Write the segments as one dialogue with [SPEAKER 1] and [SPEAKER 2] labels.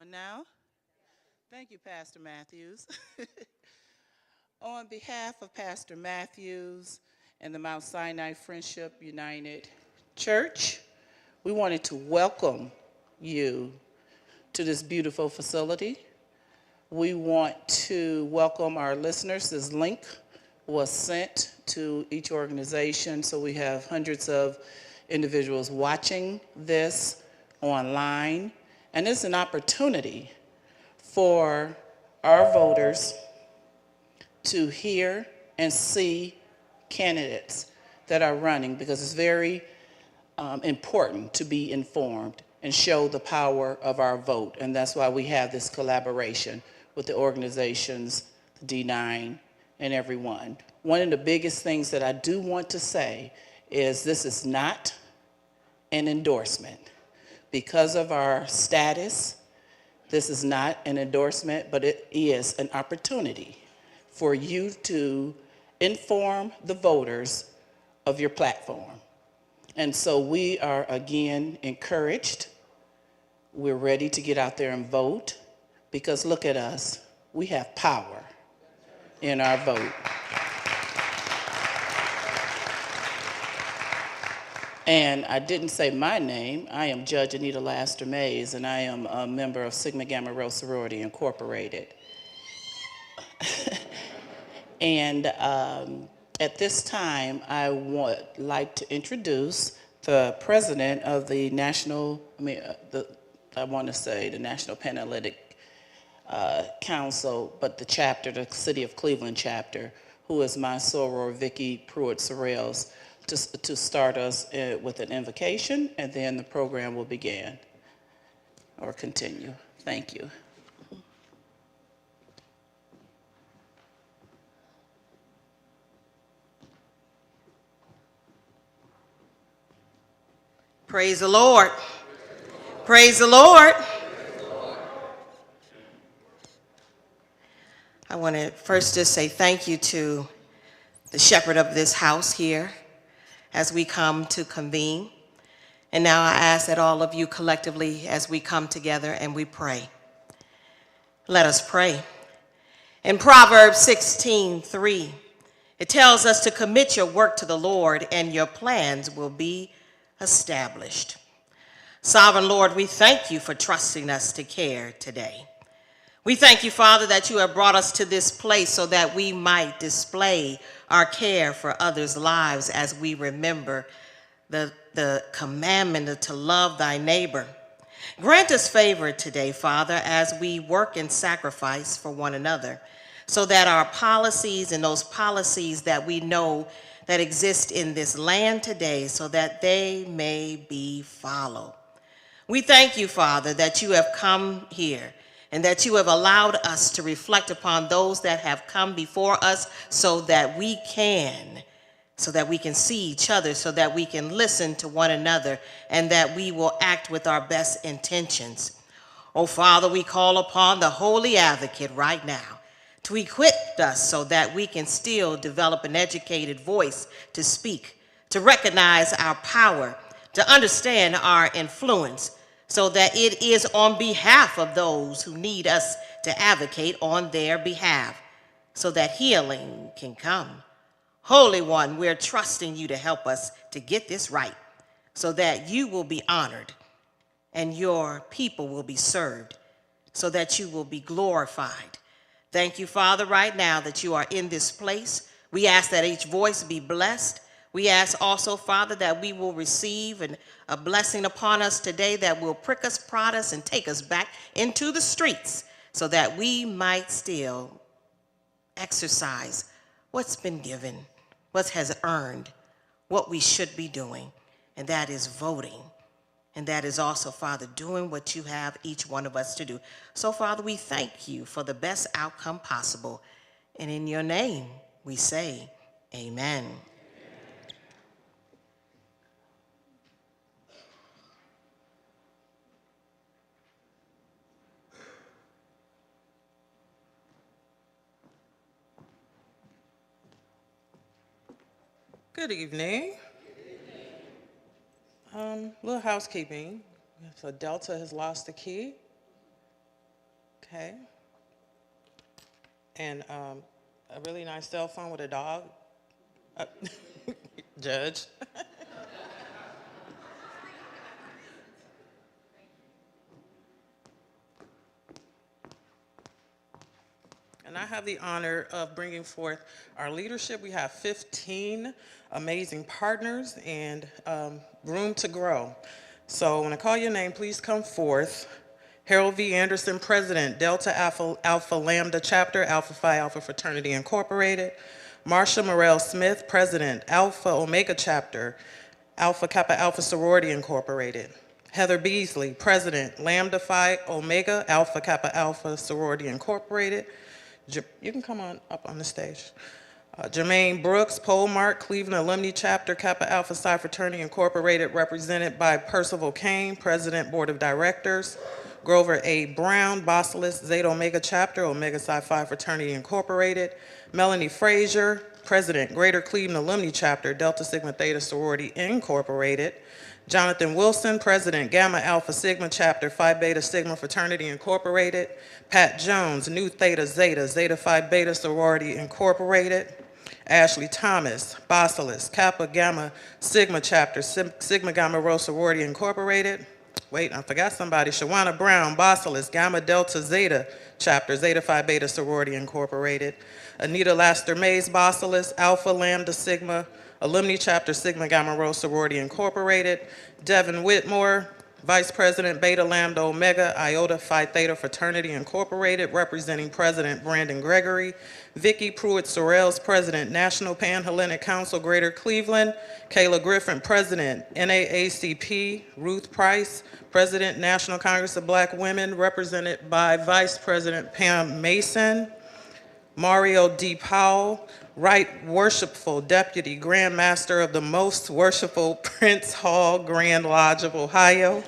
[SPEAKER 1] Now, thank you, Pastor Matthews. On behalf of Pastor Matthews and the Mount Sinai Friendship United Church, we wanted to welcome you to this beautiful facility. We want to welcome our listeners. This link was sent to each organization, so we have hundreds of individuals watching this online. And it's an opportunity for our voters to hear and see candidates that are running, because it's very important to be informed and show the power of our vote. And that's why we have this collaboration with the organizations, the D9, and everyone. One of the biggest things that I do want to say is this is not an endorsement. Because of our status, this is not an endorsement, but it is an opportunity for you to inform the voters of your platform. And so we are again encouraged. We're ready to get out there and vote, because look at us. We have power in our vote. And I didn't say my name. I am Judge Anita Laster Mays, and I am a member of Sigma Gamma Rho Sorority Incorporated. And at this time, I would like to introduce the president of the National, I want to say the National Panhellenic Council, but the chapter, the City of Cleveland chapter, who is my soror, Vicki Pruitt-Sorrells, to start us with an invocation, and then the program will begin or continue. Thank you.
[SPEAKER 2] Praise the Lord. Praise the Lord. I want to first just say thank you to the shepherd of this house here as we come to convene. And now I ask that all of you collectively, as we come together and we pray. Let us pray. In Proverbs 16:3, it tells us to commit your work to the Lord and your plans will be established. Sovereign Lord, we thank you for trusting us to care today. We thank you, Father, that you have brought us to this place so that we might display our care for others' lives as we remember the commandment to love thy neighbor. Grant us favor today, Father, as we work and sacrifice for one another, so that our policies and those policies that we know that exist in this land today, so that they may be followed. We thank you, Father, that you have come here and that you have allowed us to reflect upon those that have come before us so that we can see each other, so that we can listen to one another, and that we will act with our best intentions. Oh, Father, we call upon the Holy Advocate right now to equip us so that we can still develop an educated voice to speak, to recognize our power, to understand our influence, so that it is on behalf of those who need us to advocate on their behalf, so that healing can come. Holy One, we're trusting you to help us to get this right, so that you will be honored and your people will be served, so that you will be glorified. Thank you, Father, right now that you are in this place. We ask that each voice be blessed. We ask also, Father, that we will receive a blessing upon us today that will prick us, prod us, and take us back into the streets so that we might still exercise what's been given, what has earned, what we should be doing, and that is voting. And that is also, Father, doing what you have each one of us to do. So, Father, we thank you for the best outcome possible. And in your name, we say, amen.
[SPEAKER 3] Good evening. Little housekeeping. So Delta has lost the key. Okay. And a really nice cell phone with a dog. Judge. And I have the honor of bringing forth our leadership. We have 15 amazing partners and room to grow. So when I call your name, please come forth. Harold V. Anderson, President, Delta Alpha Lambda Chapter, Alpha Phi Alpha Fraternity Incorporated. Marsha Morrell Smith, President, Alpha Omega Chapter, Alpha Kappa Alpha Sorority Incorporated. Heather Beasley, President, Lambda Phi Omega Alpha Kappa Alpha Sorority Incorporated. You can come on up on the stage. Jermaine Brooks, Polemark, Cleveland Alumni Chapter, Kappa Alpha Psi Fraternity Incorporated, represented by Percival Kane, President, Board of Directors. Grover A. Brown, Basilis, Zeta Omega Chapter, Omega Psi Phi Fraternity Incorporated. Melanie Frazier, President, Greater Cleveland Alumni Chapter, Delta Sigma Theta Sorority Incorporated. Jonathan Wilson, President, Gamma Alpha Sigma Chapter, Phi Beta Sigma Fraternity Incorporated. Pat Jones, Nu Theta Zeta, Zeta Phi Beta Sorority Incorporated. Ashley Thomas, Basilis, Kappa Gamma Sigma Chapter, Sigma Gamma Rho Sorority Incorporated. Wait, I forgot somebody. Shawana Brown, Basilis, Gamma Delta Zeta Chapter, Zeta Phi Beta Sorority Incorporated. Anita Laster Mays, Basilis, Alpha Lambda Sigma Alumni Chapter, Sigma Gamma Rho Sorority Incorporated. Devin Whitmore, Vice President, Beta Lambda Omega Iota Phi Theta Fraternity Incorporated, representing President Brandon Gregory. Vicki Pruitt-Sorrells, President, National Pan-Hellenic Council, Greater Cleveland. Kayla Griffin, President, NAACP. Ruth Price, President, National Congress of Black Women, represented by Vice President Pam Mason. Mario D. Powell, Right Worshipful Deputy Grand Master of the Most Worshipful Prince Hall Grand Lodge of Ohio.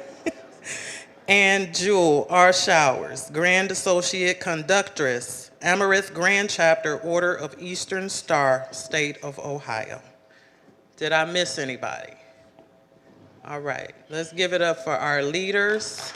[SPEAKER 3] And Jewel R. Showers, Grand Associate Conductress, Amaranth Grand Chapter, Order of Eastern Star, State of Ohio. Did I miss anybody? All right, let's give it up for our leaders.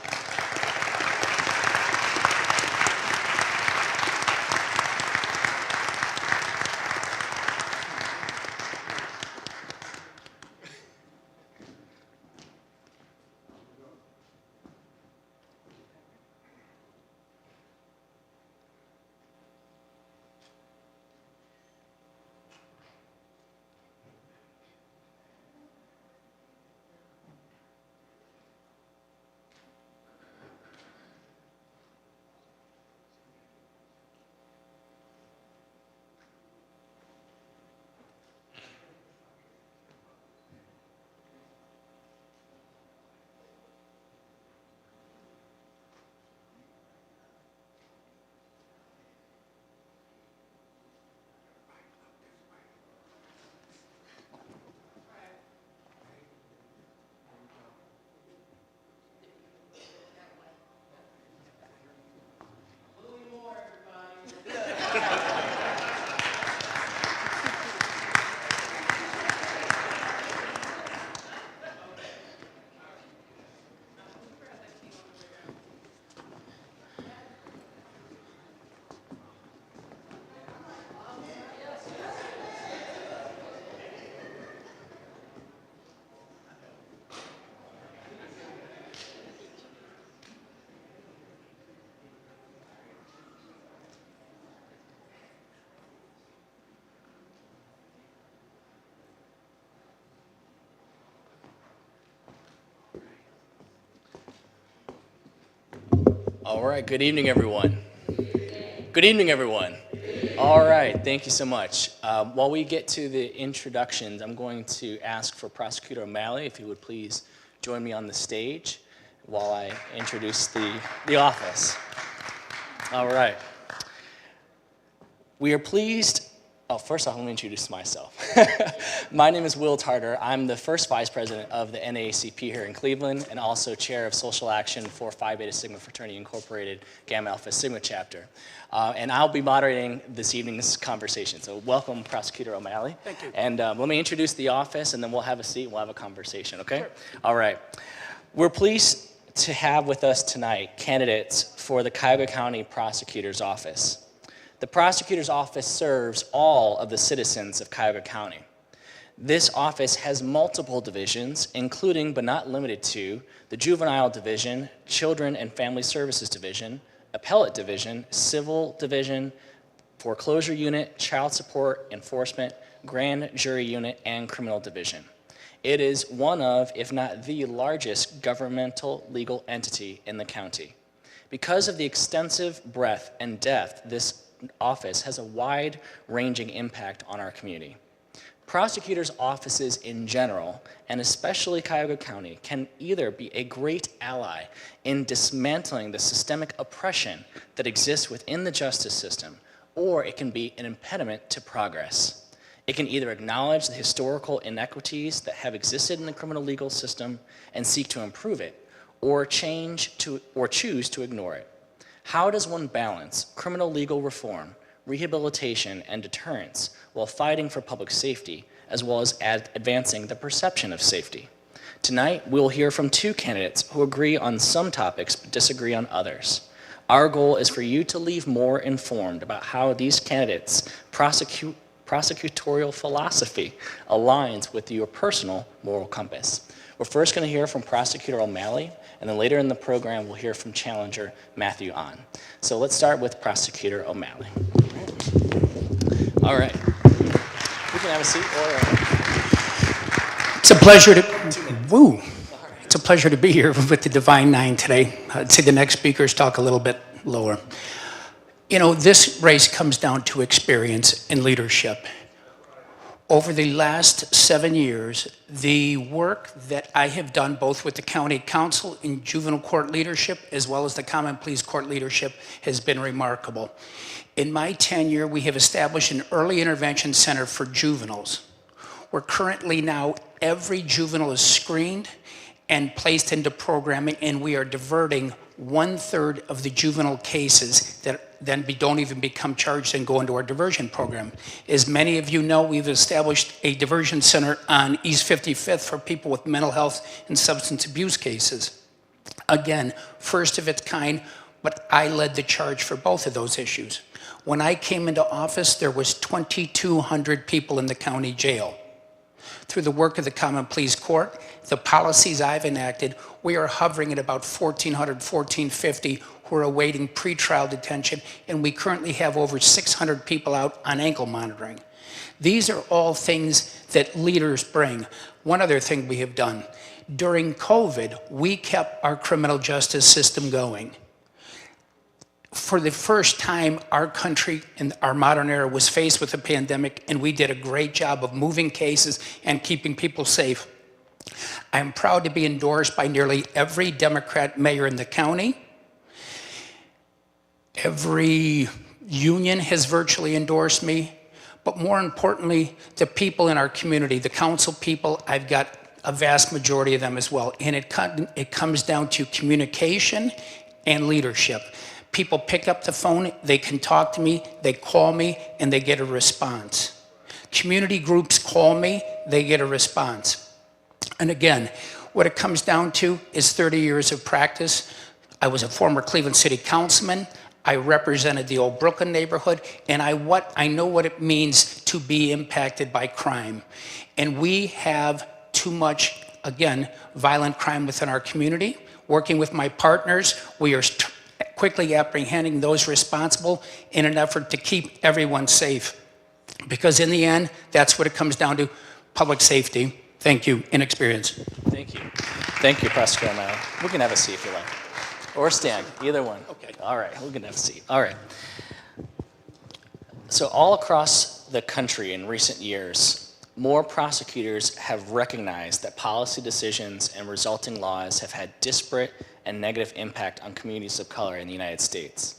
[SPEAKER 4] All right, good evening, everyone. Good evening, everyone. All right, thank you so much. While we get to the introductions, I'm going to ask for Prosecutor O'Malley if he would please join me on the stage while I introduce the office. All right. We are pleased. Oh, first off, let me introduce myself. My name is Will Tarter. I'm the first vice president of the NAACP here in Cleveland and also chair of social action for Phi Beta Sigma Fraternity Incorporated, Gamma Alpha Sigma chapter. And I'll be moderating this evening's conversation. So welcome, Prosecutor O'Malley.
[SPEAKER 5] Thank you.
[SPEAKER 4] And let me introduce the office, and then we'll have a seat and we'll have a conversation, okay?
[SPEAKER 5] Sure.
[SPEAKER 4] All right. We're pleased to have with us tonight candidates for the Cuyahoga County Prosecutor's Office. The Prosecutor's Office serves all of the citizens of Cuyahoga County. This office has multiple divisions, including but not limited to the Juvenile Division, Children and Family Services Division, Appellate Division, Civil Division, Foreclosure Unit, Child Support Enforcement, Grand Jury Unit, and Criminal Division. It is one of, if not the largest governmental legal entity in the county. Because of the extensive breadth and depth, this office has a wide-ranging impact on our community. Prosecutors' offices in general, and especially Cuyahoga County, can either be a great ally in dismantling the systemic oppression that exists within the justice system, or it can be an impediment to progress. It can either acknowledge the historical inequities that have existed in the criminal legal system and seek to improve it, or choose to ignore it. How does one balance criminal legal reform, rehabilitation, and deterrence while fighting for public safety, as well as advancing the perception of safety? Tonight, we'll hear from two candidates who agree on some topics but disagree on others. Our goal is for you to leave more informed about how these candidates' prosecutorial philosophy aligns with your personal moral compass. We're first going to hear from Prosecutor O'Malley, and then later in the program, we'll hear from challenger Matthew Ahn. So let's start with Prosecutor O'Malley. All right. We can have a seat or...
[SPEAKER 5] It's a pleasure to... Woo! It's a pleasure to be here with the Divine Nine today. I'd say the next speakers talk a little bit lower. You know, this race comes down to experience and leadership. Over the last 7 years, the work that I have done both with the County Council in juvenile court leadership as well as the Common Pleas Court leadership has been remarkable. In my tenure, we have established an early intervention center for juveniles, where currently now every juvenile is screened and placed into programming, and we are diverting 1/3 of the juvenile cases that then don't even become charged and go into our diversion program. As many of you know, we've established a diversion center on East 55th for people with mental health and substance abuse cases. Again, first of its kind, but I led the charge for both of those issues. When I came into office, there was 2,200 people in the county jail. Through the work of the Common Pleas Court, the policies I've enacted, we are hovering at about 1,400, 1,450 who are awaiting pretrial detention, and we currently have over 600 people out on ankle monitoring. These are all things that leaders bring. One other thing we have done. During COVID, we kept our criminal justice system going. For the first time, our country in our modern era was faced with a pandemic, and we did a great job of moving cases and keeping people safe. I am proud to be endorsed by nearly every Democrat mayor in the county. Every union has virtually endorsed me, but more importantly, the people in our community, the council people, I've got a vast majority of them as well. And it comes down to communication and leadership. People pick up the phone, they can talk to me, they call me, and they get a response. Community groups call me, they get a response. And again, what it comes down to is 30 years of practice. I was a former Cleveland City Councilman. I represented the Old Brooklyn neighborhood, and I know what it means to be impacted by crime. And we have too much, again, violent crime within our community. Working with my partners, we are quickly apprehending those responsible in an effort to keep everyone safe. Because in the end, that's what it comes down to, public safety. Thank you, and experience.
[SPEAKER 4] Thank you. Thank you, Prosecutor O'Malley. We can have a seat if you like. Or stand, either one.
[SPEAKER 5] Okay.
[SPEAKER 4] All right, we can have a seat. All right. So all across the country in recent years, more prosecutors have recognized that policy decisions and resulting laws have had disparate and negative impact on communities of color in the United States.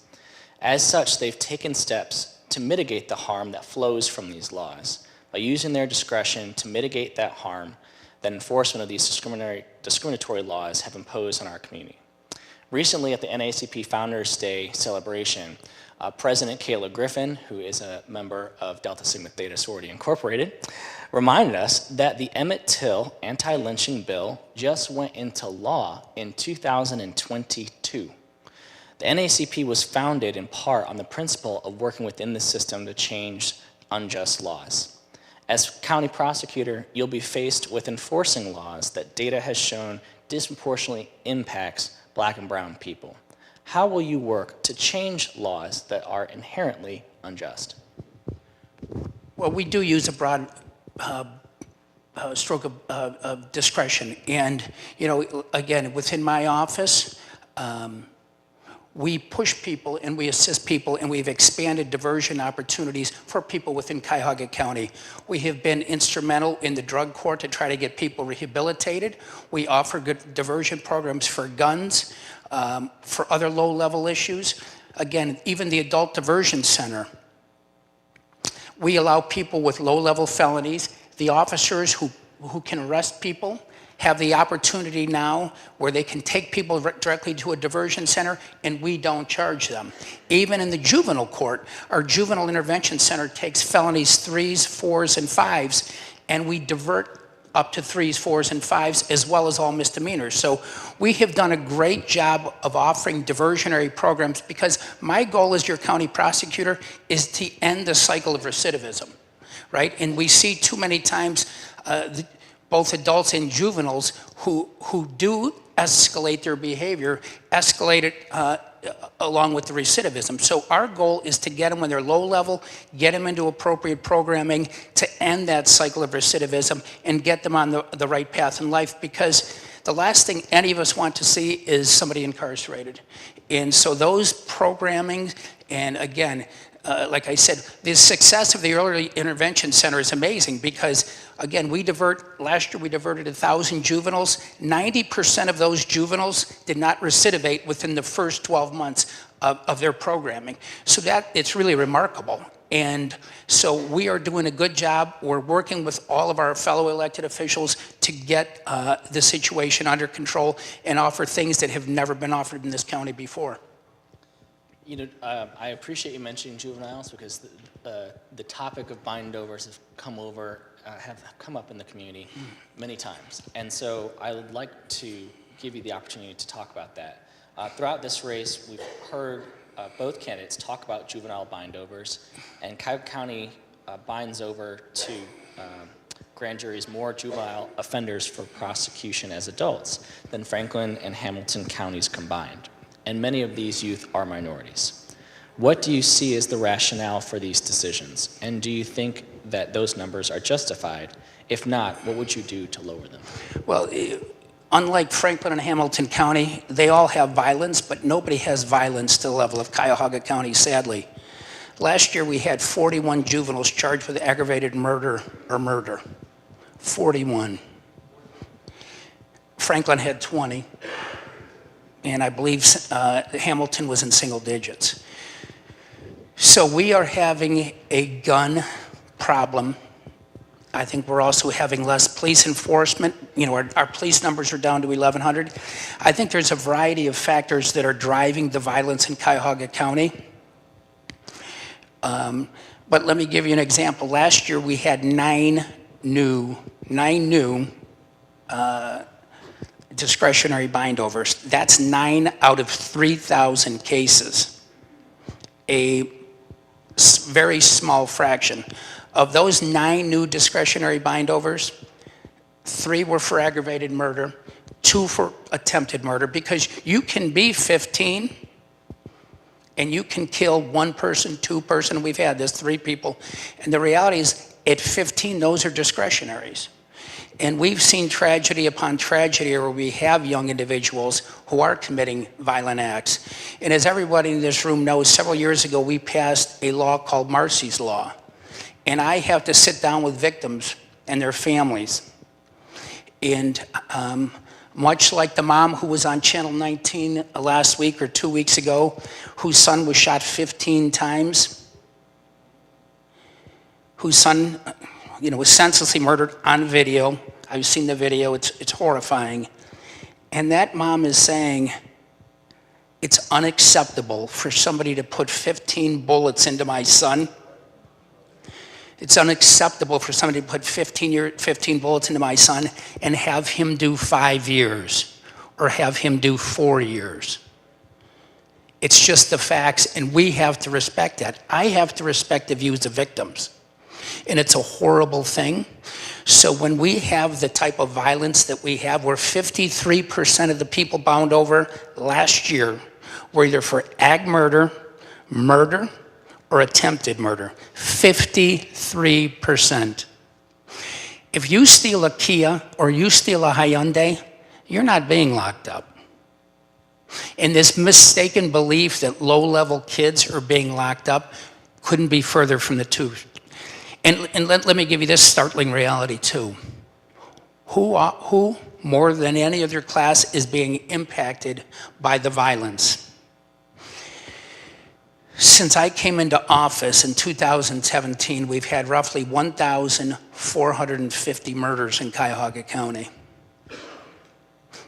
[SPEAKER 4] As such, they've taken steps to mitigate the harm that flows from these laws by using their discretion to mitigate that harm that enforcement of these discriminatory laws have imposed on our community. Recently at the NAACP Founders Day celebration, President Kayla Griffin, who is a member of Delta Sigma Theta Sorority Incorporated, reminded us that the Emmett Till anti-lynching bill just went into law in 2022. The NAACP was founded in part on the principle of working within the system to change unjust laws. As county prosecutor, you'll be faced with enforcing laws that data has shown disproportionately impacts Black and brown people. How will you work to change laws that are inherently unjust?
[SPEAKER 5] Well, we do use a broad stroke of discretion. And, you know, again, within my office, we push people and we assist people, and we've expanded diversion opportunities for people within Cuyahoga County. We have been instrumental in the drug court to try to get people rehabilitated. We offer good diversion programs for guns, for other low-level issues. Again, even the Adult Diversion Center, we allow people with low-level felonies, the officers who can arrest people, have the opportunity now where they can take people directly to a diversion center and we don't charge them. Even in the juvenile court, our juvenile intervention center takes felonies 3s, 4s, and 5s, and we divert up to 3s, 4s, and 5s, as well as all misdemeanors. So we have done a great job of offering diversionary programs, because my goal as your county prosecutor is to end the cycle of recidivism, right? And we see too many times both adults and juveniles who do escalate their behavior, escalate it along with the recidivism. So our goal is to get them when they're low level, get them into appropriate programming to end that cycle of recidivism and get them on the right path in life, because the last thing any of us want to see is somebody incarcerated. And so those programming, and again, like I said, the success of the Early Intervention Center is amazing, because, again, last year we diverted 1,000 juveniles. 90% of those juveniles did not recidivate within the first 12 months of their programming. So it's really remarkable. And so we are doing a good job. We're working with all of our fellow elected officials to get the situation under control and offer things that have never been offered in this county before.
[SPEAKER 4] You know, I appreciate you mentioning juveniles, because the topic of bindovers have come up in the community many times. And so I would like to give you the opportunity to talk about that. Throughout this race, we've heard both candidates talk about juvenile bindovers, and Cuyahoga County binds over to grand juries more juvenile offenders for prosecution as adults than Franklin and Hamilton counties combined. And many of these youth are minorities. What do you see as the rationale for these decisions? And do you think that those numbers are justified? If not, what would you do to lower them? Well,
[SPEAKER 5] unlike Franklin and Hamilton County, they all have violence, but nobody has violence to the level of Cuyahoga County, sadly. Last year we had 41 juveniles charged with aggravated murder or murder. 41. Franklin had 20. And I believe Hamilton was in single digits. So we are having a gun problem. I think we're also having less police enforcement. You know, our police numbers are down to 1,100. I think there's a variety of factors that are driving the violence in Cuyahoga County. But let me give you an example. Last year we had nine new discretionary bindovers. That's 9 out of 3,000 cases. A very small fraction. Of those 9 new discretionary bindovers, 3 were for aggravated murder, 2 for attempted murder, because you can be 15 and you can kill 1 person, 2 person. We've had this, 3 people. And the reality is, at 15, those are discretionaries. And we've seen tragedy upon tragedy where we have young individuals who are committing violent acts. And as everybody in this room knows, several years ago we passed a law called Marsy's Law. And I have to sit down with victims and their families. And much like the mom who was on Channel 19 last week or 2 weeks ago, whose son was shot 15 times, whose son was senselessly murdered on video. I've seen the video, it's horrifying. And that mom is saying, It's unacceptable for somebody to put 15 bullets into my son. It's unacceptable for somebody to put 15 bullets into my son and have him do 5 years or have him do 4 years. It's just the facts, and we have to respect that. I have to respect the views of victims, and it's a horrible thing. So when we have the type of violence that we have, where 53% of the people bound over last year were either for ag murder, murder, or attempted murder. 53%. If you steal a Kia or you steal a Hyundai, you're not being locked up. And this mistaken belief that low-level kids are being locked up couldn't be further from the truth. And let me give you this startling reality too. Who more than any other class is being impacted by the violence? Since I came into office in 2017, we've had roughly 1,450 murders in Cuyahoga County.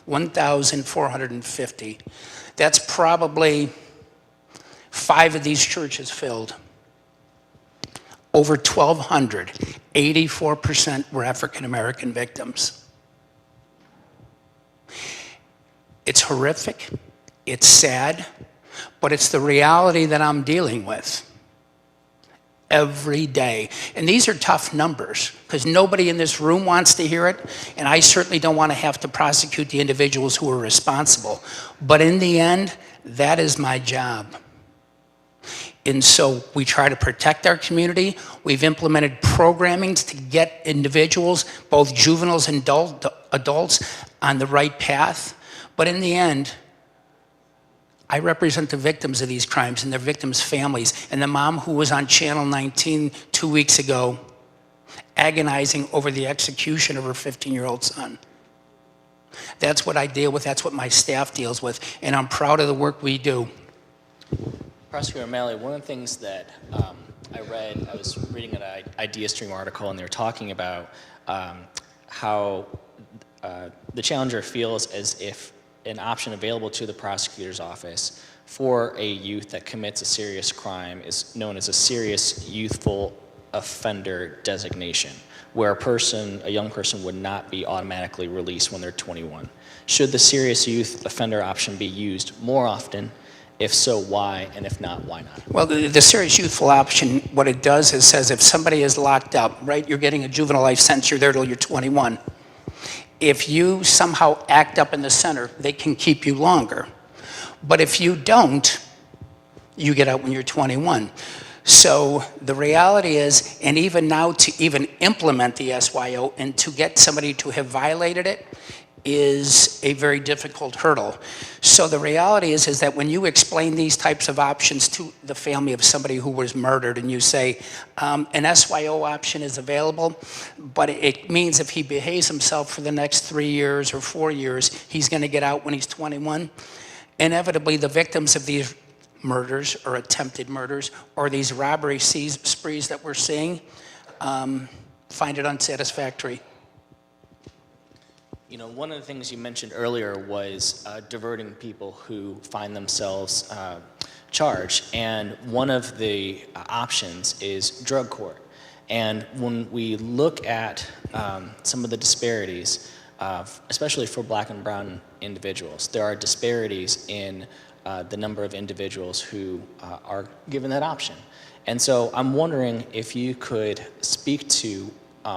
[SPEAKER 5] 1,450. That's probably 5 of these churches filled. Over 1,200, 84% were African American victims. It's horrific, it's sad, but it's the reality that I'm dealing with every day. And these are tough numbers because nobody in this room wants to hear it, and I certainly don't want to have to prosecute the individuals who are responsible. But in the end, that is my job. And so we try to protect our community. We've implemented programming to get individuals, both juveniles and adults, on the right path. But in the end, I represent the victims of these crimes and their victims' families, and the mom who was on Channel 19 2 weeks ago agonizing over the execution of her 15-year-old son. That's what I deal with, that's what my staff deals with, and I'm proud of the work we do.
[SPEAKER 4] Prosecutor O'Malley, one of the things that I was reading an IdeaStream article, and they were talking about how the challenger feels as if an option available to the prosecutor's office for a youth that commits a serious crime is known as a serious youthful offender designation, where a young person would not be automatically released when they're 21. Should the serious youth offender option be used more often? If so, why? And if not, why not?
[SPEAKER 5] Well, the serious youthful option, what it does is says if somebody is locked up, right, you're getting a juvenile life sentence, you're there till you're 21. If you somehow act up in the center, they can keep you longer. But if you don't, you get out when you're 21. So the reality is, and even now to even implement the SYO and to get somebody to have violated it is a very difficult hurdle. So the reality is that when you explain these types of options to the family of somebody who was murdered and you say, an SYO option is available, but it means if he behaves himself for the next 3 years or 4 years, he's gonna get out when he's 21. Inevitably, the victims of these murders or attempted murders or these robbery sprees that we're seeing find it unsatisfactory.
[SPEAKER 4] You know, one of the things you mentioned earlier was diverting people who find themselves charged, and one of the options is drug court. And when we look at some of the disparities, especially for black and brown individuals, there are disparities in the number of individuals who are given that option. And so I'm wondering if you could speak to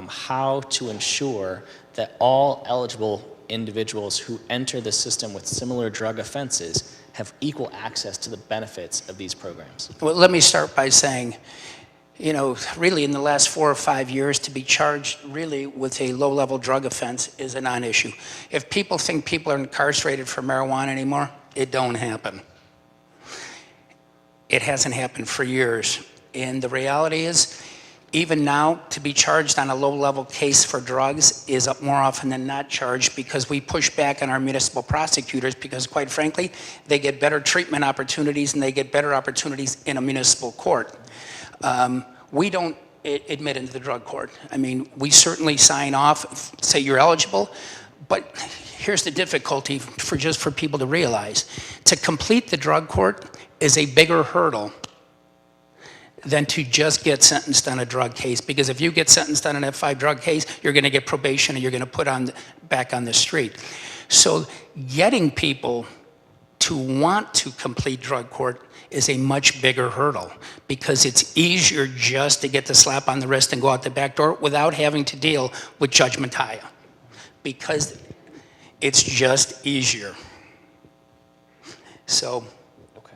[SPEAKER 4] how to ensure that all eligible individuals who enter the system with similar drug offenses have equal access to the benefits of these programs.
[SPEAKER 5] Well, let me start by saying, you know, really in the last 4 or 5 years to be charged really with a low-level drug offense is a non-issue. If people think people are incarcerated for marijuana anymore, it don't happen. It hasn't happened for years. And the reality is, even now, to be charged on a low-level case for drugs is more often than not charged because we push back on our municipal prosecutors because, quite frankly, they get better treatment opportunities and they get better opportunities in a municipal court. We don't admit into the drug court. I mean, we certainly sign off, say you're eligible, But here's the difficulty for people to realize. To complete the drug court is a bigger hurdle than to just get sentenced on a drug case. Because if you get sentenced on an F5 drug case, you're going to get probation and you're going to put back on the street. So getting people to want to complete drug court is a much bigger hurdle, because it's easier just to get the slap on the wrist and go out the back door without having to deal with Judge Mattia, because it's just easier. So.
[SPEAKER 4] Okay.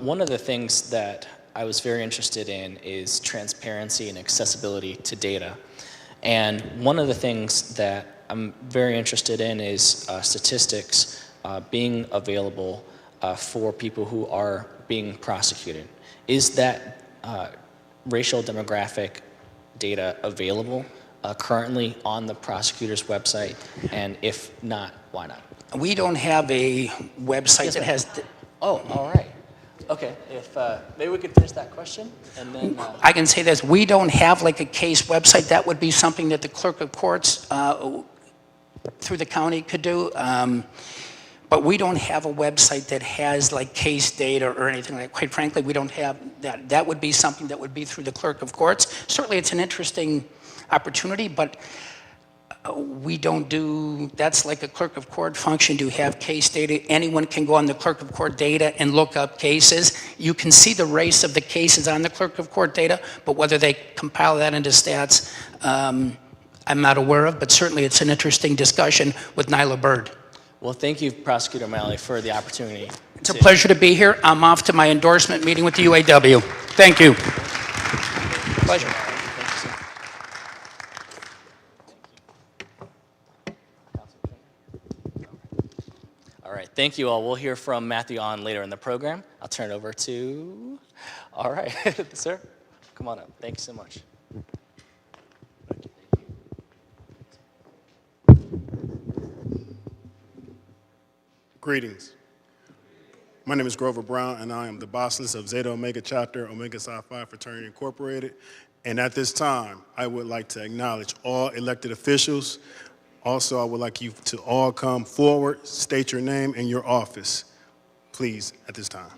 [SPEAKER 4] One of the things that I was very interested in is transparency and accessibility to data. And one of the things that I'm very interested in is statistics being available for people who are being prosecuted. Is that racial demographic data available currently on the prosecutor's website? And if not, why not?
[SPEAKER 5] We don't have a website that has.
[SPEAKER 4] Oh, all right. Okay, if maybe we could finish that question, and then
[SPEAKER 5] I can say this: we don't have like a case website. That would be something that the clerk of courts through the county could do. But we don't have a website that has like case data or anything like that. Quite frankly, we don't have that. That would be something that would be through the clerk of courts. Certainly, it's an interesting opportunity, but we don't do, that's like a clerk of court function to have case data. Anyone can go on the clerk of court data and look up cases. You can see the race of the cases on the clerk of court data, but whether they compile that into stats, I'm not aware of, but certainly it's an interesting discussion with Nyla Bird.
[SPEAKER 4] well, thank you, Prosecutor O'Malley, for the opportunity.
[SPEAKER 5] It's a pleasure to be here. I'm off to my endorsement meeting with the UAW. Thank you. Pleasure.
[SPEAKER 4] All right, thank you all. We'll hear from Matthew on later in the program. I'll turn it over to, all right, sir, come on up. Thank you so much.
[SPEAKER 6] Greetings. My name is Grover Brown, and I am the bossless of Zeta Omega Chapter, Omega Psi Phi Fraternity Incorporated. And at this time, I would like to acknowledge all elected officials. Also, I would like you to all come forward, state your name and your office, please, at this time.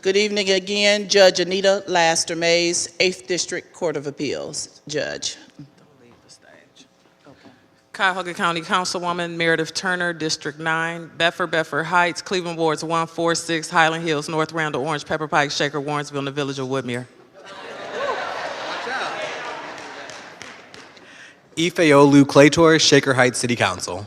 [SPEAKER 1] Good evening again, Judge Anita Laster Mays, 8th District Court of Appeals. Judge.
[SPEAKER 3] Don't leave the stage. Okay. Cuyahoga County Councilwoman Meredith Turner, District 9, Bedford Heights, Cleveland Wards 1, 4, 6, Highland Hills, North Randall, Orange, Pepper Pike, Shaker, Warrensville, and the Village of Woodmere.
[SPEAKER 7] Ifeolu Claytor, Shaker Heights City Council.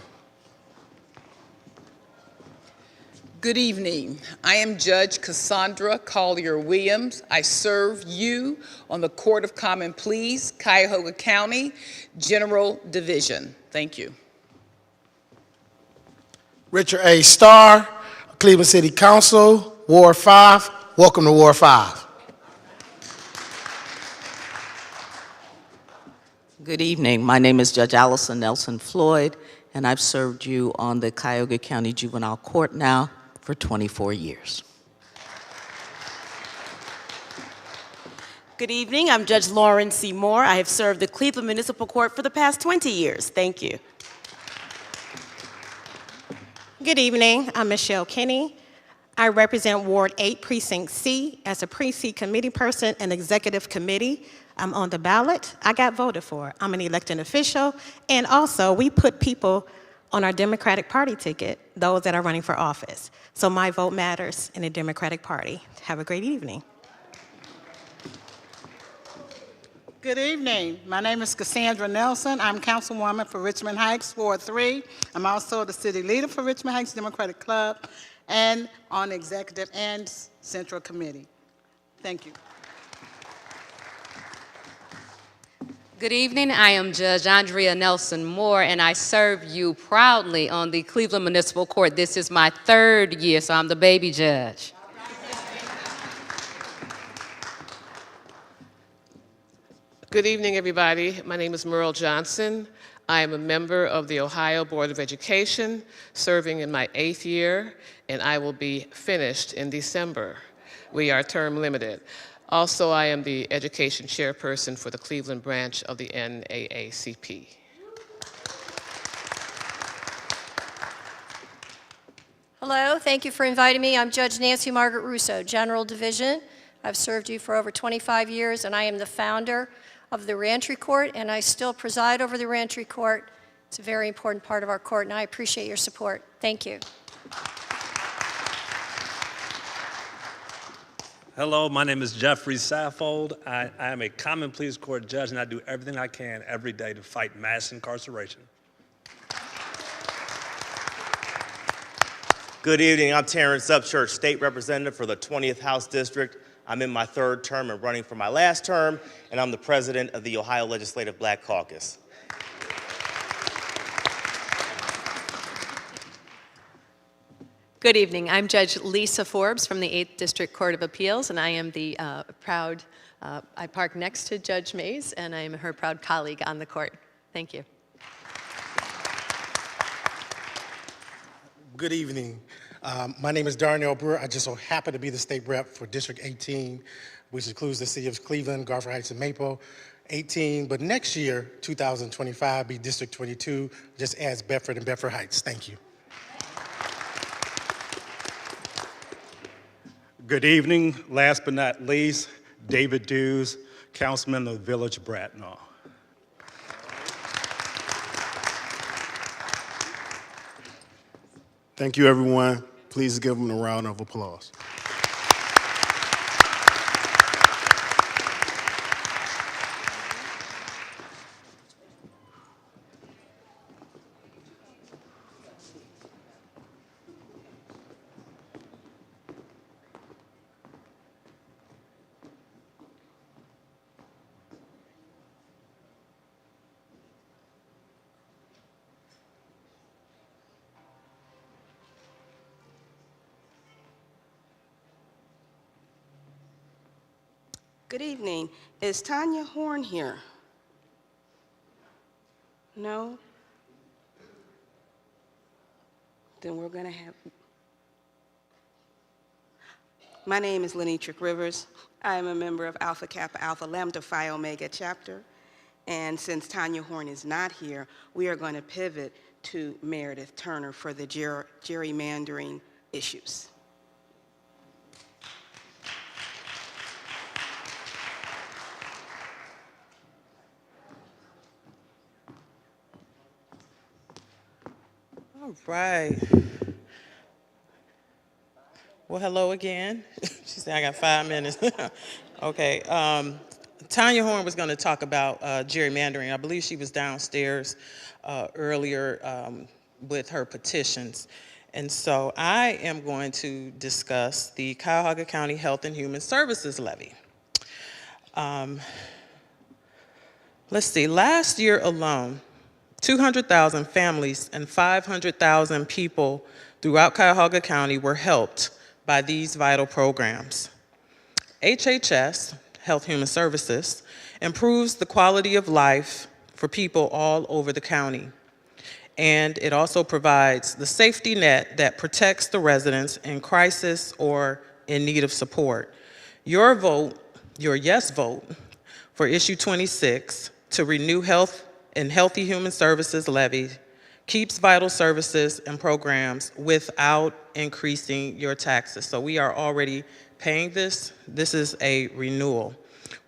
[SPEAKER 8] Good evening. I am Judge Cassandra Collier Williams. I serve you on the Court of Common Pleas, Cuyahoga County General Division. Thank you.
[SPEAKER 9] Richard A. Starr, Cleveland City Council, Ward 5. Welcome to Ward 5.
[SPEAKER 10] Good evening. My name is Judge Allison Nelson Floyd, and I've served you on the Cuyahoga County Juvenile Court now for 24 years.
[SPEAKER 2] Good evening. I'm Judge Lauren C. Moore. I have served the Cleveland Municipal Court for the past 20 years. Thank you.
[SPEAKER 11] Good evening. I'm Michelle Kinney. I represent Ward 8, Precinct C as a precinct committee person and executive committee. I'm on the ballot. I got voted for. I'm an elected official. And also, we put people on our Democratic Party ticket, those that are running for office. So my vote matters in the Democratic Party. Have a great evening.
[SPEAKER 12] Good evening. My name is Cassandra Nelson. I'm councilwoman for Richmond Heights, Ward 3. I'm also the city leader for Richmond Heights Democratic Club and on the executive and central committee. Thank you.
[SPEAKER 13] Good evening. I am Judge Andrea Nelson Moore, and I serve you proudly on the Cleveland Municipal Court. This is my 3rd year, so I'm the baby judge.
[SPEAKER 14] Good evening, everybody. My name is Merle Johnson. I am a member of the Ohio Board of Education, serving in my 8th year, and I will be finished in December. We are term limited. Also, I am the education chairperson for the Cleveland branch of the NAACP.
[SPEAKER 15] Hello, thank you for inviting me. I'm Judge Nancy Margaret Russo, General Division. I've served you for over 25 years, and I am the founder of the Reentry Court, and I still preside over the Reentry Court. It's a very important part of our court, and I appreciate your support. Thank you.
[SPEAKER 16] Hello, my name is Jeffrey Saffold. I am a common pleas court judge, and I do everything I can every day to fight mass incarceration.
[SPEAKER 17] Good evening, I'm Terrence Upchurch, State Representative for the 20th House District. I'm in my 3rd term and running for my last term, and I'm the President of the Ohio Legislative Black Caucus.
[SPEAKER 18] Good evening, I'm Judge Lisa Forbes from the 8th District Court of Appeals, and I am the proud, I park next to Judge Mays, and I am her proud colleague on the court. Thank you.
[SPEAKER 9] Good evening. My name is Darnell Brewer. I just so happen to be the state rep for District 18, which includes the city of Cleveland, Garfield Heights, and Maple. 18, but next year, 2025, be District 22, just adds Bedford and Bedford Heights. Thank you.
[SPEAKER 19] Good evening. Last but not least, David Dews, Councilman of the Village of Bracknell.
[SPEAKER 6] Thank you, everyone. Please give them a round of applause.
[SPEAKER 20] Good evening. Is Tanya Horn here? No? Then we're going to have... My name is Lenitra Rivers. I am a member of Alpha Kappa Alpha Lambda Phi Omega chapter. And since Tanya Horn is not here, we are going to pivot to Meredith Turner for the gerrymandering issues.
[SPEAKER 3] All right. Well, hello again. She said I got 5 minutes. Okay. Tanya Horn was going to talk about gerrymandering. I believe she was downstairs earlier with her petitions. And so I am going to discuss the Cuyahoga County Health and Human Services Levy. Let's see, last year alone, 200,000 families and 500,000 people throughout Cuyahoga County were helped by these vital programs. HHS, Health Human Services, improves the quality of life for people all over the county. And it also provides the safety net that protects the residents in crisis or in need of support. Your vote, your yes vote for issue 26 to renew Health and Healthy Human Services levy keeps vital services and programs without increasing your taxes. So we are already paying this. This is a renewal.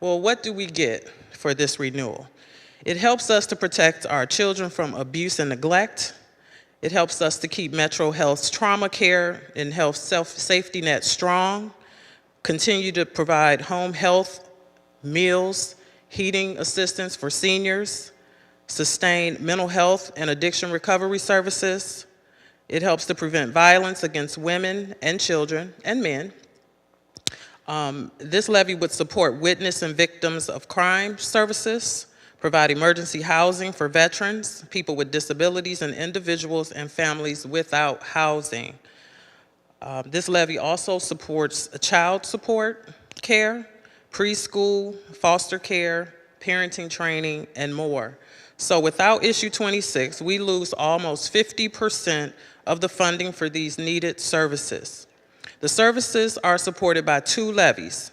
[SPEAKER 3] Well, what do we get for this renewal? It helps us to protect our children from abuse and neglect. It helps us to keep Metro Health's trauma care and health safety net strong, continue to provide home health, meals, heating assistance for seniors, sustain mental health and addiction recovery services. It helps to prevent violence against women and children and men. This levy would support witness and victims of crime services, provide emergency housing for veterans, people with disabilities, and individuals and families without housing. This levy also supports child support care, preschool, foster care, parenting training, and more. So without issue 26, we lose almost 50% of the funding for these needed services. The services are supported by 2 levies,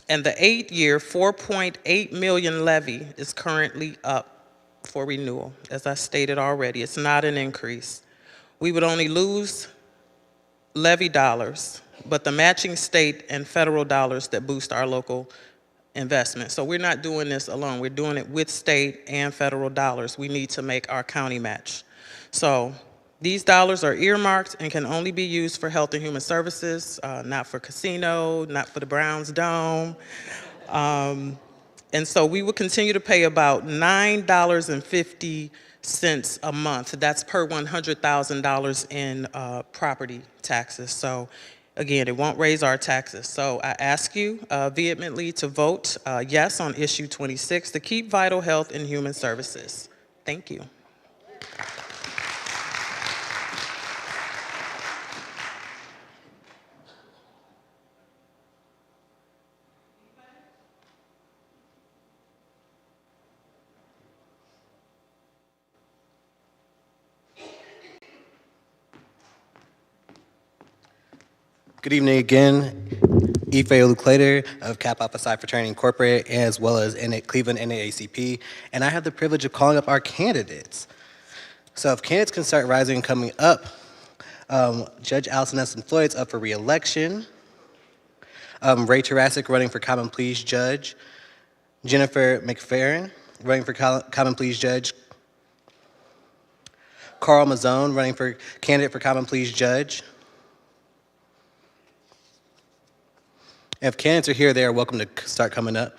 [SPEAKER 3] and the 8-year, $4.8 million levy is currently up for renewal. As I stated already, it's not an increase. We would only lose levy dollars, but the matching state and federal dollars that boost our local investment. So we're not doing this alone. We're doing it with state and federal dollars. We need to make our county match. So these dollars are earmarked and can only be used for health and human services, not for casino, not for the Browns Dome. And so we will continue to pay about $9.50 a month. That's per $100,000 in property taxes. So again, it won't raise our taxes. So I ask you vehemently to vote yes on issue 26 to keep vital health and human services. Thank you.
[SPEAKER 7] Good evening again. Ife Oluclater of Kappa Alpha Psi Fraternity Incorporated, as well as Cleveland NAACP, and I have the privilege of calling up our candidates. So if candidates can start rising and coming up, Judge Allison Nelson Floyd's up for re-election. Ray Tarasic running for Common Pleas Judge. Jennifer McFerrin running for Common Pleas Judge. Carl Mazzone running for candidate for Common Pleas Judge. If candidates are here, they are welcome to start coming up.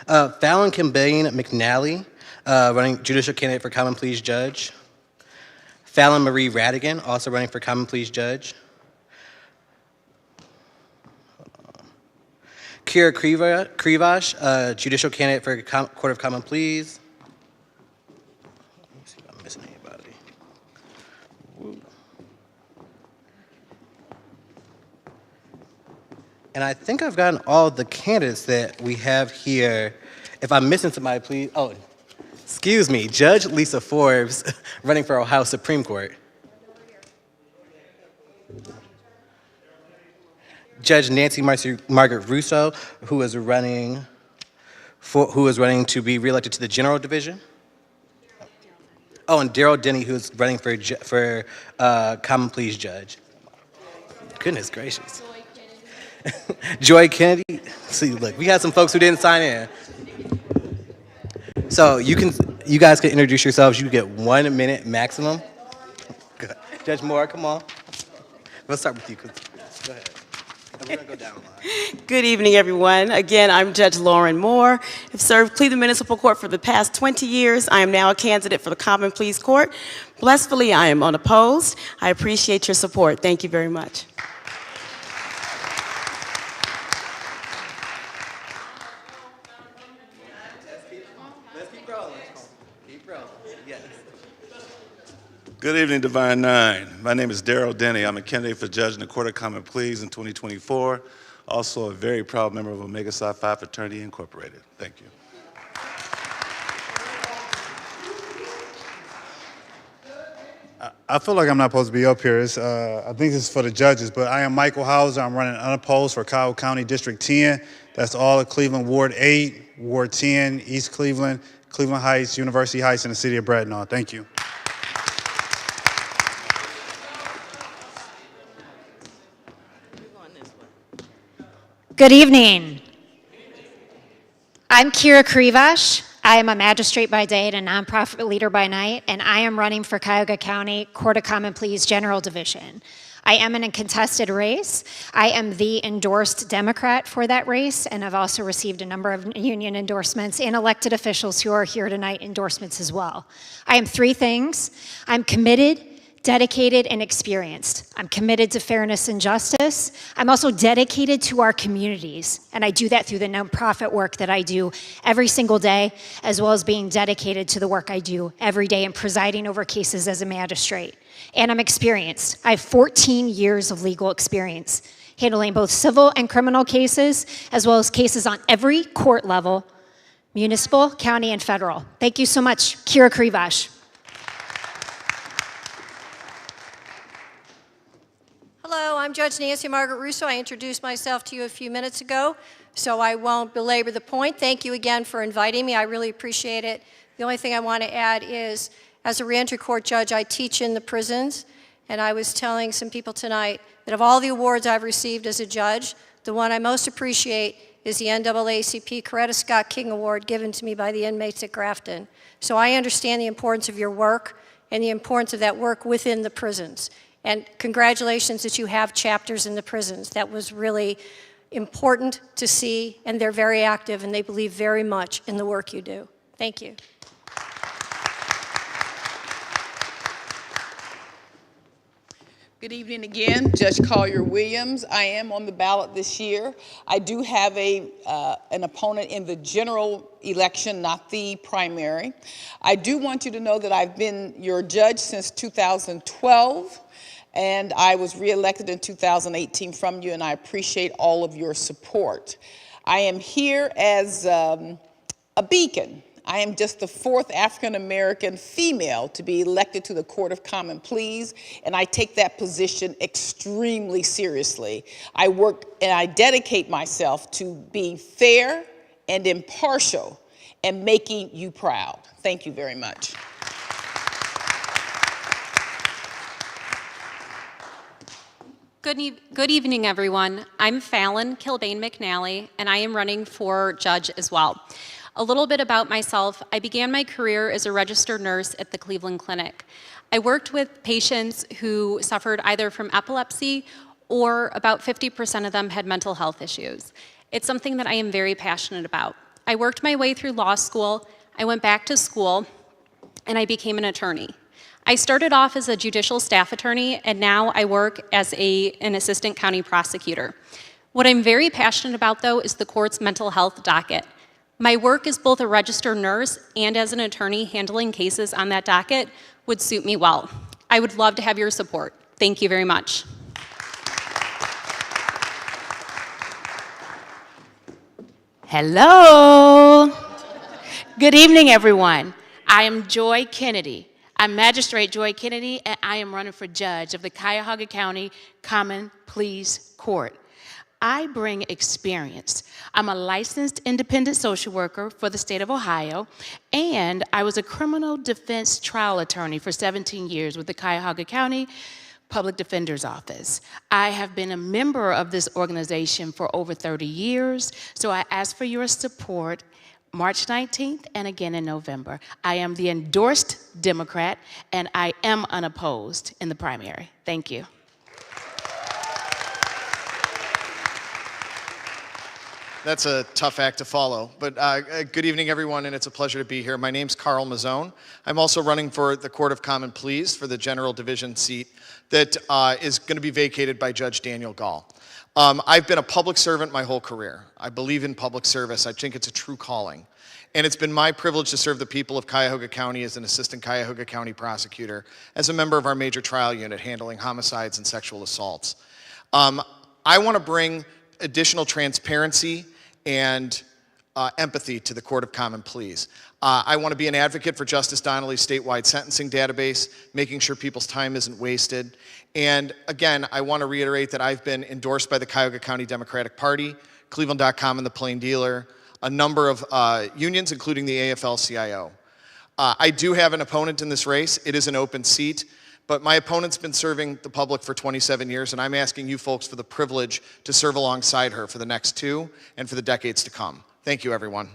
[SPEAKER 7] Fallon Kimbane McNally, running judicial candidate for Common Pleas Judge. Fallon Marie Radigan, also running for Common Pleas Judge. Kira Krivash, judicial candidate for Court of Common Pleas. Let me see if I'm missing anybody. And I think I've gotten all the candidates that we have here. If I'm missing somebody, please. Oh, excuse me. Judge Lisa Forbes, running for Ohio Supreme Court. Judge Nancy Margaret Russo, who is running to be reelected to the General Division. Oh, and Daryl Denny, who's running for Common Pleas Judge. Goodness gracious. Joy Kennedy. See, look, we got some folks who didn't sign in. So you guys can introduce yourselves. You get 1 minute maximum. Good. Judge Moore, come on. Let's start with you. Go ahead. We're gonna go down the line.
[SPEAKER 21] Good evening, everyone. Again, I'm Judge Lauren Moore. I've served Cleveland Municipal Court for the past 20 years. I am now a candidate for the Common Pleas Court. Blissfully, I am unopposed. I appreciate your support. Thank you very much.
[SPEAKER 22] Good evening, Divine Nine. My name is Daryl Denny. I'm a candidate for judge in the Court of Common Pleas in 2024. Also a very proud member of Omega Psi Phi Fraternity Incorporated. Thank you.
[SPEAKER 23] I feel like I'm not supposed to be up here. I think this is for the judges, but I am Michael Hauser. I'm running unopposed for Cuyahoga County District 10. That's all of Cleveland, Ward 8, Ward 10, East Cleveland, Cleveland Heights, University Heights, and the city of Bradenton. Thank you.
[SPEAKER 24] Good evening. I'm Kira Krivash. I am a magistrate by day and a nonprofit leader by night, and I am running for Cuyahoga County Court of Common Pleas General Division. I am in a contested race. I am the endorsed Democrat for that race, and I've also received a number of union endorsements and elected officials who are here tonight endorsements as well. I am 3 things. I'm committed, dedicated, and experienced. I'm committed to fairness and justice. I'm also dedicated to our communities, and I do that through the nonprofit work that I do every single day, as well as being dedicated to the work I do every day and presiding over cases as a magistrate. And I'm experienced. I have 14 years of legal experience handling both civil and criminal cases, as well as cases on every court level, municipal, county, and federal. Thank you so much, Kira Krivash.
[SPEAKER 15] Hello, I'm Judge Nancy Margaret Russo. I introduced myself to you a few minutes ago, so I won't belabor the point. Thank you again for inviting me. I really appreciate it. The only thing I want to add is, as a reentry court judge, I teach in the prisons, and I was telling some people tonight that of all the awards I've received as a judge, the one I most appreciate is the NAACP Coretta Scott King Award given to me by the inmates at Grafton. So I understand the importance of your work and the importance of that work within the prisons. And congratulations that you have chapters in the prisons. That was really important to see, and they're very active, and they believe very much in the work you do. Thank you.
[SPEAKER 1] Good evening again, Judge Collier Williams. I am on the ballot this year. I do have an opponent in the general election, not the primary. I do want you to know that I've been your judge since 2012, and I was reelected in 2018 from you, and I appreciate all of your support. I am here as a beacon. I am just the 4th African-American female to be elected to the Court of Common Pleas, and I take that position extremely seriously. I work and I dedicate myself to being fair and impartial and making you proud. Thank you very much.
[SPEAKER 4] Good evening, everyone. I'm Fallon Kilbane McNally, and I am running for judge as well. A little bit about myself. I began my career as a registered nurse at the Cleveland Clinic. I worked with patients who suffered either from epilepsy or about 50% of them had mental health issues. It's something that I am very passionate about. I worked my way through law school, I went back to school, and I became an attorney. I started off as a judicial staff attorney, and now I work as an assistant county prosecutor. What I'm very passionate about, though, is the court's mental health docket. My work as both a registered nurse and as an attorney handling cases on that docket would suit me well. I would love to have your support. Thank you very much.
[SPEAKER 5] Hello. Good evening, everyone. I am Joy Kennedy. I'm Magistrate Joy Kennedy, and I am running for judge of the Cuyahoga County Common Pleas Court. I bring experience. I'm a licensed independent social worker for the state of Ohio, and I was a criminal defense trial attorney for 17 years with the Cuyahoga County Public Defender's Office. I have been a member of this organization for over 30 years, so I ask for your support March 19th and again in November. I am the endorsed Democrat, and I am unopposed in the primary. Thank you.
[SPEAKER 8] That's a tough act to follow, but good evening, everyone, and it's a pleasure to be here. My name's Carl Mazzone. I'm also running for the Court of Common Pleas for the General Division seat that is going to be vacated by Judge Daniel Gall. I've been a public servant my whole career. I believe in public service. I think it's a true calling. And it's been my privilege to serve the people of Cuyahoga County as an assistant Cuyahoga County prosecutor, as a member of our major trial unit handling homicides and sexual assaults. I want to bring additional transparency and empathy to the Court of Common Pleas. I want to be an advocate for Justice Donnelly's statewide sentencing database, making sure people's time isn't wasted. And again, I want to reiterate that I've been endorsed by the Cuyahoga County Democratic Party, Cleveland.com and the Plain Dealer, a number of unions, including the AFL-CIO. I do have an opponent in this race. It is an open seat. But my opponent's been serving the public for 27 years, and I'm asking you folks for the privilege to serve alongside her for the next 2 and for the decades to come. Thank you, everyone.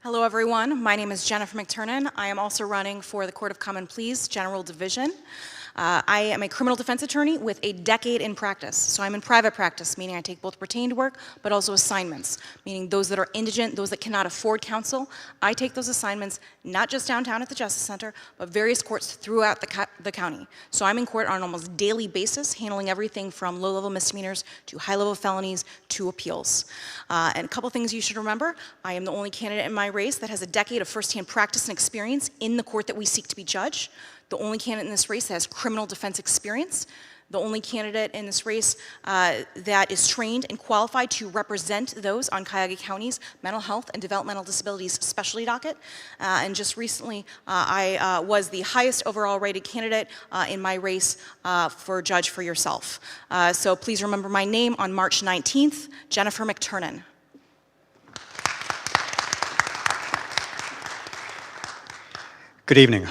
[SPEAKER 25] Hello, everyone. My name is Jennifer McTurnan. I am also running for the Court of Common Pleas General Division. I am a criminal defense attorney with a decade in practice. So I'm in private practice, meaning I take both retained work, but also assignments, meaning those that are indigent, those that cannot afford counsel. I take those assignments not just downtown at the Justice Center, but various courts throughout the county. So I'm in court on an almost daily basis, handling everything from low-level misdemeanors to high-level felonies to appeals. And a couple things you should remember. I am the only candidate in my race that has a decade of firsthand practice and experience in the court that we seek to be judged. the only candidate in this race that has criminal defense experience, the only candidate in this race that is trained and qualified to represent those on Cuyahoga County's mental health and developmental disabilities specialty docket. And just recently, I was the highest overall rated candidate in my race for judge for yourself. So please remember my name on March 19th, Jennifer McTurnan.
[SPEAKER 2] Good evening.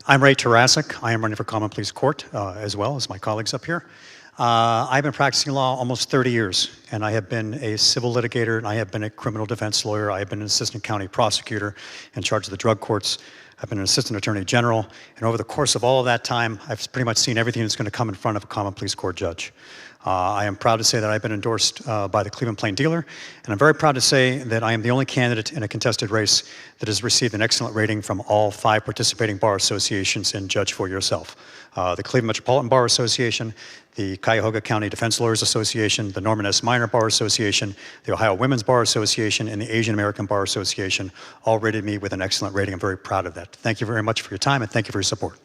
[SPEAKER 2] I'm Ray Tarasic. I am running for Common Pleas Court, as well as my colleagues up here. I've been practicing law almost 30 years, and I have been a civil litigator, and I have been a criminal defense lawyer. I have been an assistant county prosecutor in charge of the drug courts. I've been an assistant attorney general, and over the course of all of that time, I've pretty much seen everything that's going to come in front of a Common Pleas Court judge. I am proud to say that I've been endorsed by the Cleveland Plain Dealer, and I'm very proud to say that I am the only candidate in a contested race that has received an excellent rating from all 5 participating bar associations in Judge for Yourself. The Cleveland Metropolitan Bar Association, the Cuyahoga County Defense Lawyers Association, the Norman S. Minor Bar Association, the Ohio Women's Bar Association, and the Asian American Bar Association all rated me with an excellent rating. I'm very proud of that. Thank you very much for your time, and thank you for your support.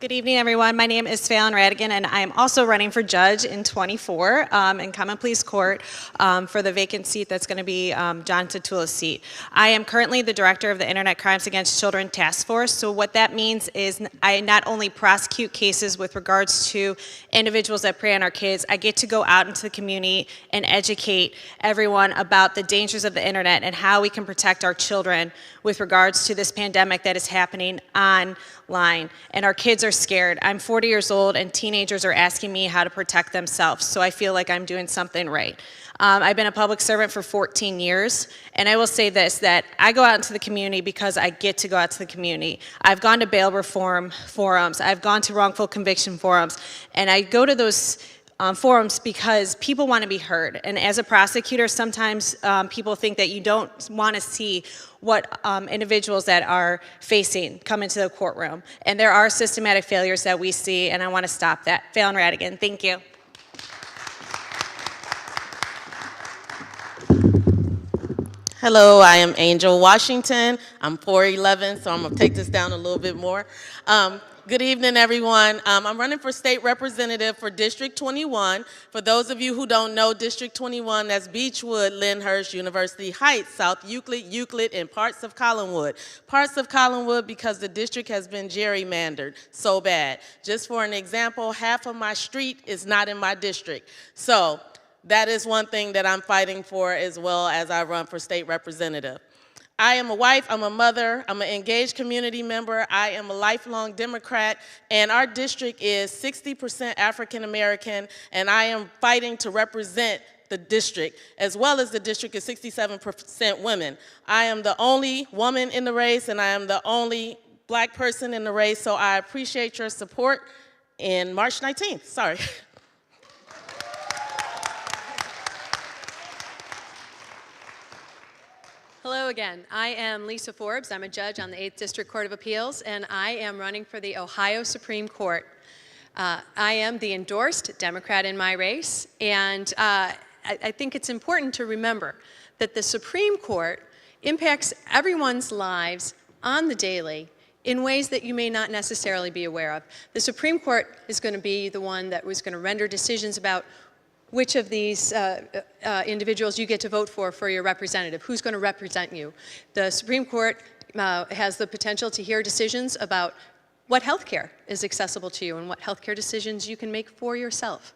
[SPEAKER 10] Good evening, everyone. My name is Fallon Radigan, and I am also running for judge in 24 in Common Pleas Court for the vacant seat that's going to be John Tatula's seat. I am currently the director of the Internet Crimes Against Children Task Force. So what that means is I not only prosecute cases with regards to individuals that prey on our kids, I get to go out into the community and educate everyone about the dangers of the internet and how we can protect our children with regards to this pandemic that is happening online. And our kids are scared. I'm 40 years old, and teenagers are asking me how to protect themselves, so I feel like I'm doing something right. I've been a public servant for 14 years, and I will say this, that I go out into the community because I get to go out to the community. I've gone to bail reform forums, I've gone to wrongful conviction forums, and I go to those forums because people want to be heard. And as a prosecutor, sometimes people think that you don't want to see what individuals that are facing come into the courtroom. And there are systematic failures that we see, and I want to stop that. Fallon Radigan, thank you.
[SPEAKER 11] Hello, I am Angel Washington. I'm 4'11", so I'm going to take this down a little bit more. Good evening, everyone. I'm running for state representative for District 21. For those of you who don't know, District 21, that's Beechwood, Lyndhurst, University Heights, South Euclid, and parts of Collinwood. Parts of Collinwood because the district has been gerrymandered so bad. Just for an example, half of my street is not in my district. So that is one thing that I'm fighting for as well as I run for state representative. I am a wife, I'm a mother, I'm an engaged community member, I am a lifelong Democrat, and our district is 60% African American, and I am fighting to represent the district, as well as the district is 67% women. I am the only woman in the race, and I am the only black person in the race, so I appreciate your support in March 19th, sorry.
[SPEAKER 18] Hello again. I am Lisa Forbes. I'm a judge on the 8th District Court of Appeals, and I am running for the Ohio Supreme Court. I am the endorsed Democrat in my race, and I think it's important to remember that the Supreme Court impacts everyone's lives on the daily in ways that you may not necessarily be aware of. The Supreme Court is going to be the one that was going to render decisions about which of these individuals you get to vote for your representative, who's going to represent you. The Supreme Court has the potential to hear decisions about what health care is accessible to you and what health care decisions you can make for yourself.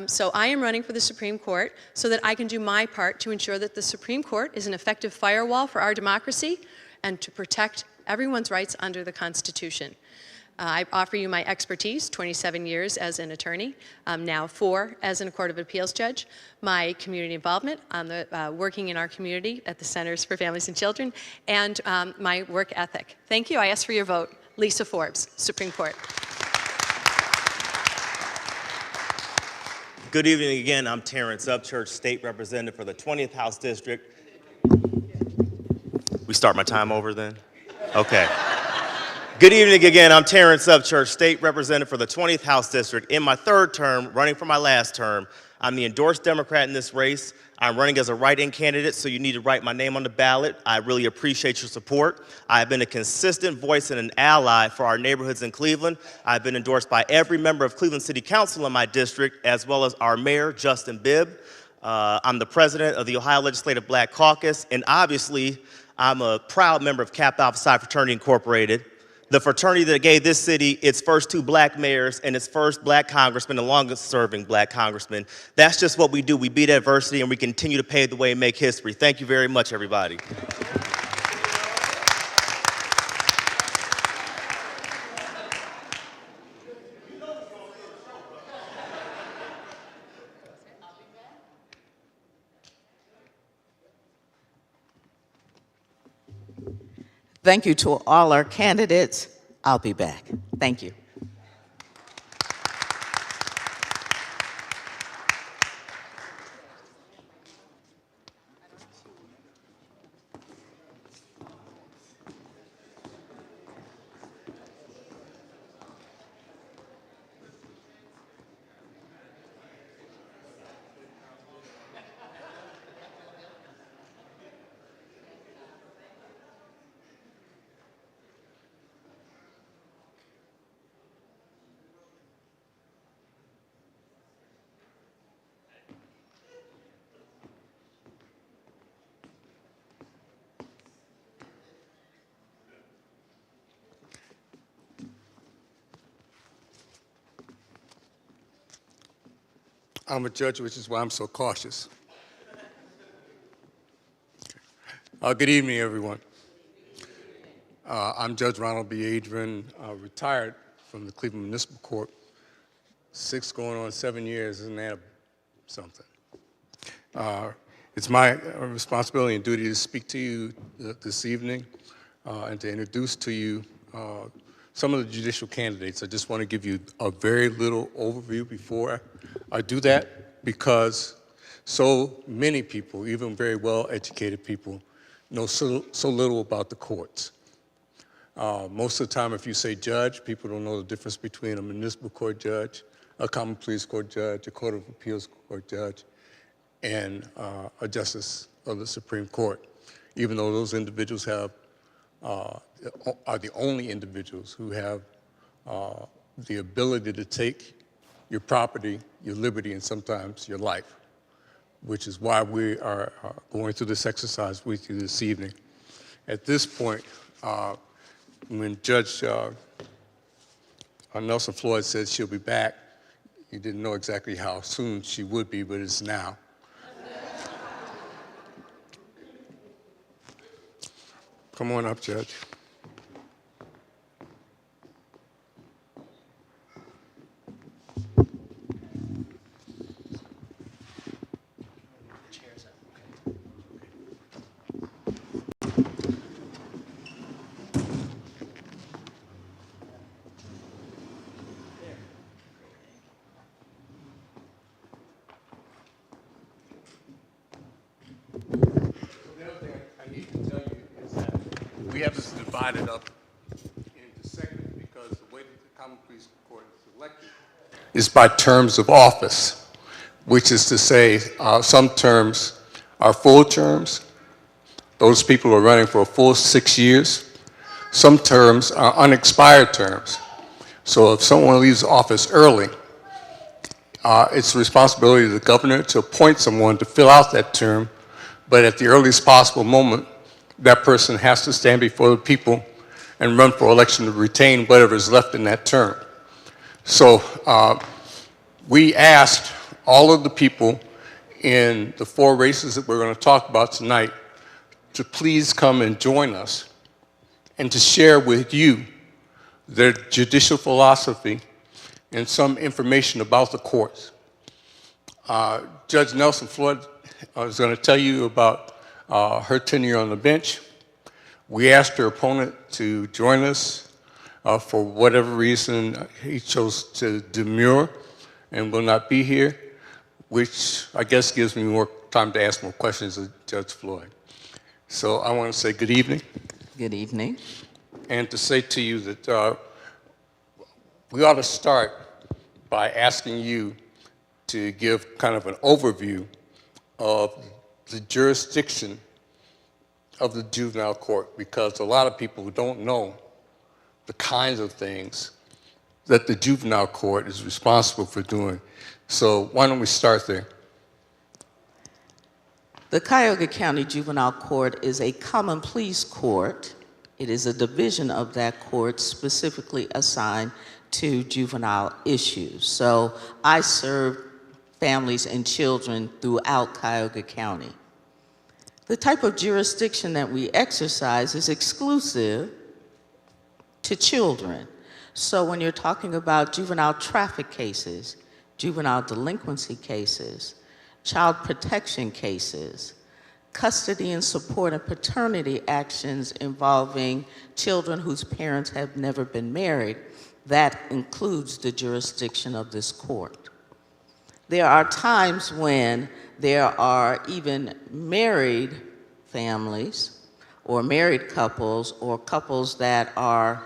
[SPEAKER 18] So I am running for the Supreme Court so that I can do my part to ensure that the Supreme Court is an effective firewall for our democracy and to protect everyone's rights under the Constitution. I offer you my expertise, 27 years as an attorney, now 4 as a Court of Appeals judge, my community involvement on the working in our community at the Centers for Families and Children, and my work ethic. Thank you. I ask for your vote. Lisa Forbes, Supreme Court.
[SPEAKER 17] Good evening again. I'm Terrence Upchurch, State Representative for the 20th House District. We start my time over then? Okay. Good evening again. I'm Terrence Upchurch, State Representative for the 20th House District. In my 3rd term, running for my last term, I'm the endorsed Democrat in this race. I'm running as a write-in candidate, so you need to write my name on the ballot. I really appreciate your support. I've been a consistent voice and an ally for our neighborhoods in Cleveland. I've been endorsed by every member of Cleveland City Council in my district, as well as our mayor, Justin Bibb. I'm the president of the Ohio Legislative Black Caucus, and obviously, I'm a proud member of Kappa Alpha Psi Fraternity Incorporated, the fraternity that gave this city its first 2 black mayors and its first black congressman, the longest serving black congressman. That's just what we do. We beat adversity and we continue to pave the way and make history. Thank you very much, everybody.
[SPEAKER 9] Thank you to all our candidates. I'll be back. Thank you.
[SPEAKER 12] I'm a judge, which is why I'm so cautious. Good evening, everyone. I'm Judge Ronald B. Adrian, retired from the Cleveland Municipal Court. 6 going on 7 years, isn't that something? It's my responsibility and duty to speak to you this evening and to introduce to you some of the judicial candidates. I just want to give you a very little overview before I do that, because so many people, even very well-educated people, know so little about the courts. Most of the time, if you say judge, people don't know the difference between a municipal court judge, a common pleas court judge, a court of appeals court judge, and a justice of the Supreme Court, even though those individuals have are the only individuals who have the ability to take your property, your liberty, and sometimes your life, which is why we are going through this exercise with you this evening. At this point, when Judge Nelson Floyd said she'll be back, you didn't know exactly how soon she would be, but it's now. Come on up, Judge. We have this divided up into segments because the way that the Common Pleas Court is elected is by terms of office, which is to say some terms are full terms. Those people are running for a full 6 years. Some terms are unexpired terms. So if someone leaves office early, it's the responsibility of the governor to appoint someone to fill out that term, but at the earliest possible moment, that person has to stand before the people and run for election to retain whatever is left in that term. So we asked all of the people in the 4 races that we're going to talk about tonight to please come and join us and to share with you their judicial philosophy and some information about the courts. Judge Nelson Floyd is going to tell you about her tenure on the bench. We asked her opponent to join us. For whatever reason, he chose to demur and will not be here, which I guess gives me more time to ask more questions of Judge Floyd. So I want to say good evening.
[SPEAKER 9] Good evening.
[SPEAKER 12] And to say to you that we ought to start by asking you to give kind of an overview of the jurisdiction of the juvenile court, because a lot of people don't know the kinds of things that the juvenile court is responsible for doing. So why don't we start there?
[SPEAKER 9] The Cuyahoga County Juvenile Court is a common pleas court. It is a division of that court specifically assigned to juvenile issues. So I serve families and children throughout Cuyahoga County. The type of jurisdiction that we exercise is exclusive to children. So when you're talking about juvenile traffic cases, juvenile delinquency cases, child protection cases, custody and support and paternity actions involving children whose parents have never been married, that includes the jurisdiction of this court. There are times when there are even married families or married couples or couples that are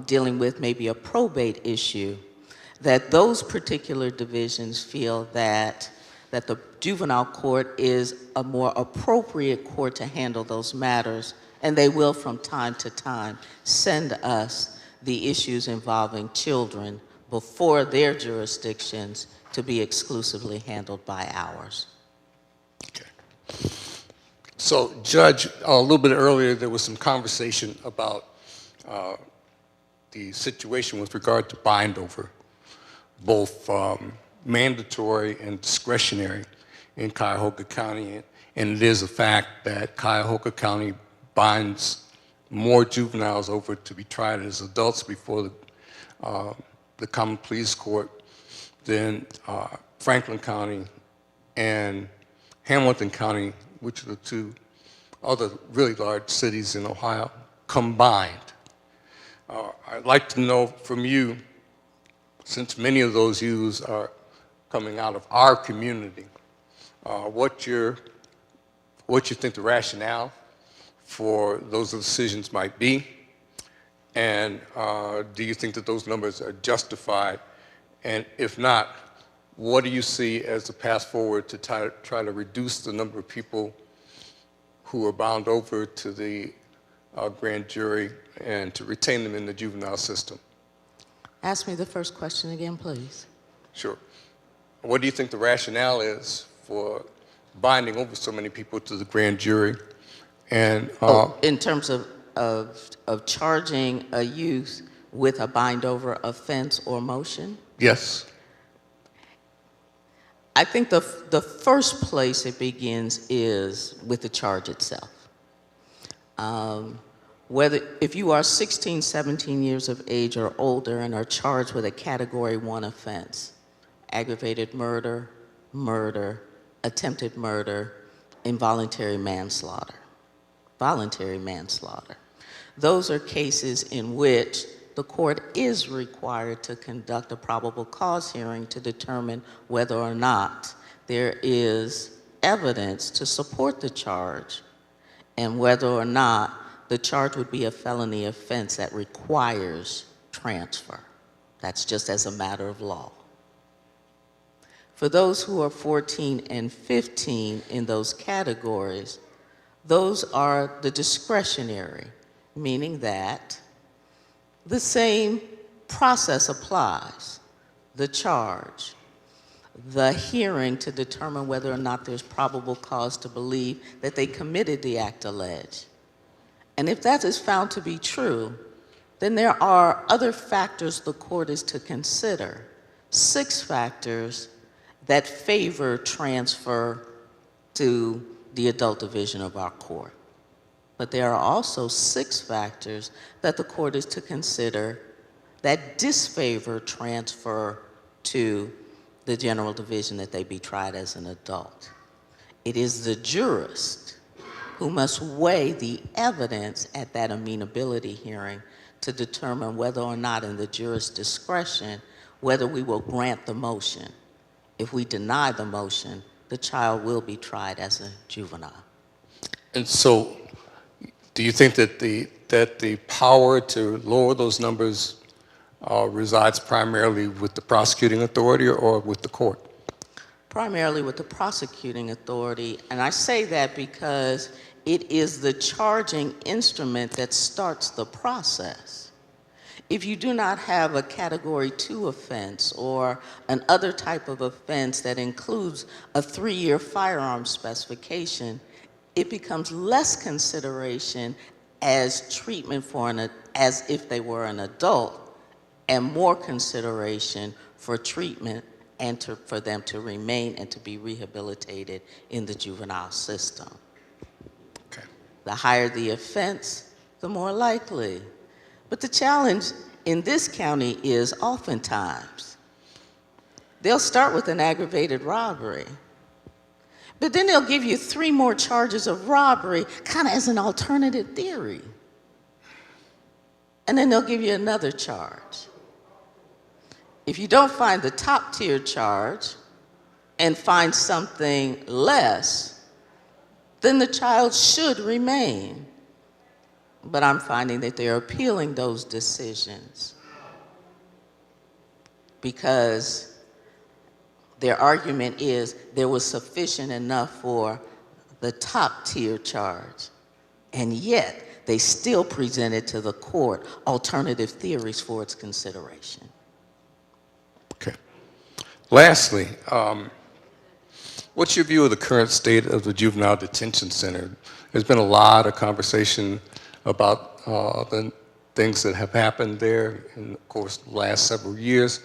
[SPEAKER 9] dealing with maybe a probate issue, that those particular divisions feel that the juvenile court is a more appropriate court to handle those matters, and they will from time to time send us the issues involving children before their jurisdictions to be exclusively handled by ours.
[SPEAKER 12] So, Judge, a little bit earlier there was some conversation about the situation with regard to bind-over, both mandatory and discretionary in Cuyahoga County, and it is a fact that Cuyahoga County binds more juveniles over to be tried as adults before the common pleas court than Franklin County and Hamilton County, which are the two other really large cities in Ohio, combined. I'd like to know from you, since many of those youths are coming out of our community, what you think the rationale for those decisions might be, and do you think that those numbers are justified? And if not, what do you see as the path forward to try to reduce the number of people who are bound over to the grand jury and to retain them in the juvenile system?
[SPEAKER 9] Ask me the first question again, please.
[SPEAKER 12] Sure. What do you think the rationale is for binding over so many people to the grand jury? And
[SPEAKER 9] in terms of charging a youth with a bind-over offense or motion?
[SPEAKER 12] Yes.
[SPEAKER 9] I think the first place it begins is with the charge itself. If you are 16, 17 years of age or older and are charged with a Category 1 offense, aggravated murder, murder, attempted murder, involuntary manslaughter, voluntary manslaughter. Those are cases in which the court is required to conduct a probable cause hearing to determine whether or not there is evidence to support the charge and whether or not the charge would be a felony offense that requires transfer. That's just as a matter of law. For those who are 14 and 15 in those categories, those are the discretionary, meaning that the same process applies. The charge, the hearing to determine whether or not there's probable cause to believe that they committed the act alleged. And if that is found to be true, then there are other factors the court is to consider, 6 factors that favor transfer to the adult division of our court. But there are also 6 factors that the court is to consider that disfavor transfer to the general division that they be tried as an adult. It is the jurist who must weigh the evidence at that amenability hearing to determine whether or not in the jurist's discretion, whether we will grant the motion. If we deny the motion, the child will be tried as a juvenile.
[SPEAKER 12] And so, do you think that the power to lower those numbers resides primarily with the prosecuting authority or with the court?
[SPEAKER 9] primarily with the prosecuting authority. And I say that because it is the charging instrument that starts the process. If you do not have a Category 2 offense or an other type of offense that includes a 3-year firearm specification, it becomes less consideration as treatment for as if they were an adult, and more consideration for treatment and for them to remain and to be rehabilitated in the juvenile system.
[SPEAKER 12] Okay.
[SPEAKER 9] The higher the offense, the more likely. But the challenge in this county is oftentimes they'll start with an aggravated robbery, but then they'll give you 3 more charges of robbery kind of as an alternative theory. And then they'll give you another charge. If you don't find the top tier charge and find something less, then the child should remain. But I'm finding that they're appealing those decisions because their argument is there was sufficient enough for the top tier charge, and yet they still presented to the court alternative theories for its consideration.
[SPEAKER 12] Okay. Lastly, what's your view of the current state of the Juvenile Detention Center? There's been a lot of conversation about the things that have happened there in, of course, the last several years.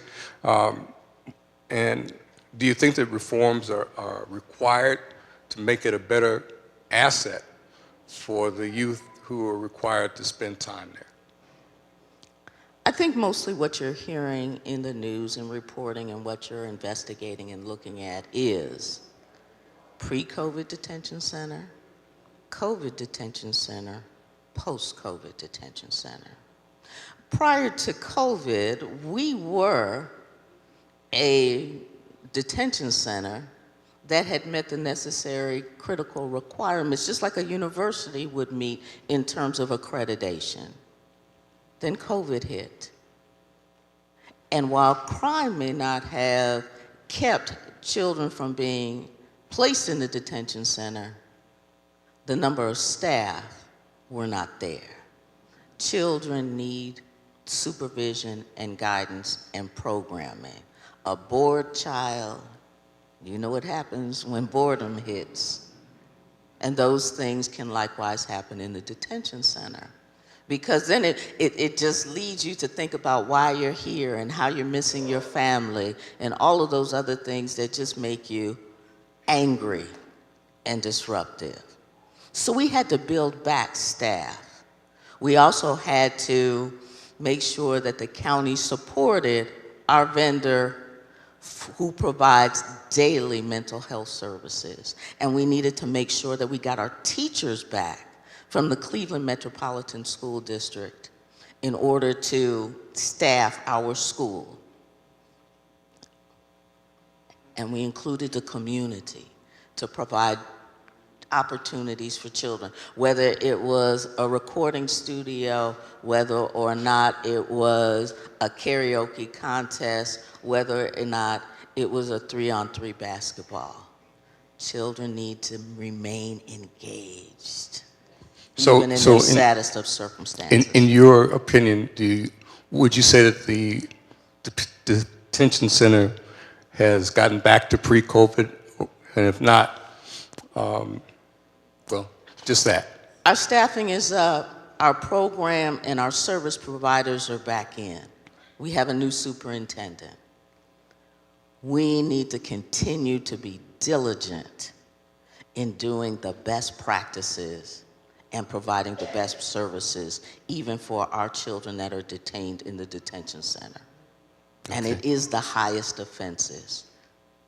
[SPEAKER 12] And do you think that reforms are required to make it a better asset for the youth who are required to spend time there?
[SPEAKER 9] I think mostly what you're hearing in the news and reporting and what you're investigating and looking at is pre-COVID detention center, COVID detention center, post-COVID detention center. Prior to COVID, we were a detention center that had met the necessary critical requirements, just like a university would meet in terms of accreditation. Then COVID hit. And while crime may not have kept children from being placed in the detention center, the number of staff were not there. Children need supervision and guidance and programming. A bored child, you know what happens when boredom hits. And those things can likewise happen in the detention center. Because then it just leads you to think about why you're here and how you're missing your family and all of those other things that just make you angry and disruptive. So we had to build back staff. We also had to make sure that the county supported our vendor who provides daily mental health services. And we needed to make sure that we got our teachers back from the Cleveland Metropolitan School District in order to staff our school. And we included the community to provide opportunities for children, whether it was a recording studio, whether or not it was a karaoke contest, whether or not it was a 3-on-3 basketball. Children need to remain engaged, even in the saddest of circumstances.
[SPEAKER 12] In your opinion, would you say that the detention center has gotten back to pre-COVID? And if not, well, just that.
[SPEAKER 9] Our staffing is up. Our program and our service providers are back in. We have a new superintendent. We need to continue to be diligent in doing the best practices and providing the best services, even for our children that are detained in the detention center. Okay. And it is the highest offenses.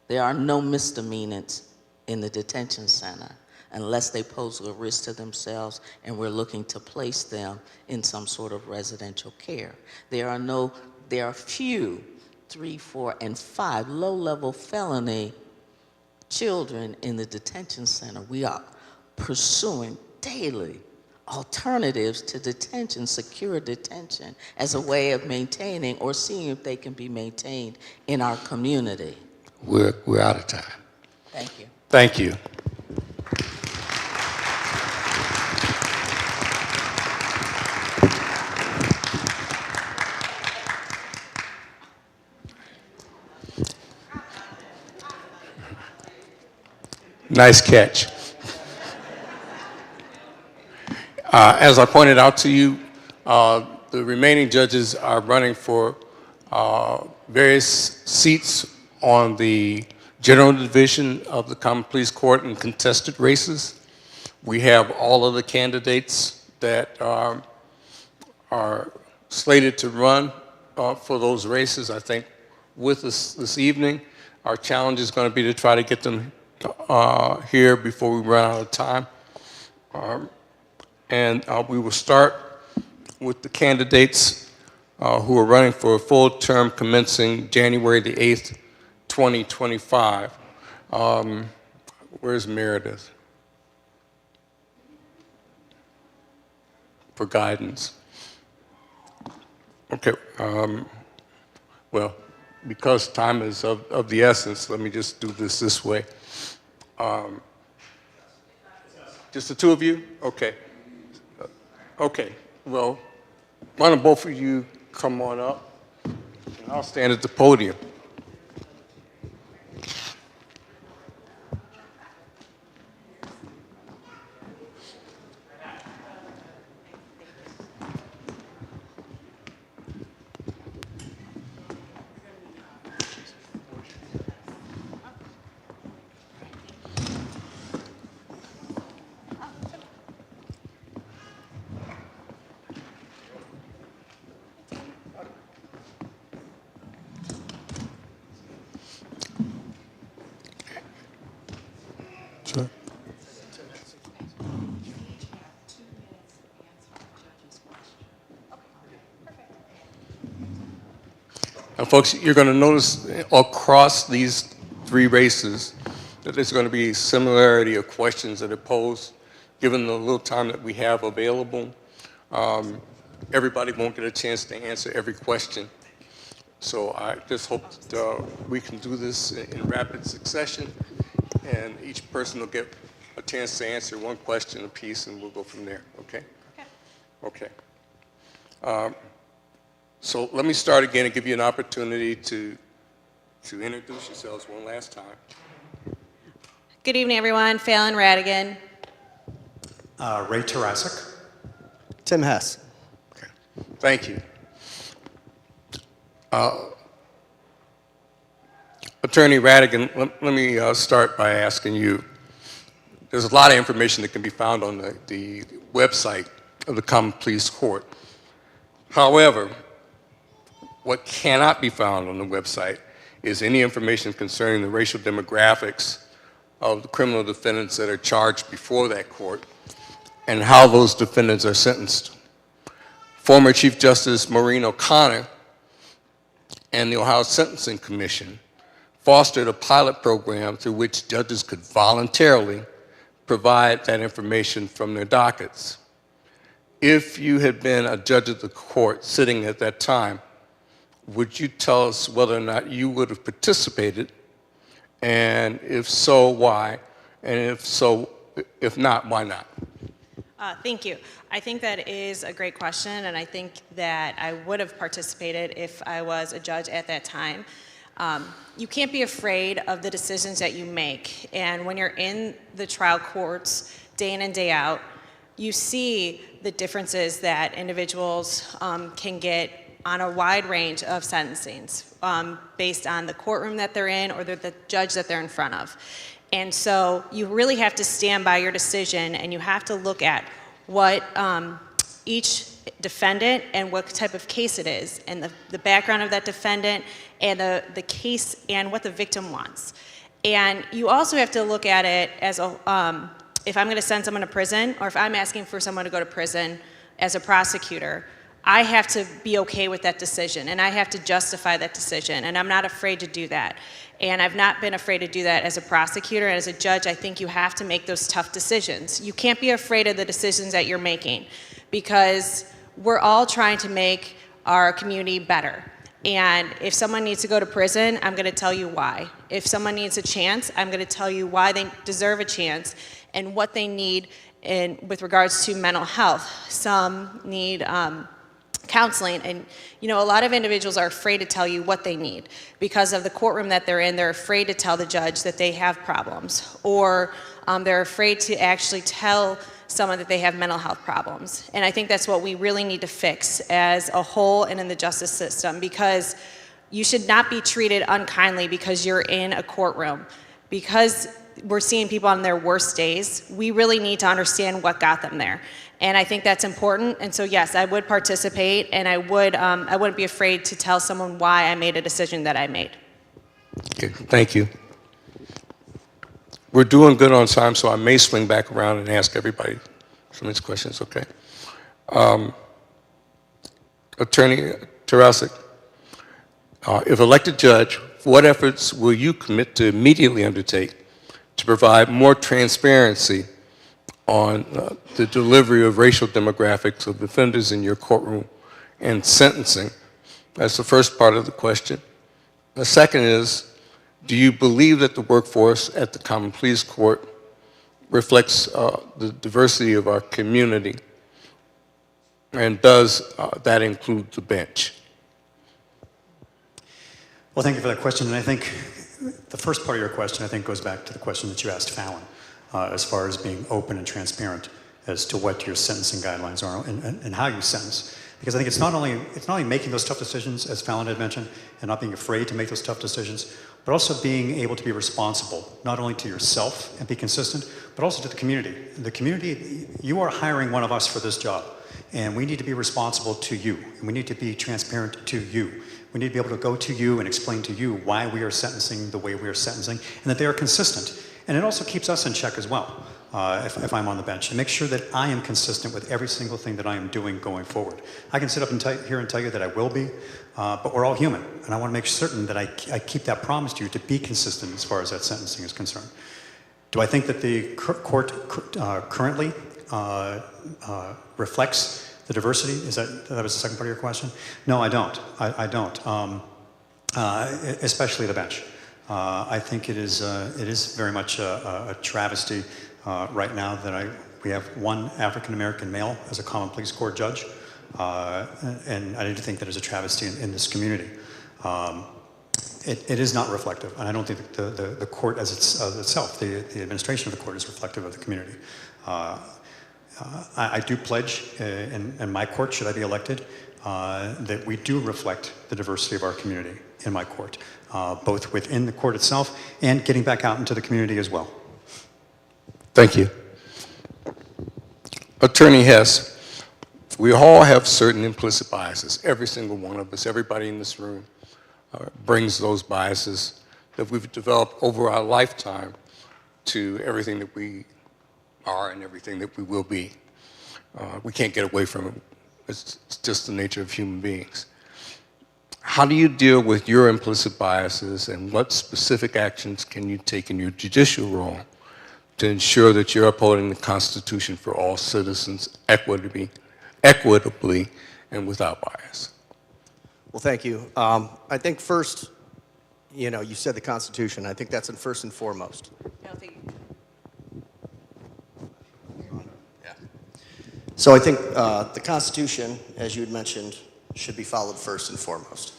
[SPEAKER 9] There are no misdemeanors in the detention center unless they pose a risk to themselves and we're looking to place them in some sort of residential care. There are few 3, 4, and 5 low-level felony children in the detention center. We are pursuing daily alternatives to detention, secure detention, as a way of maintaining or seeing if they can be maintained in our community.
[SPEAKER 12] We're out of time.
[SPEAKER 9] Thank you.
[SPEAKER 12] Thank you. Nice catch. As I pointed out to you, the remaining judges are running for various seats on the General Division of the Common Pleas Court in contested races. We have all of the candidates that are slated to run for those races. I think with us this evening, our challenge is going to be to try to get them here before we run out of time. And we will start with the candidates who are running for a full term commencing January the 8th, 2025. Where's Meredith? For guidance. Okay, well, because time is of the essence, let me just do this way. Just the two of you? Okay. Okay, well, why don't both of you come on up, and I'll stand at the podium. Sure. Now, folks, you're going to notice across these three races that there's going to be similarity of questions that are posed. Given the little time that we have available, everybody won't get a chance to answer every question. So I just hope that we can do this in rapid succession, and each person will get a chance to answer one question apiece, and we'll go from there, okay? Okay. So let me start again and give you an opportunity to introduce yourselves one last time.
[SPEAKER 10] Good evening, everyone. Fallon Radigan.
[SPEAKER 2] Ray Tarasik.
[SPEAKER 7] Tim Hess.
[SPEAKER 12] Okay. Thank you. Attorney Radigan, let me start by asking you, there's a lot of information that can be found on the website of the Common Pleas Court. However, what cannot be found on the website is any information concerning the racial demographics of the criminal defendants that are charged before that court and how those defendants are sentenced. Former Chief Justice Maureen O'Connor and the Ohio Sentencing Commission fostered a pilot program through which judges could voluntarily provide that information from their dockets. If you had been a judge of the court sitting at that time, would you tell us whether or not you would have participated? And if so, why? And if not, why not?
[SPEAKER 10] Thank you. I think that is a great question, and I think that I would have participated if I was a judge at that time. You can't be afraid of the decisions that you make, and when you're in the trial courts day in and day out, you see the differences that individuals can get on a wide range of sentencings based on the courtroom that they're in or the judge that they're in front of. And so you really have to stand by your decision, and you have to look at what each defendant and what type of case it is, and the background of that defendant, and the case, and what the victim wants. And you also have to look at it as if I'm going to send someone to prison, or if I'm asking for someone to go to prison as a prosecutor, I have to be okay with that decision, and I have to justify that decision, and I'm not afraid to do that. And I've not been afraid to do that as a prosecutor. And as a judge, I think you have to make those tough decisions. You can't be afraid of the decisions that you're making, because we're all trying to make our community better. And if someone needs to go to prison, I'm going to tell you why. If someone needs a chance, I'm going to tell you why they deserve a chance and what they need with regards to mental health. Some need counseling, and a lot of individuals are afraid to tell you what they need because of the courtroom that they're in. They're afraid to tell the judge that they have problems, or they're afraid to actually tell someone that they have mental health problems. And I think that's what we really need to fix as a whole and in the justice system, because you should not be treated unkindly because you're in a courtroom. Because we're seeing people on their worst days, we really need to understand what got them there. And I think that's important. And so yes, I would participate, and I wouldn't be afraid to tell someone why I made a decision that I made.
[SPEAKER 12] Okay, thank you. We're doing good on time, so I may swing back around and ask everybody some of these questions, okay? Attorney Tarasik, if elected judge, what efforts will you commit to immediately undertake to provide more transparency on the delivery of racial demographics of defenders in your courtroom and sentencing? That's the first part of the question. The second is, do you believe that the workforce at the Common Pleas Court reflects the diversity of our community? And does that include the bench?
[SPEAKER 2] Well, thank you for that question. And I think the first part of your question, I think, goes back to the question that you asked Fallon, as far as being open and transparent as to what your sentencing guidelines are and how you sentence. Because I think it's not only making those tough decisions, as Fallon had mentioned, and not being afraid to make those tough decisions, but also being able to be responsible, not only to yourself and be consistent, but also to the community. The community, you are hiring one of us for this job, and we need to be responsible to you, and we need to be transparent to you. We need to be able to go to you and explain to you why we are sentencing the way we are sentencing, and that they are consistent. And it also keeps us in check as well, if I'm on the bench, and make sure that I am consistent with every single thing that I am doing going forward. I can sit up here and tell you that I will be, but we're all human, and I want to make certain that I keep that promise to you to be consistent as far as that sentencing is concerned. Do I think that the court currently reflects the diversity? That was the second part of your question? No, I don't. I don't. Especially the bench. I think it is very much a travesty right now that we have one African-American male as a Common Pleas Court judge, and I do think that is a travesty in this community. It is not reflective, and I don't think that the court as itself, the administration of the court, is reflective of the community. I do pledge, in my court, should I be elected, that we do reflect the diversity of our community in my court, both within the court itself and getting back out into the community as well.
[SPEAKER 12] Thank you. Attorney Hess, we all have certain implicit biases. Every single one of us, everybody in this room brings those biases that we've developed over our lifetime to everything that we are and everything that we will be. We can't get away from it. It's just the nature of human beings. How do you deal with your implicit biases, and what specific actions can you take in your judicial role to ensure that you're upholding the Constitution for all citizens equitably and without bias?
[SPEAKER 6] Well, thank you. I think first, you said the Constitution. I think that's first and foremost. So I think the Constitution, as you had mentioned, should be followed first and foremost.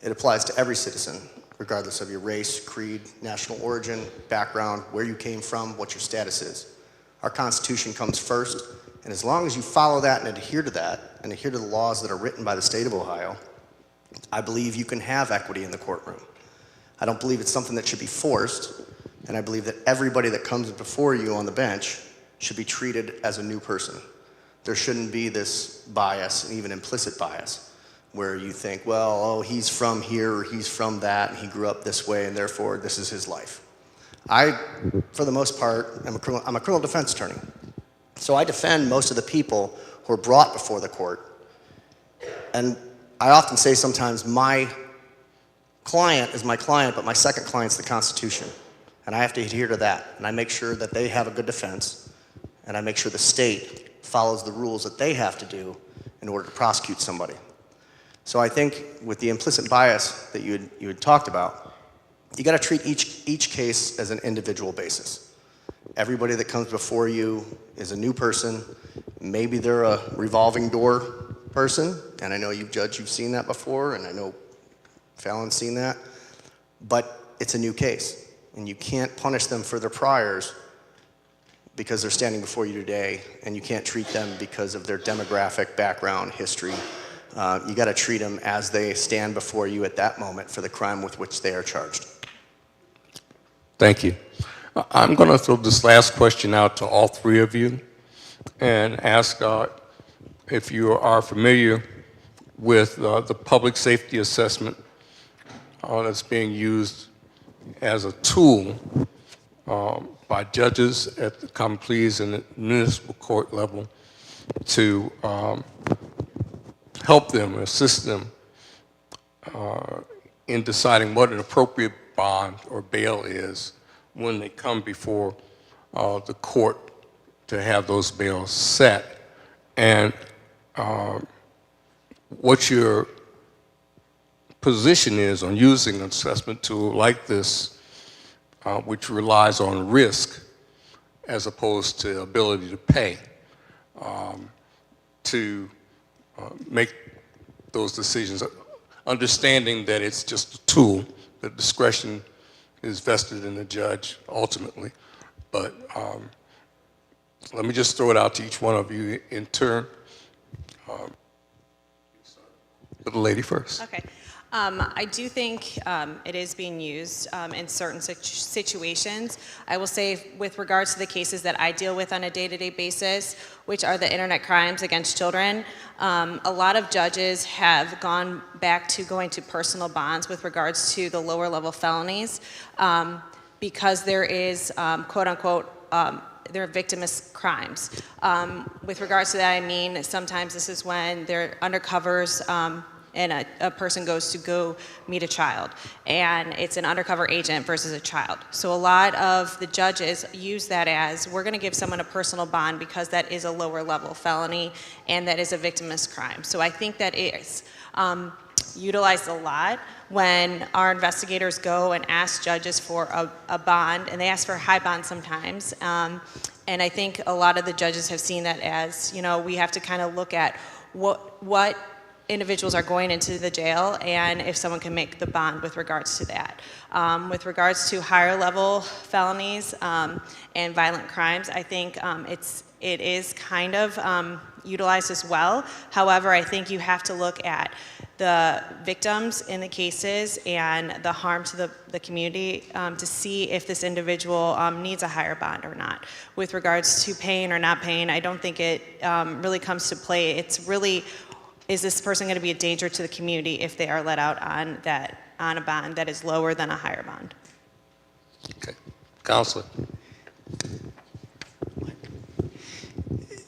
[SPEAKER 6] It applies to every citizen, regardless of your race, creed, national origin, background, where you came from, what your status is. Our Constitution comes first, and as long as you follow that and adhere to that, and adhere to the laws that are written by the state of Ohio, I believe you can have equity in the courtroom. I don't believe it's something that should be forced, and I believe that everybody that comes before you on the bench should be treated as a new person. There shouldn't be this bias, and even implicit bias, where you think, well, oh, he's from here or he's from that, and he grew up this way, and therefore this is his life. I, for the most part, I'm a criminal defense attorney. So I defend most of the people who are brought before the court. And I often say sometimes my client is my client, but my second client's the Constitution. And I have to adhere to that. And I make sure that they have a good defense, and I make sure the state follows the rules that they have to do in order to prosecute somebody. So I think with the implicit bias that you had talked about, you got to treat each case as an individual basis. Everybody that comes before you is a new person. Maybe they're a revolving door person, and I know you've seen that before, and I know Fallon's seen that, but it's a new case, and you can't punish them for their priors because they're standing before you today, and you can't treat them because of their demographic, background, history. You got to treat them as they stand before you at that moment for the crime with which they are charged.
[SPEAKER 12] Thank you. I'm going to throw this last question out to all three of you and ask if you are familiar with the public safety assessment that's being used as a tool by judges at the common pleas and the municipal court level to help them, assist them in deciding what an appropriate bond or bail is when they come before the court to have those bails set, and what your position is on using an assessment tool like this, which relies on risk as opposed to ability to pay, to make those decisions, understanding that it's just a tool, that discretion is vested in the judge ultimately. But let me just throw it out to each one of you in turn. The lady first.
[SPEAKER 10] Okay. I do think it is being used in certain situations. I will say with regards to the cases that I deal with on a day-to-day basis, which are the internet crimes against children, a lot of judges have gone back to going to personal bonds with regards to the lower level felonies because there is, quote unquote, there are victimless crimes. With regards to that, I mean, sometimes this is when they're undercovers and a person goes to go meet a child, and it's an undercover agent versus a child. So a lot of the judges use that as, we're gonna give someone a personal bond because that is a lower level felony and that is a victimless crime. So I think that is utilized a lot when our investigators go and ask judges for a bond, and they ask for a high bond sometimes. And I think a lot of the judges have seen that as, you know, we have to kind of look at what individuals are going into the jail and if someone can make the bond with regards to that. With regards to higher level felonies and violent crimes, I think it is kind of utilized as well. However, I think you have to look at the victims in the cases and the harm to the community to see if this individual needs a higher bond or not. With regards to paying or not paying, I don't think it really comes to play. It's really, is this person going to be a danger to the community if they are let out on a bond that is lower than a higher bond?
[SPEAKER 12] Okay. Counselor.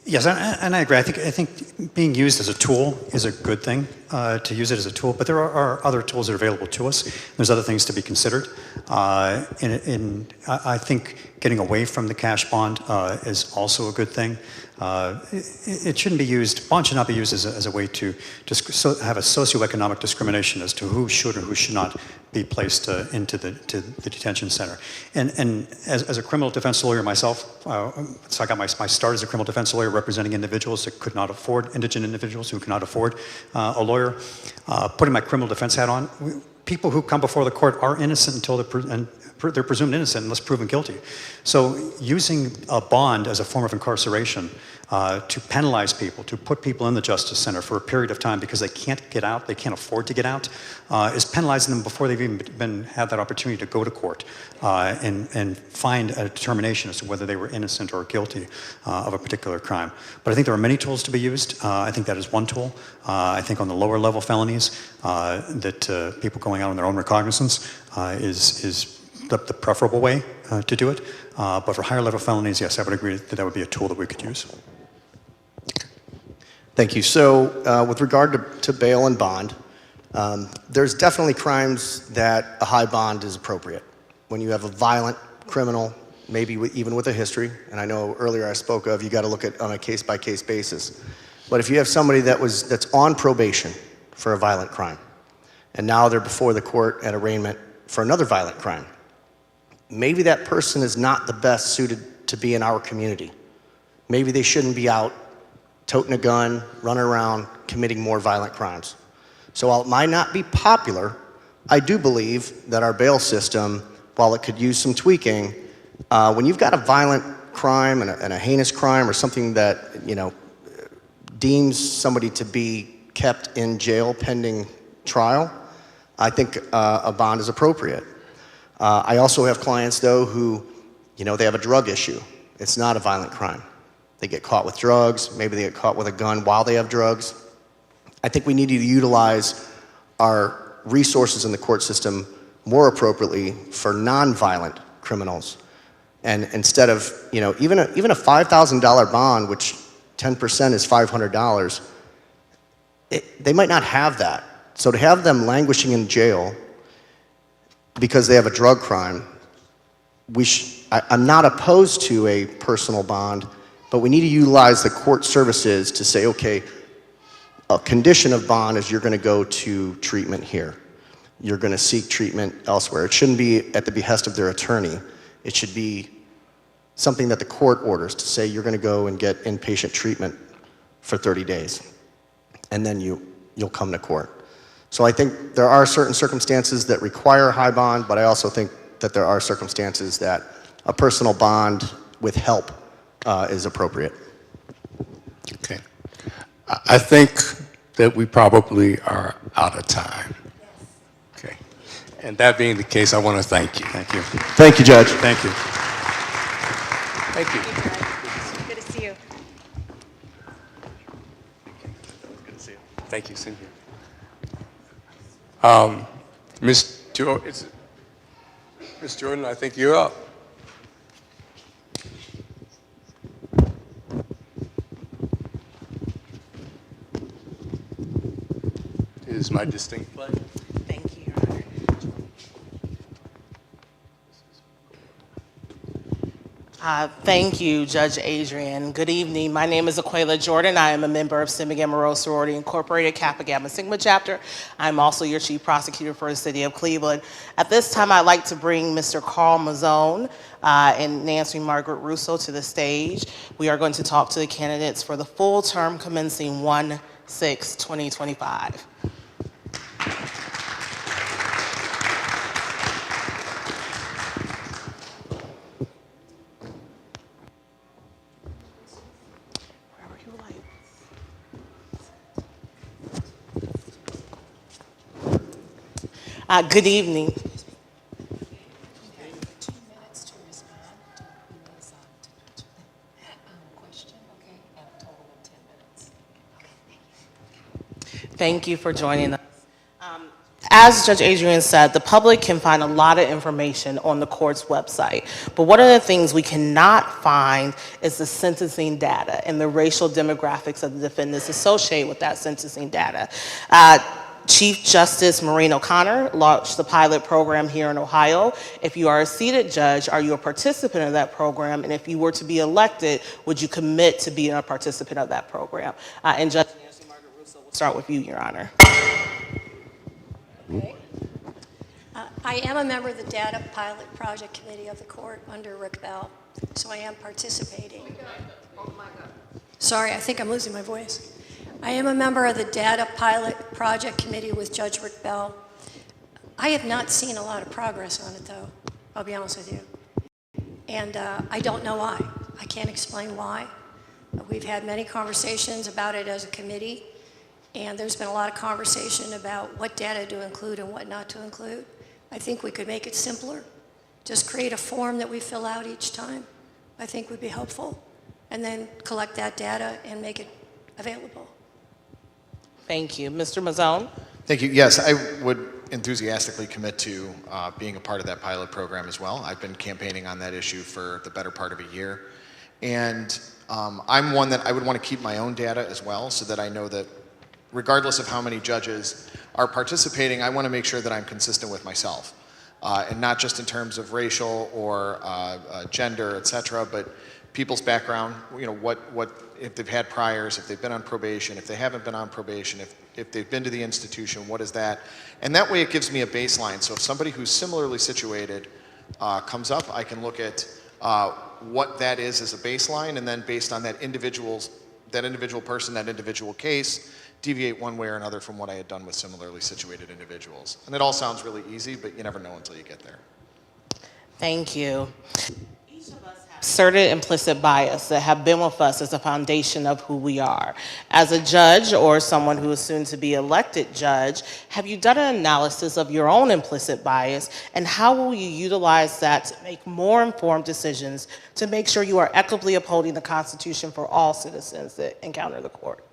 [SPEAKER 2] Yes, and I agree. I think being used as a tool is a good thing, to use it as a tool, but there are other tools that are available to us. There's other things to be considered. I think getting away from the cash bond is also a good thing. It shouldn't be used, bond should not be used as a way to have a socioeconomic discrimination as to who should or who should not be placed into the detention center. And as a criminal defense lawyer myself, so I got my start as a criminal defense lawyer representing individuals that could not afford, indigent individuals who could not afford a lawyer. Putting my criminal defense hat on, people who come before the court are innocent until they're presumed innocent unless proven guilty. So using a bond as a form of incarceration to penalize people, to put people in the Justice Center for a period of time because they can't get out, they can't afford to get out, is penalizing them before they've even had that opportunity to go to court and find a determination as to whether they were innocent or guilty of a particular crime. But I think there are many tools to be used. I think that is one tool. I think on the lower level felonies that people going out on their own recognizance is the preferable way to do it. But for higher level felonies, yes, I would agree that that would be a tool that we could use.
[SPEAKER 6] Thank you. So with regard to bail and bond, there's definitely crimes that a high bond is appropriate. When you have a violent criminal, maybe even with a history, and I know earlier I spoke of, you got to look at on a case-by-case basis. But if you have somebody that's on probation for a violent crime. And now they're before the court at arraignment for another violent crime. Maybe that person is not the best suited to be in our community. Maybe they shouldn't be out toting a gun, running around, committing more violent crimes. So while it might not be popular, I do believe that our bail system, while it could use some tweaking, when you've got a violent crime and a heinous crime or something that, you know, deems somebody to be kept in jail pending trial, I think a bond is appropriate. I also have clients, though, who, you know, they have a drug issue. It's not a violent crime. They get caught with drugs, maybe they get caught with a gun while they have drugs. I think we need to utilize our resources in the court system more appropriately for non-violent criminals. And instead of, you know, even a $5,000 bond, which 10% is $500, they might not have that. So to have them languishing in jail because they have a drug crime, I'm not opposed to a personal bond, but we need to utilize the court services to say, okay, a condition of bond is you're going to go to treatment here. You're going to seek treatment elsewhere. It shouldn't be at the behest of their attorney. It should be something that the court orders to say you're going to go and get inpatient treatment for 30 days, and then you'll come to court. So I think there are certain circumstances that require a high bond, but I also think that there are circumstances that a personal bond with help is appropriate.
[SPEAKER 12] Okay. I think that we probably are out of time. Okay. And that being the case, I want to thank you.
[SPEAKER 2] Thank you.
[SPEAKER 6] Thank you, Judge.
[SPEAKER 2] Thank you.
[SPEAKER 12] Thank you.
[SPEAKER 10] Good to see you.
[SPEAKER 12] Good to see you. Thank you, Cynthia. Ms. Jordan, I think you're up. It is my distinct pleasure.
[SPEAKER 9] Thank you, Your Honor. Thank you, Judge Adrian. Good evening. My name is Aquila Jordan. I am a member of Sigma Gamma Rho Sorority Incorporated, Kappa Gamma Sigma Chapter. I'm also your Chief Prosecutor for the City of Cleveland. At this time, I'd like to bring Mr. Carl Mazzone and Nancy Margaret Russo to the stage. We are going to talk to the candidates for the full term commencing 1/6/2025. Good evening. Thank you for joining us. As Judge Adrian said, the public can find a lot of information on the court's website, but one of the things we cannot find is the sentencing data and the racial demographics of the defendants associated with that sentencing data. Chief Justice Maureen O'Connor launched the pilot program here in Ohio. If you are a seated judge, are you a participant of that program? And if you were to be elected, would you commit to being a participant of that program? And Judge Nancy Margaret Russo, we'll start with you, Your Honor.
[SPEAKER 15] Okay. I am a member of the Data Pilot Project Committee of the court under Rick Bell, so I am participating. Sorry, I think I'm losing my voice. I am a member of the Data Pilot Project Committee with Judge Rick Bell. I have not seen a lot of progress on it, though, I'll be honest with you. And I don't know why. I can't explain why. We've had many conversations about it as a committee, and there's been a lot of conversation about what data to include and what not to include. I think we could make it simpler. Just create a form that we fill out each time, I think would be helpful, and then collect that data and make it available.
[SPEAKER 9] Thank you. Mr. Mazzone?
[SPEAKER 8] Thank you. Yes, I would enthusiastically commit to being a part of that pilot program as well. I've been campaigning on that issue for the better part of a year. And I'm one that I would want to keep my own data as well, so that I know that regardless of how many judges are participating, I want to make sure that I'm consistent with myself. And not just in terms of racial or gender, et cetera, but people's background, you know, what if they've had priors, if they've been on probation, if they haven't been on probation, if if they've been to the institution, what is that? And that way it gives me a baseline. So if somebody who's similarly situated comes up, I can look at what that is as a baseline, and then based on that individual person, that individual case, deviate one way or another from what I had done with similarly situated individuals. And it all sounds really easy, but you never know until you get there.
[SPEAKER 9] Thank you. Each of us have certain implicit bias that have been with us as a foundation of who we are. As a judge or someone who is soon to be elected judge, have you done an analysis of your own implicit bias, and how will you utilize that to make more informed decisions to make sure you are equitably upholding the Constitution for all citizens that encounter the court?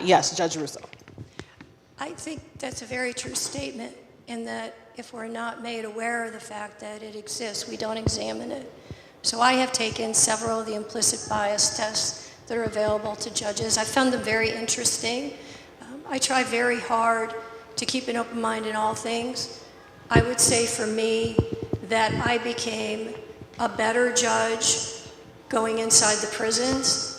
[SPEAKER 9] Yes, Judge Russo.
[SPEAKER 15] I think that's a very true statement, in that if we're not made aware of the fact that it exists, we don't examine it. So I have taken several of the implicit bias tests that are available to judges. I found them very interesting. I try very hard to keep an open mind in all things. I would say for me that I became a better judge going inside the prisons.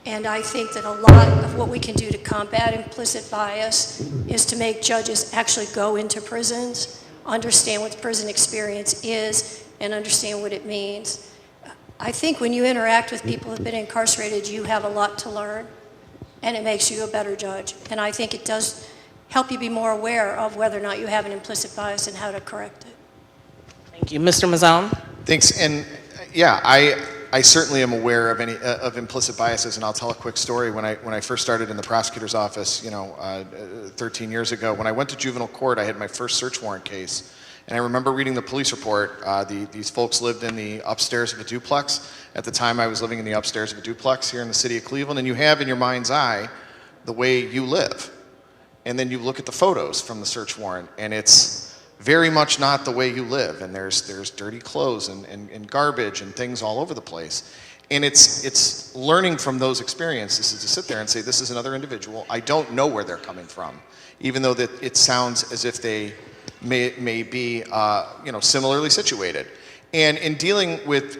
[SPEAKER 15] And I think that a lot of what we can do to combat implicit bias is to make judges actually go into prisons, understand what the prison experience is, and understand what it means. I think when you interact with people who have been incarcerated, you have a lot to learn, and it makes you a better judge. And I think it does help you be more aware of whether or not you have an implicit bias and how to correct it.
[SPEAKER 9] Thank you. Mr. Mazzone?
[SPEAKER 8] Thanks. And yeah, I certainly am aware of any of implicit biases, and I'll tell a quick story. When I first started in the prosecutor's office, 13 years ago, when I went to juvenile court, I had my first search warrant case, and I remember reading the police report. These folks lived in the upstairs of a duplex. At the time, I was living in the upstairs of a duplex here in the city of Cleveland, and you have in your mind's eye the way you live, and then you look at the photos from the search warrant, and it's very much not the way you live, and there's dirty clothes and garbage and things all over the place. And it's learning from those experiences to sit there and say, this is another individual. I don't know where they're coming from, even though that it sounds as if they may be similarly situated. And in dealing with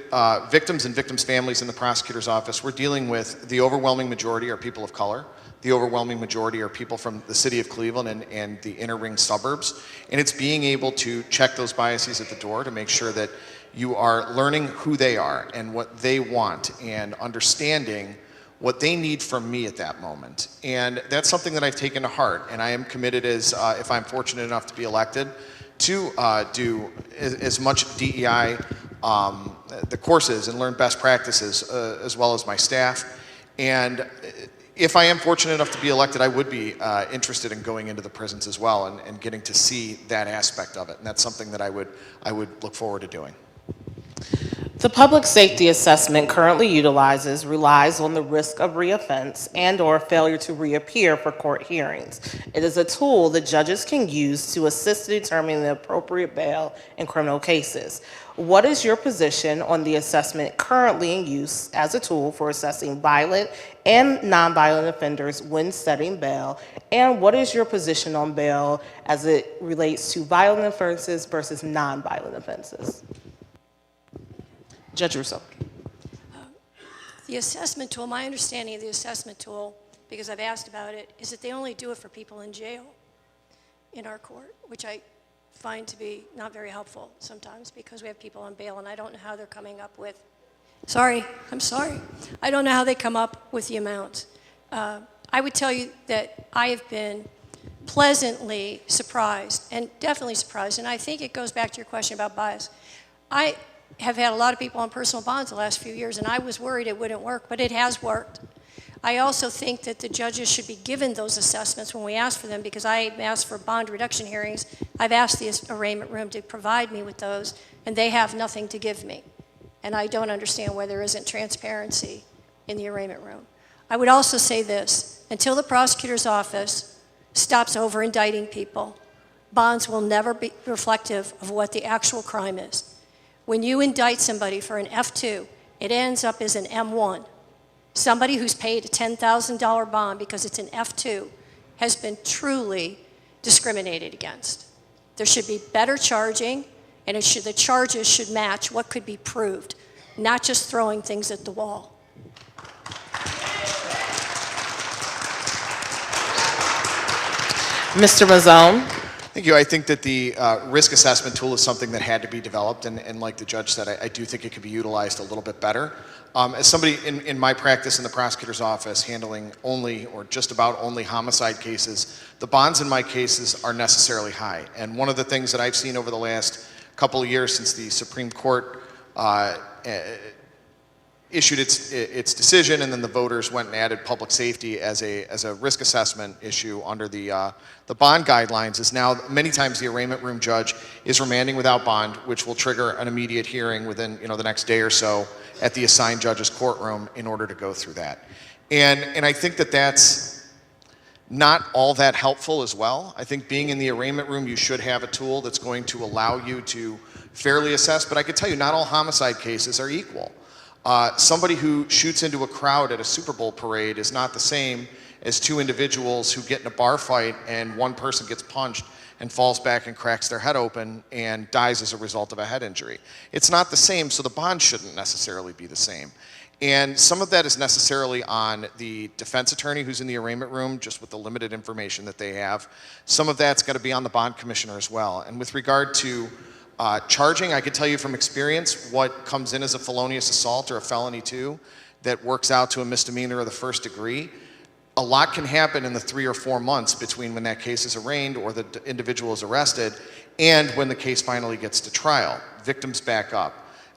[SPEAKER 8] victims and victims' families in the prosecutor's office, we're dealing with the overwhelming majority are people of color. The overwhelming majority are people from the city of Cleveland and the inner ring suburbs. And it's being able to check those biases at the door to make sure that you are learning who they are and what they want and understanding what they need from me at that moment. And that's something that I've taken to heart. And I am committed, as if I'm fortunate enough to be elected, to do as much DEI, the courses, and learn best practices, as well as my staff. And if I am fortunate enough to be elected, I would be interested in going into the prisons as well and getting to see that aspect of it. And that's something that I would look forward to doing.
[SPEAKER 9] The public safety assessment currently relies on the risk of reoffense and/or failure to reappear for court hearings. It is a tool that judges can use to assist in determining the appropriate bail in criminal cases. What is your position on the assessment currently in use as a tool for assessing violent and nonviolent offenders when setting bail? And what is your position on bail as it relates to violent offenses versus nonviolent offenses? Judge Russo.
[SPEAKER 15] The assessment tool, my understanding of the assessment tool, because I've asked about it, is that they only do it for people in jail in our court, which I find to be not very helpful sometimes, because we have people on bail and I don't know how they're coming up with, I'm sorry. I don't know how they come up with the amount. I would tell you that I have been pleasantly surprised, and definitely surprised, and I think it goes back to your question about bias. I have had a lot of people on personal bonds the last few years, and I was worried it wouldn't work, but it has worked. I also think that the judges should be given those assessments when we ask for them, because I asked for bond reduction hearings. I've asked the arraignment room to provide me with those, and they have nothing to give me. And I don't understand why there isn't transparency in the arraignment room. I would also say this: until the prosecutor's office stops over-indicting people, bonds will never be reflective of what the actual crime is. When you indict somebody for an F2, it ends up as an M1. Somebody who's paid a $10,000 bond because it's an F2 has been truly discriminated against. There should be better charging, and the charges should match what could be proved, not just throwing things at the wall.
[SPEAKER 3] Mr. Mazzone.
[SPEAKER 8] Thank you. I think that the risk assessment tool is something that had to be developed, and like the judge said, I do think it could be utilized a little bit better. As somebody in my practice in the prosecutor's office handling only or just about only homicide cases, the bonds in my cases are necessarily high. And one of the things that I've seen over the last couple of years since the Supreme Court issued its decision, and then the voters went and added public safety as a risk assessment issue under the bond guidelines, is now many times the arraignment room judge is remanding without bond, which will trigger an immediate hearing within the next day or so at the assigned judge's courtroom in order to go through that. And I think that that's not all that helpful as well. I think being in the arraignment room, you should have a tool that's going to allow you to fairly assess, but I could tell you not all homicide cases are equal. Somebody who shoots into a crowd at a Super Bowl parade is not the same as two individuals who get in a bar fight and one person gets punched and falls back and cracks their head open and dies as a result of a head injury. It's not the same, so the bond shouldn't necessarily be the same. And some of that is necessarily on the defense attorney who's in the arraignment room, just with the limited information that they have. Some of that's got to be on the bond commissioner as well. And with regard to charging, I could tell you from experience what comes in as a felonious assault or a felony too that works out to a misdemeanor of the first degree. A lot can happen in the 3 or 4 months between when that case is arraigned or the individual is arrested and when the case finally gets to trial. Victims back up.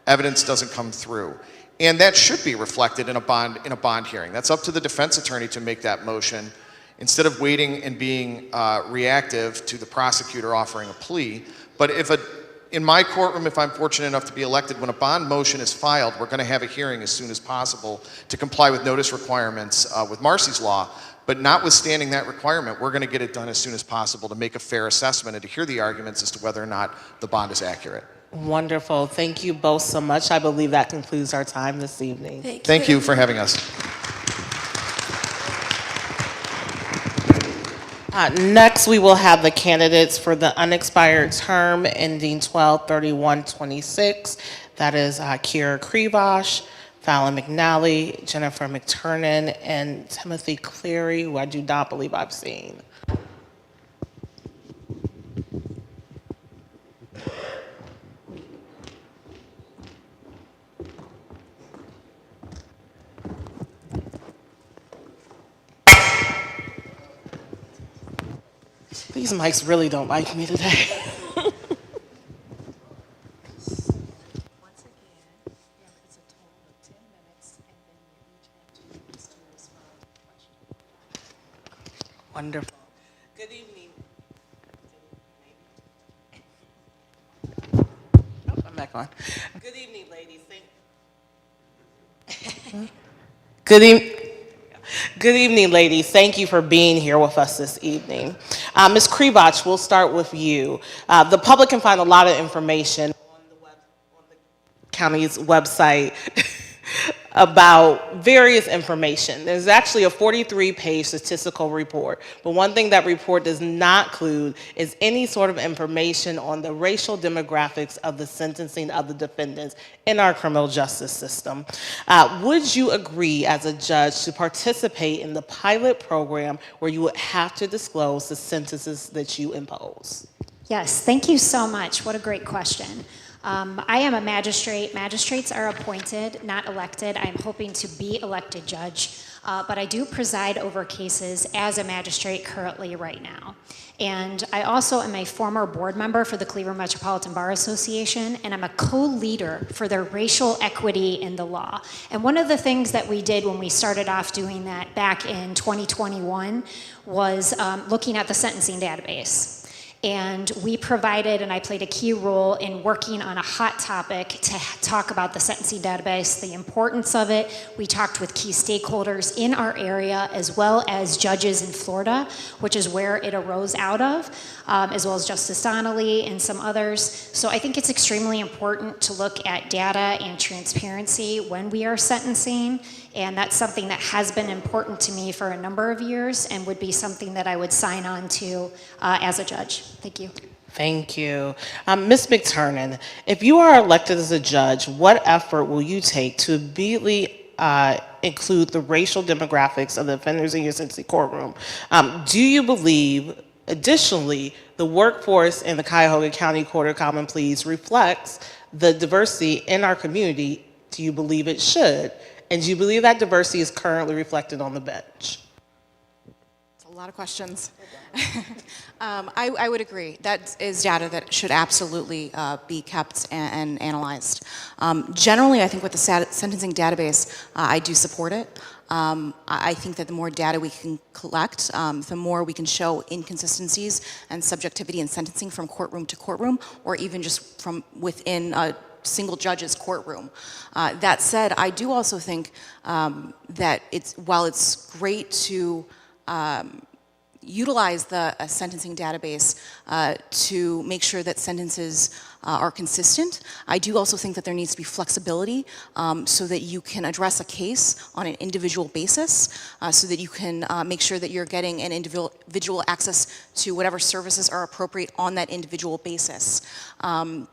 [SPEAKER 8] Evidence doesn't come through. And that should be reflected in a bond hearing. That's up to the defense attorney to make that motion instead of waiting and being reactive to the prosecutor offering a plea. But in my courtroom, if I'm fortunate enough to be elected, when a bond motion is filed, we're going to have a hearing as soon as possible to comply with notice requirements with Marcy's Law. But notwithstanding that requirement, we're going to get it done as soon as possible to make a fair assessment and to hear the arguments as to whether or not the bond is accurate.
[SPEAKER 3] Wonderful. Thank you both so much. I believe that concludes our time this evening.
[SPEAKER 8] Thank you for having us.
[SPEAKER 3] Next, we will have the candidates for the unexpired term ending 12/31/26. That is Kira Krivosh, Fallon McNally, Jennifer McTurnan, and Timothy Cleary, who I do not believe I've seen. These mics really don't like me today. Wonderful. Good evening. Oh, I'm back on. Good evening, ladies. Good evening, ladies. Thank you for being here with us this evening. Ms. Krivosh, we'll start with you. The public can find a lot of information on the county's website about various information. There's actually a 43-page statistical report, but one thing that report does not include is any sort of information on the racial demographics of the sentencing of the defendants in our criminal justice system. Would you agree as a judge to participate in the pilot program where you would have to disclose the sentences that you impose?
[SPEAKER 24] Yes, thank you so much. What a great question. I am a magistrate. Magistrates are appointed, not elected. I'm hoping to be elected judge, but I do preside over cases as a magistrate currently right now. And I also am a former board member for the Cleveland Metropolitan Bar Association, and I'm a co-leader for their racial equity in the law. And one of the things that we did when we started off doing that back in 2021 was looking at the sentencing database. And we provided, and I played a key role in working on a hot topic to talk about the sentencing database, the importance of it. We talked with key stakeholders in our area, as well as judges in Florida, which is where it arose out of, as well as Justice Donnelly and some others. So I think it's extremely important to look at data and transparency when we are sentencing. And that's something that has been important to me for a number of years and would be something that I would sign on to as a judge. Thank you.
[SPEAKER 3] Thank you. Ms. McTurnan, if you are elected as a judge, what effort will you take to immediately include the racial demographics of the offenders in your sentencing courtroom? Do you believe Additionally, the workforce in the Cuyahoga County Court of Common Pleas reflects the diversity in our community. Do you believe it should? And do you believe that diversity is currently reflected on the bench?
[SPEAKER 25] A lot of questions. I would agree. That is data that should absolutely be kept and analyzed. Generally, I think with the sentencing database, I do support it. I think that the more data we can collect, the more we can show inconsistencies and subjectivity in sentencing from courtroom to courtroom, or even just from within a single judge's courtroom. That said, I do also think that while it's great to utilize the sentencing database to make sure that sentences are consistent, I do also think that there needs to be flexibility so that you can address a case on an individual basis, so that you can make sure that you're getting an individual access to whatever services are appropriate on that individual basis. Trying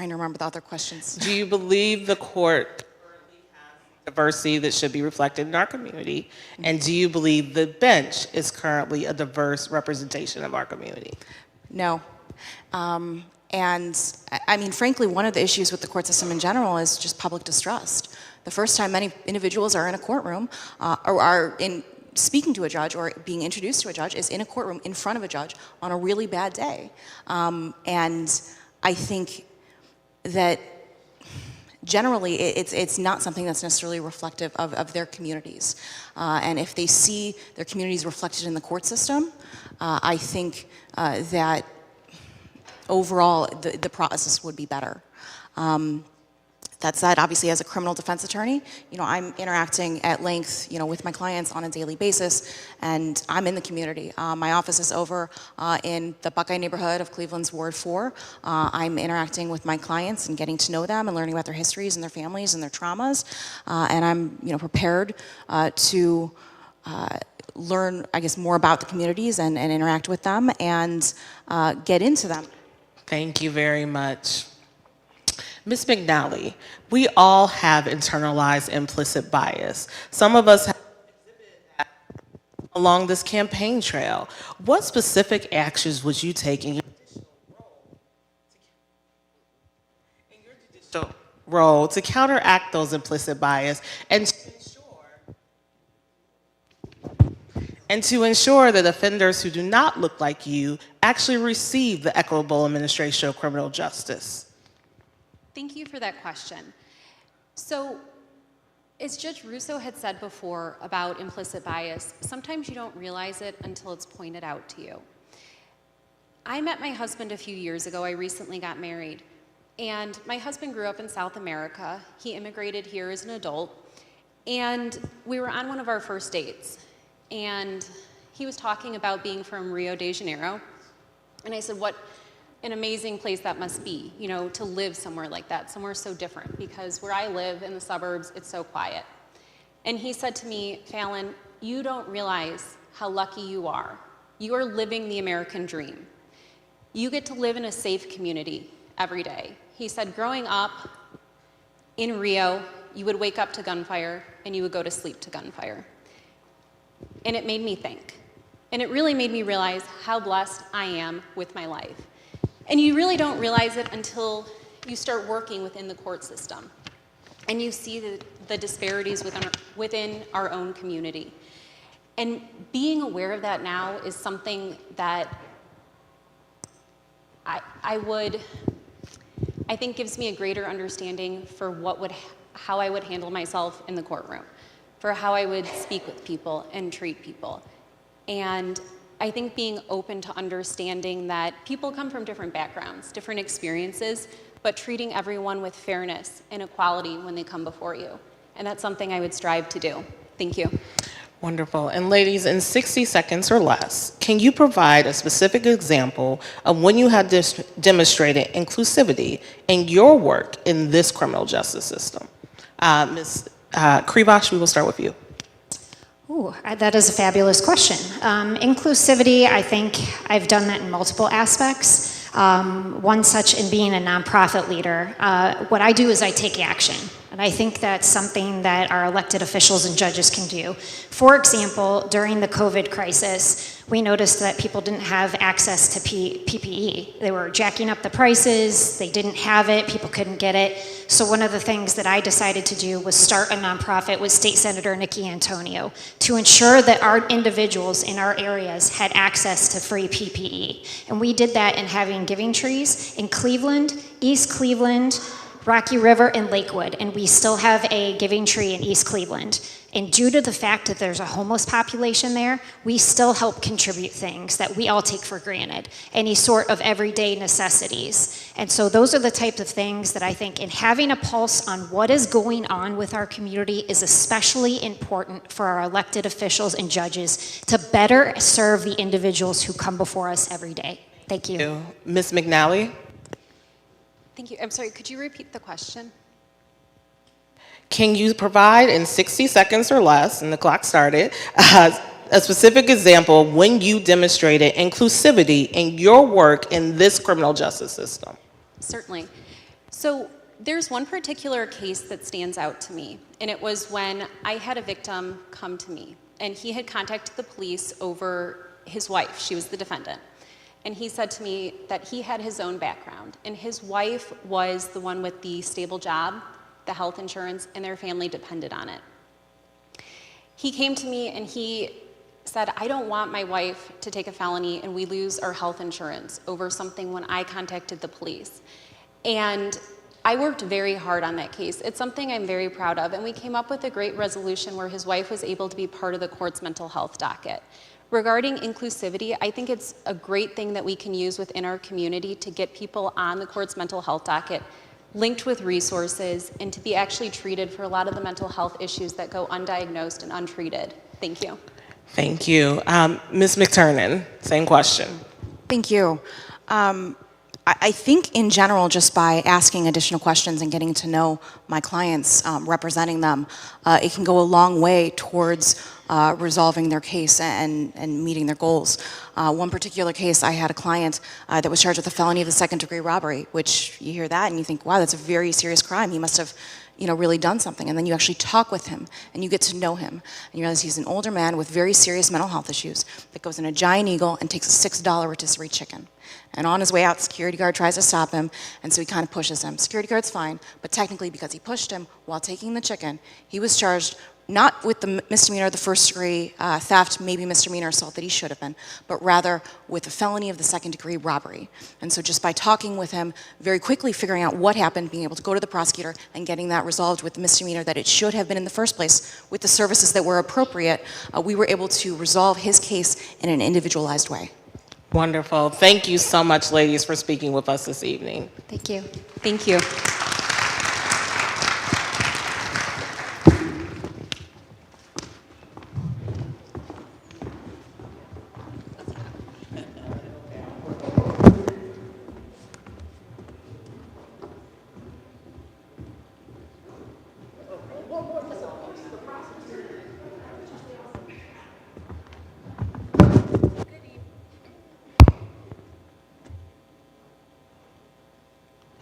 [SPEAKER 25] to remember the other questions.
[SPEAKER 3] Do you believe the court diversity that should be reflected in our community? And do you believe the bench is currently a diverse representation of our community?
[SPEAKER 25] No. And I mean, frankly, one of the issues with the court system in general is just public distrust. The first time many individuals are in a courtroom or are speaking to a judge or being introduced to a judge is in a courtroom in front of a judge on a really bad day. And I think that generally, it's not something that's necessarily reflective of their communities. And if they see their communities reflected in the court system, I think that overall the process would be better. That said, obviously, as a criminal defense attorney, I'm interacting at length, with my clients on a daily basis, and I'm in the community. My office is over in the Buckeye neighborhood of Cleveland's Ward 4. I'm interacting with my clients and getting to know them and learning about their histories and their families and their traumas, and I'm, prepared to learn, I guess, more about the communities and interact with them and get into them.
[SPEAKER 3] Thank you very much. Ms. McNally, we all have internalized implicit bias. Some of us have exhibited that along this campaign trail. What specific actions would you take in your judicial role to counteract those implicit bias and to ensure that offenders who do not look like you actually receive the equitable administration of criminal justice?
[SPEAKER 4] Thank you for that question. So, as Judge Russo had said before about implicit bias, sometimes you don't realize it until it's pointed out to you. I met my husband a few years ago. I recently got married. And my husband grew up in South America. He immigrated here as an adult. And we were on one of our first dates. And he was talking about being from Rio de Janeiro. And I said, what an amazing place that must be, to live somewhere like that, somewhere so different, because where I live in the suburbs, it's so quiet. And he said to me, Fallon, you don't realize how lucky you are. You are living the American dream. You get to live in a safe community every day. He said, growing up in Rio, you would wake up to gunfire and you would go to sleep to gunfire. And it made me think. And it really made me realize how blessed I am with my life. And you really don't realize it until you start working within the court system and you see the disparities within our own community. And being aware of that now is something that I think gives me a greater understanding for how I would handle myself in the courtroom, for how I would speak with people and treat people. And I think being open to understanding that people come from different backgrounds, different experiences, but treating everyone with fairness and equality when they come before you. And that's something I would strive to do. Thank you.
[SPEAKER 3] Wonderful. And ladies, in 60 seconds or less, can you provide a specific example of when you have demonstrated inclusivity in your work in this criminal justice system? Ms. Krivosh, we will start with you.
[SPEAKER 24] Ooh, that is a fabulous question. Inclusivity, I think I've done that in multiple aspects. One such in being a nonprofit leader. What I do is I take action. And I think that's something that our elected officials and judges can do. For example, during the COVID crisis, we noticed that people didn't have access to PPE. They were jacking up the prices, they didn't have it, people couldn't get it. So one of the things that I decided to do was start a nonprofit with State Senator Nikki Antonio to ensure that our individuals in our areas had access to free PPE. And we did that in having giving trees in Cleveland, East Cleveland, Rocky River, and Lakewood, and we still have a giving tree in East Cleveland. And due to the fact that there's a homeless population there, we still help contribute things that we all take for granted, any sort of everyday necessities. And so those are the types of things that I think in having a pulse on what is going on with our community is especially important for our elected officials and judges to better serve the individuals who come before us every day. Thank you.
[SPEAKER 3] Ms. McNally?
[SPEAKER 4] Thank you. I'm sorry, could you repeat the question?
[SPEAKER 3] Can you provide in 60 seconds or less, and the clock started, a specific example of when you demonstrated inclusivity in your work in this criminal justice system?
[SPEAKER 4] Certainly. So there's one particular case that stands out to me, and it was when I had a victim come to me, and he had contacted the police over his wife. She was the defendant. And he said to me that he had his own background, and his wife was the one with the stable job, the health insurance, and their family depended on it. He came to me and he said, I don't want my wife to take a felony and we lose our health insurance over something when I contacted the police. And I worked very hard on that case. It's something I'm very proud of, and we came up with a great resolution where his wife was able to be part of the court's mental health docket. Regarding inclusivity, I think it's a great thing that we can use within our community to get people on the court's mental health docket, linked with resources, and to be actually treated for a lot of the mental health issues that go undiagnosed and untreated. Thank you.
[SPEAKER 3] Thank you. Ms. McTurnan, same question.
[SPEAKER 25] Thank you. I think in general, just by asking additional questions and getting to know my clients, representing them, it can go a long way towards resolving their case and meeting their goals. One particular case, I had a client that was charged with a felony of the second-degree robbery, which you hear that and you think, wow, that's a very serious crime. He must have really done something. And then you actually talk with him and you get to know him. And you realize he's an older man with very serious mental health issues that goes in a Giant Eagle and takes a $6 rotisserie chicken. And on his way out, the security guard tries to stop him, and so he kind of pushes him. Security guard's fine, but technically because he pushed him while taking the chicken, he was charged not with the misdemeanor of the first-degree theft, maybe misdemeanor assault that he should have been, but rather with a felony of the second-degree robbery. And so just by talking with him, very quickly figuring out what happened, being able to go to the prosecutor and getting that resolved with the misdemeanor that it should have been in the first place, with the services that were appropriate, we were able to resolve his case in an individualized way.
[SPEAKER 3] Wonderful. Thank you so much, ladies, for speaking with us this evening.
[SPEAKER 4] Thank you. Thank you.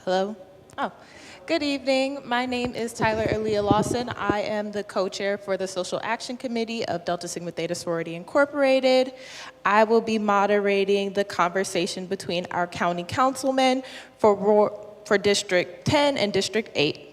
[SPEAKER 13] Hello? Oh, good evening. My name is Tyler Aaliyah Lawson. I am the co-chair for the Social Action Committee of Delta Sigma Theta Sorority Incorporated. I will be moderating the conversation between our county councilmen for District 10 and District 8.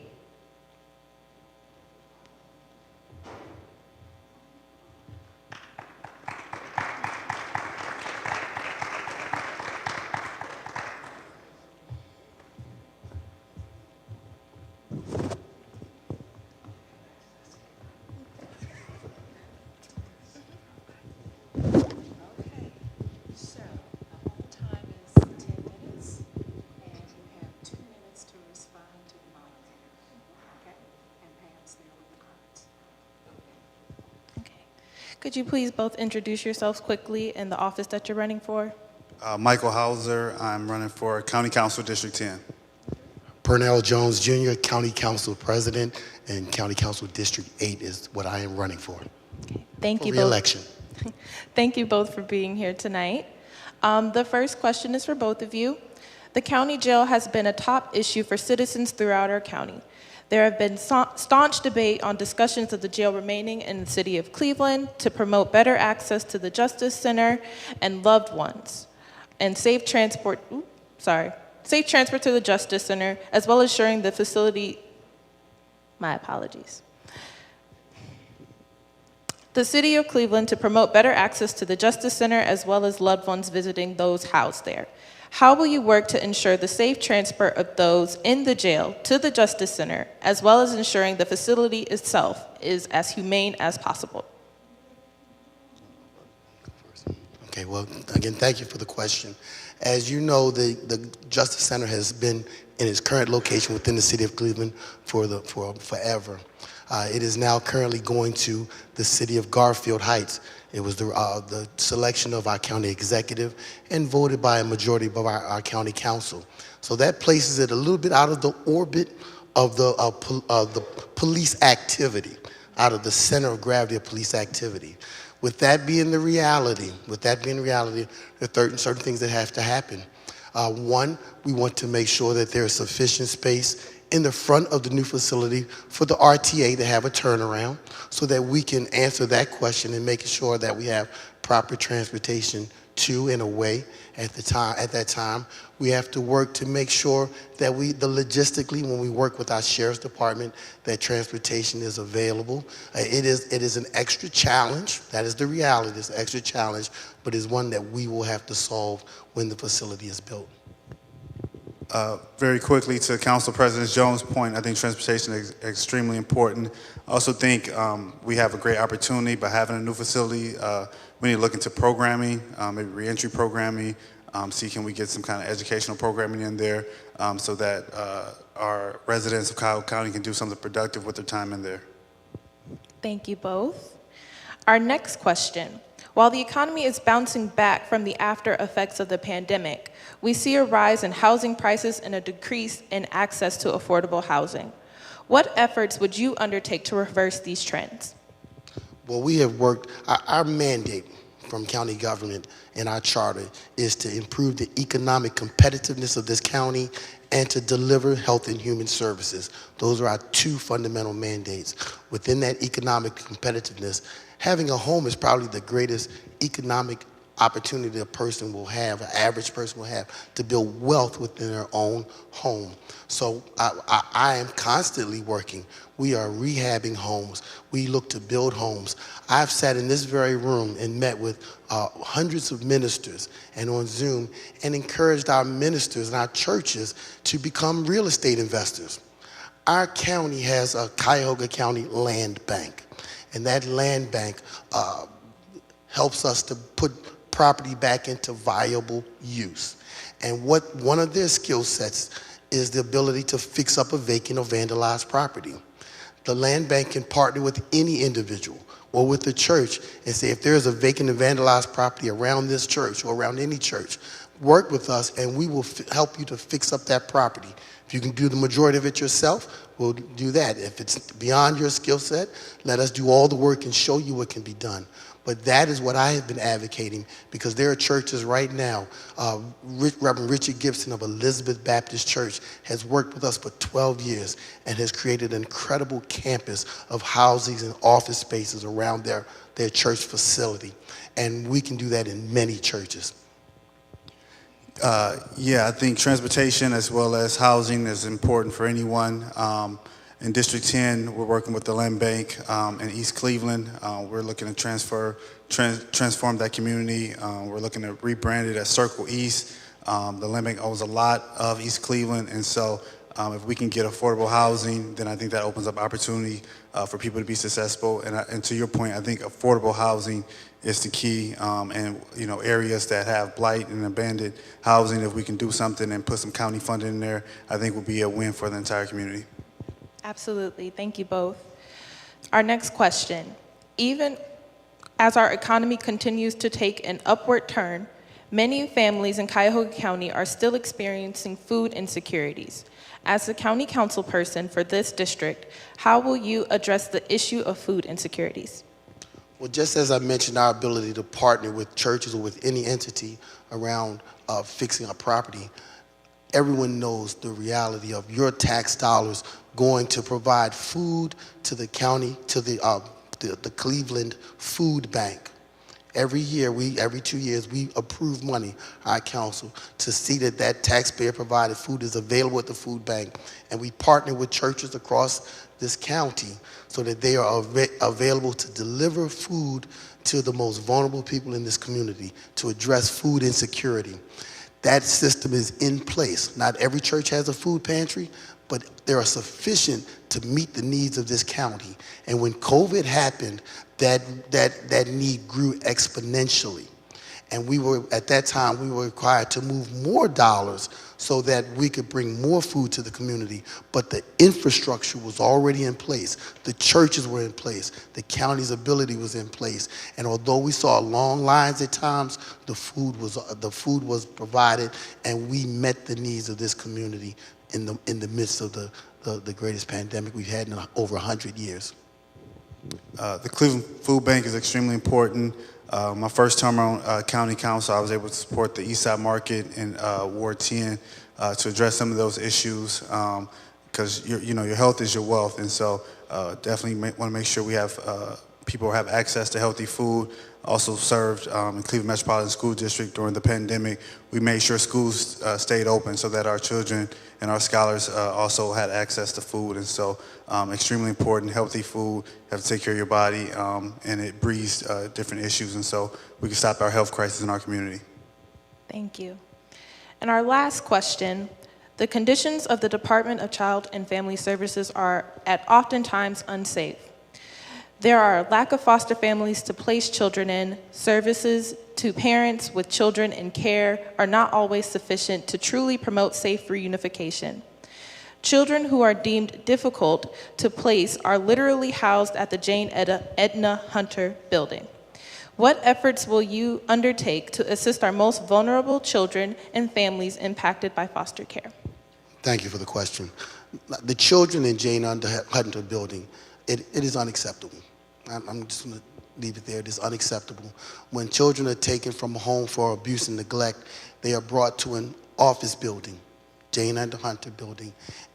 [SPEAKER 13] Could you please both introduce yourselves quickly and the office that you're running for?
[SPEAKER 23] Michael Hauser, I'm running for County Council District 10.
[SPEAKER 14] Pernell Jones Jr., County Council President, and County Council District 8 is what I am running for.
[SPEAKER 13] Thank you
[SPEAKER 14] both. Re-election.
[SPEAKER 13] Thank you both for being here tonight. The first question is for both of you. The county jail has been a top issue for citizens throughout our county. There have been staunch debate on discussions of the jail remaining in the city of Cleveland to promote better access to the Justice Center and loved ones, and safe transport to the Justice Center, as well as ensuring the facility, my apologies. The city of Cleveland to promote better access to the Justice Center, as well as loved ones visiting those housed there. How will you work to ensure the safe transfer of those in the jail to the Justice Center, as well as ensuring the facility itself is as humane as possible?
[SPEAKER 14] Okay, well, again, thank you for the question. As you know, the Justice Center has been in its current location within the city of Cleveland for forever. It is now currently going to the city of Garfield Heights. It was the selection of our county executive and voted by a majority of our county council. So that places it a little bit out of the orbit of the police activity, out of the center of gravity of police activity. With that being the reality, there are certain things that have to happen. One, we want to make sure that there is sufficient space in the front of the new facility for the RTA to have a turnaround so that we can answer that question and making sure that we have proper transportation to and away at that time. We have to work to make sure that logistically, when we work with our sheriff's department, that transportation is available. It is an extra challenge. That is the reality. It's an extra challenge, but it's one that we will have to solve when the facility is built.
[SPEAKER 23] Very quickly, to Council President Jones' point, I think transportation is extremely important. I also think we have a great opportunity by having a new facility. We need to look into programming, maybe reentry programming, see can we get some kind of educational programming in there so that our residents of Cuyahoga County can do something productive with their time in there.
[SPEAKER 13] Thank you both. Our next question. While the economy is bouncing back from the after effects of the pandemic, we see a rise in housing prices and a decrease in access to affordable housing. What efforts would you undertake to reverse these trends?
[SPEAKER 14] Well, we have worked, our mandate from county government and our charter is to improve the economic competitiveness of this county and to deliver health and human services. Those are our two fundamental mandates. Within that economic competitiveness, having a home is probably the greatest economic opportunity a person will have, an average person will have, to build wealth within their own home. So I am constantly working. We are rehabbing homes. We look to build homes. I've sat in this very room and met with hundreds of ministers and on Zoom and encouraged our ministers and our churches to become real estate investors. Our county has a Cuyahoga County Land Bank, and that land bank helps us to put property back into viable use. And one of their skill sets is the ability to fix up a vacant or vandalized property. The land bank can partner with any individual or with the church and say, if there's a vacant and vandalized property around this church or around any church, work with us and we will help you to fix up that property. If you can do the majority of it yourself, we'll do that. If it's beyond your skill set, let us do all the work and show you what can be done. But that is what I have been advocating, because there are churches right now. Reverend Richard Gibson of Elizabeth Baptist Church has worked with us for 12 years and has created an incredible campus of housings and office spaces around their church facility. And we can do that in many churches.
[SPEAKER 23] Yeah, I think transportation as well as housing is important for anyone. In District 10, we're working with the Land Bank in East Cleveland. We're looking to transform that community. We're looking to rebrand it as Circle East. The Land Bank owns a lot of East Cleveland, and so if we can get affordable housing, then I think that opens up opportunity for people to be successful. And to your point, I think affordable housing is the key. And areas that have blight and abandoned housing, if we can do something and put some county funding in there, I think will be a win for the entire community.
[SPEAKER 13] Absolutely. Thank you both. Our next question. Even as our economy continues to take an upward turn, many families in Cuyahoga County are still experiencing food insecurities. As the county council person for this district, how will you address the issue of food insecurities?
[SPEAKER 14] Well, just as I mentioned, our ability to partner with churches or with any entity around fixing a property, everyone knows the reality of your tax dollars going to provide food to the county, to the Cleveland Food Bank. Every year, every 2 years, we approve money, our council, to see that that taxpayer-provided food is available at the food bank. And we partner with churches across this county so that they are available to deliver food to the most vulnerable people in this community, to address food insecurity. That system is in place. Not every church has a food pantry, but they are sufficient to meet the needs of this county. And when COVID happened, that need grew exponentially. And at that time, we were required to move more dollars so that we could bring more food to the community. But the infrastructure was already in place. The churches were in place. The county's ability was in place. And although we saw long lines at times, the food was provided, and we met the needs of this community in the midst of the greatest pandemic we've had in over 100 years.
[SPEAKER 23] The Cleveland Food Bank is extremely important. My first term on county council, I was able to support the Eastside Market in Ward 10 to address some of those issues, because your health is your wealth, and so definitely want to make sure we have people have access to healthy food. Also served in Cleveland Metropolitan School District during the pandemic. We made sure schools stayed open so that our children and our scholars also had access to food. And so extremely important, healthy food, you have to take care of your body, and it breeds different issues. And so we can stop our health crisis in our community.
[SPEAKER 13] Thank you. And our last question, the conditions of the Department of Child and Family Services are at oftentimes unsafe. There are a lack of foster families to place children in. Services to parents with children in care are not always sufficient to truly promote safe reunification. Children who are deemed difficult to place are literally housed at the Jane Edna Hunter building. What efforts will you undertake to assist our most vulnerable children and families impacted by foster care?
[SPEAKER 14] Thank you for the question. The children in Jane Hunter building, it is unacceptable. I'm just going to leave it there. It is unacceptable. When children are taken from a home for abuse and neglect, they are brought to an office building, Jane Hunter building.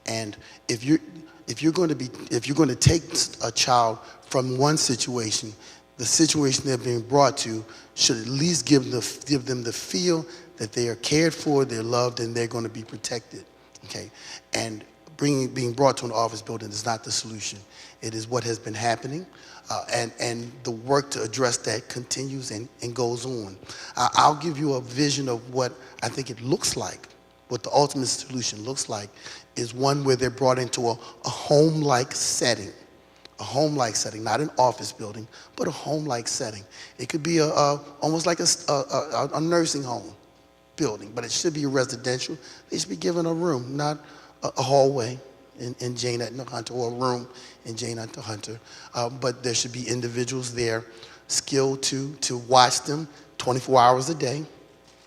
[SPEAKER 14] And if you're going to take a child from one situation, the situation they're being brought to should at least give them the feel that they are cared for, they're loved, and they're going to be protected. Okay, and being brought to an office building is not the solution. It is what has been happening. And the work to address that continues and goes on. I'll give you a vision of what I think it looks like. What the ultimate solution looks like is one where they're brought into a home-like setting. A home-like setting, not an office building, but a home-like setting. It could be almost like a nursing home building, but it should be residential. They should be given a room, not a hallway in Jane Hunter, or a room in Jane Hunter. But there should be individuals there skilled to watch them 24 hours a day,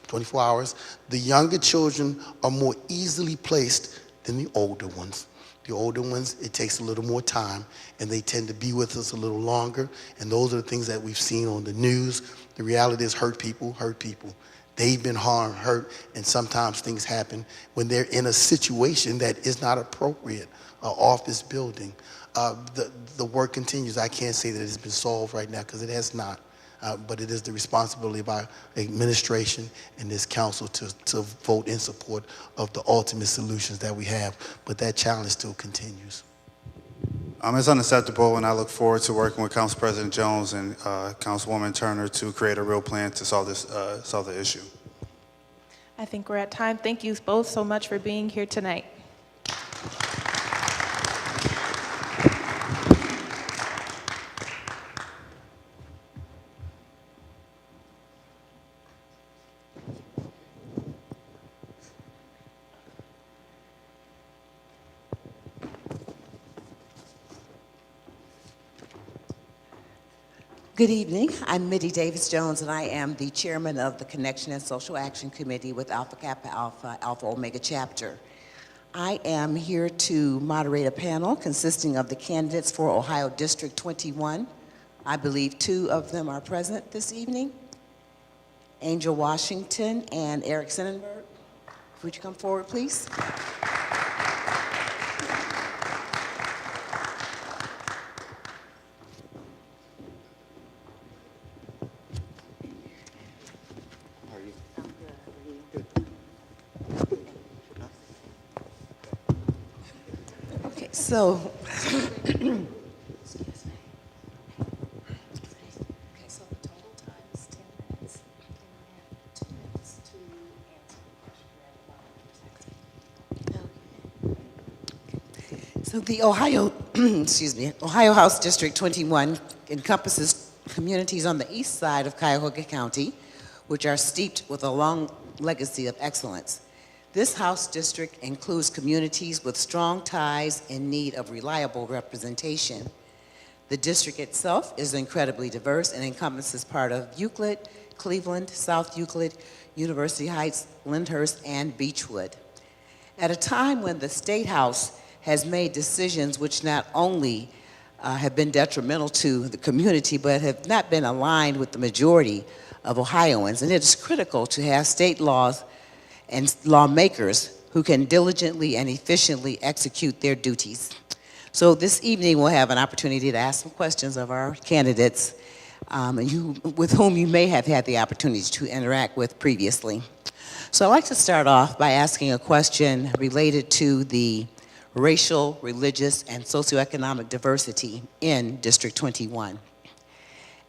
[SPEAKER 14] 24 hours. The younger children are more easily placed than the older ones. The older ones, it takes a little more time, and they tend to be with us a little longer. And those are the things that we've seen on the news. The reality is hurt people hurt people. They've been harmed, hurt, and sometimes things happen when they're in a situation that is not appropriate, an office building. The work continues. I can't say that it's been solved right now because it has not, but it is the responsibility of our administration and this council to vote in support of the ultimate solutions that we have, but that challenge still continues.
[SPEAKER 23] It's unacceptable, and I look forward to working with Council President Jones and Councilwoman Turner to create a real plan to solve the issue.
[SPEAKER 13] I think we're at time. Thank you both so much for being here tonight.
[SPEAKER 16] Good evening. I'm Mitty Davis-Jones, and I am the chairman of the Connection and Social Action Committee with Alpha Kappa Alpha, Alpha Omega Chapter. I am here to moderate a panel consisting of the candidates for Ohio District 21. I believe 2 of them are present this evening, Angel Washington and Eric Sonnenberg. Would you come forward, please? Okay, so So the Ohio, excuse me, Ohio House District 21 encompasses communities on the east side of Cuyahoga County, which are steeped with a long legacy of excellence. This House District includes communities with strong ties in need of reliable representation. The district itself is incredibly diverse and encompasses part of Euclid, Cleveland, South Euclid, University Heights, Lyndhurst, and Beechwood. At a time when the State House has made decisions which not only have been detrimental to the community, but have not been aligned with the majority of Ohioans. And it is critical to have state laws and lawmakers who can diligently and efficiently execute their duties. So this evening we'll have an opportunity to ask some questions of our candidates with whom you may have had the opportunity to interact with previously. So I'd like to start off by asking a question related to the racial, religious, and socioeconomic diversity in District 21.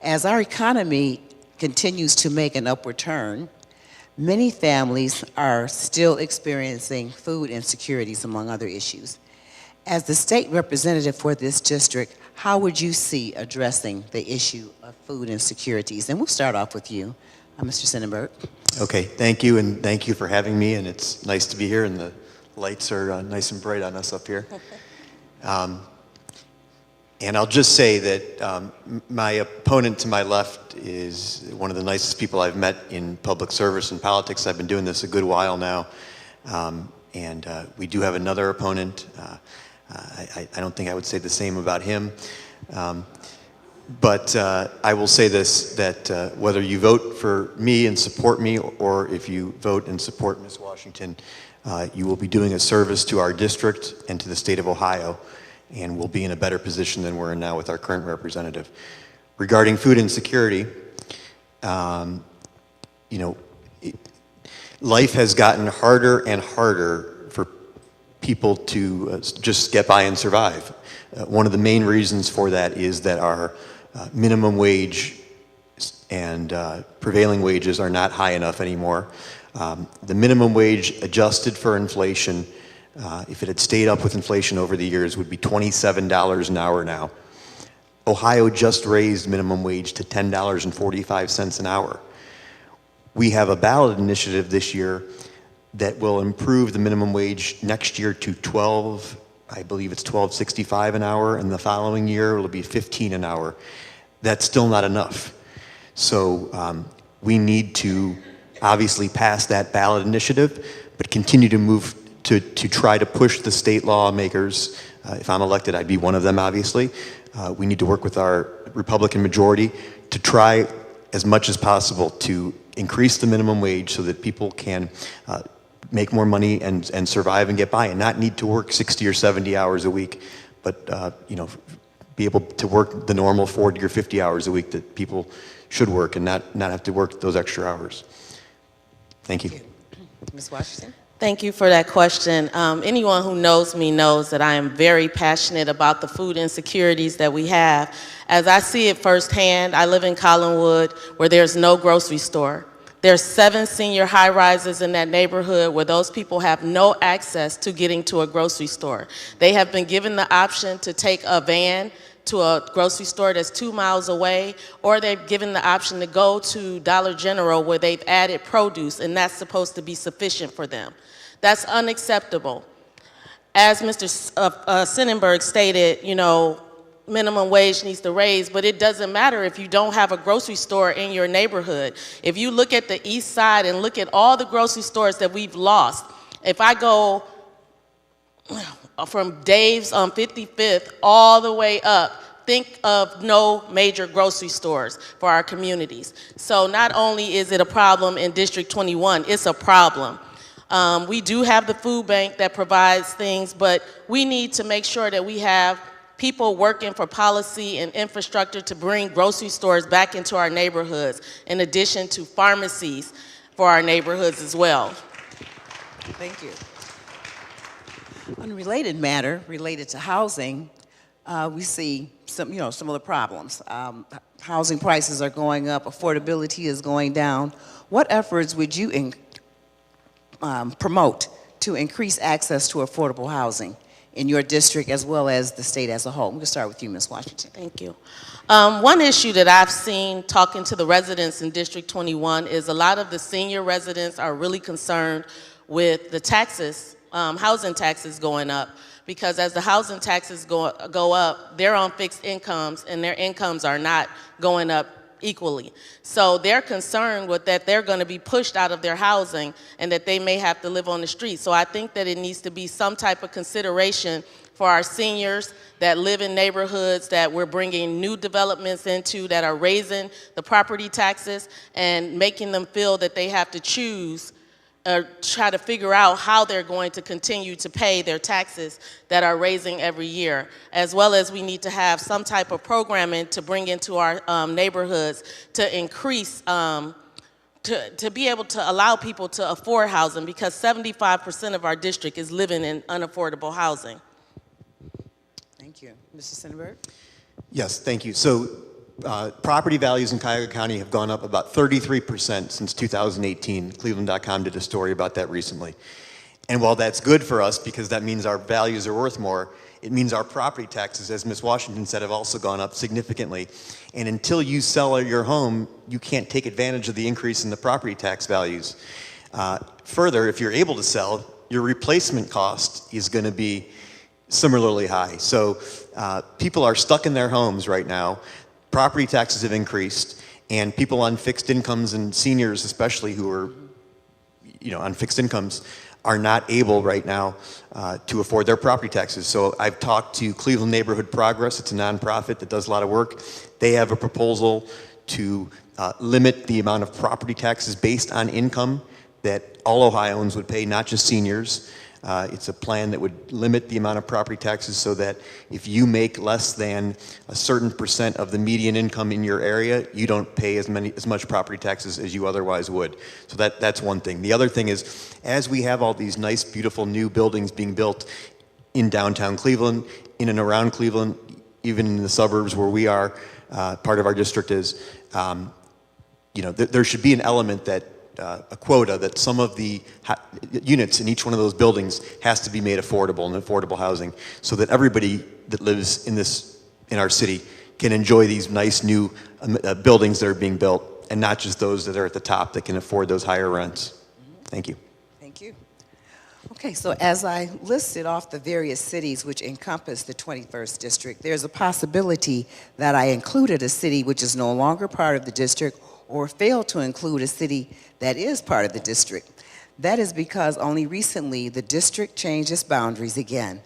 [SPEAKER 16] As our economy continues to make an upward turn, many families are still experiencing food insecurities, among other issues. As the state representative for this district, how would you see addressing the issue of food insecurities? And we'll start off with you, Mr. Sonnenberg.
[SPEAKER 1] Okay, thank you, and thank you for having me, and it's nice to be here, and the lights are nice and bright on us up here. And I'll just say that my opponent to my left is one of the nicest people I've met in public service and politics. I've been doing this a good while now. And we do have another opponent. I don't think I would say the same about him. But I will say this, that whether you vote for me and support me, or if you vote and support Ms. Washington, you will be doing a service to our district and to the state of Ohio, and we'll be in a better position than we're in now with our current representative. Regarding food insecurity, life has gotten harder and harder for people to just get by and survive. One of the main reasons for that is that our minimum wage and prevailing wages are not high enough anymore. The minimum wage adjusted for inflation, if it had stayed up with inflation over the years, would be $27 an hour now. Ohio just raised minimum wage to $10.45 an hour. We have a ballot initiative this year that will improve the minimum wage next year to I believe it's $12.65 an hour, and the following year it'll be $15 an hour. That's still not enough. So we need to obviously pass that ballot initiative, but continue to move to try to push the state lawmakers. If I'm elected, I'd be one of them, obviously. We need to work with our Republican majority to try as much as possible to increase the minimum wage so that people can make more money and survive and get by, and not need to work 60 or 70 hours a week, but be able to work the normal 40 or 50 hours a week that people should work, and not have to work those extra hours. Thank you.
[SPEAKER 16] Ms. Washington?
[SPEAKER 11] Thank you for that question. Anyone who knows me knows that I am very passionate about the food insecurities that we have. As I see it firsthand, I live in Collinwood, where there's no grocery store. There's 7 senior high-rises in that neighborhood where those people have no access to getting to a grocery store. They have been given the option to take a van to a grocery store that's 2 miles away, or they're given the option to go to Dollar General where they've added produce, and that's supposed to be sufficient for them. That's unacceptable. As Mr. Sonnenberg stated, minimum wage needs to raise, but it doesn't matter if you don't have a grocery store in your neighborhood. If you look at the east side and look at all the grocery stores that we've lost, if I go from Dave's on 55th all the way up, think of no major grocery stores for our communities. So not only is it a problem in District 21, it's a problem. We do have the food bank that provides things, but we need to make sure that we have people working for policy and infrastructure to bring grocery stores back into our neighborhoods, in addition to pharmacies for our neighborhoods as well.
[SPEAKER 16] Thank you. On a related matter, related to housing, we see some of the problems. Housing prices are going up, affordability is going down. What efforts would you promote to increase access to affordable housing in your district as well as the state as a whole? We'll start with you, Ms. Washington.
[SPEAKER 11] Thank you. One issue that I've seen talking to the residents in District 21 is a lot of the senior residents are really concerned with the taxes, housing taxes going up, because as the housing taxes go up, they're on fixed incomes and their incomes are not going up equally. So they're concerned with that they're going to be pushed out of their housing and that they may have to live on the street. So I think that it needs to be some type of consideration for our seniors that live in neighborhoods that we're bringing new developments into that are raising the property taxes and making them feel that they have to choose or try to figure out how they're going to continue to pay their taxes that are raising every year, as well as we need to have some type of programming to bring into our neighborhoods to increase, to be able to allow people to afford housing, because 75% of our district is living in unaffordable housing.
[SPEAKER 16] Thank you. Mr. Sinneberg?
[SPEAKER 1] Yes, thank you. So property values in Cuyahoga County have gone up about 33% since 2018. Cleveland.com did a story about that recently. And while that's good for us because that means our values are worth more, it means our property taxes, as Ms. Washington said, have also gone up significantly. And until you sell your home, you can't take advantage of the increase in the property tax values. Further, if you're able to sell, your replacement cost is going to be similarly high. So people are stuck in their homes right now. Property taxes have increased, and people on fixed incomes and seniors especially who are on fixed incomes are not able right now to afford their property taxes. So I've talked to Cleveland Neighborhood Progress. It's a nonprofit that does a lot of work. They have a proposal to limit the amount of property taxes based on income that all Ohioans would pay, not just seniors. It's a plan that would limit the amount of property taxes so that if you make less than a certain percent of the median income in your area, you don't pay as much property taxes as you otherwise would. So that's one thing. The other thing is, as we have all these nice, beautiful new buildings being built in downtown Cleveland, in and around Cleveland, even in the suburbs where we are, part of our district is, there should be an element that a quota that some of the units in each one of those buildings has to be made affordable and affordable housing so that everybody that lives in our city can enjoy these nice new buildings that are being built and not just those that are at the top that can afford those higher rents. Thank you.
[SPEAKER 16] Thank you. Okay, so as I listed off the various cities which encompass the 21st district, there's a possibility that I included a city which is no longer part of the district or failed to include a city that is part of the district. That is because only recently the district changed its boundaries again.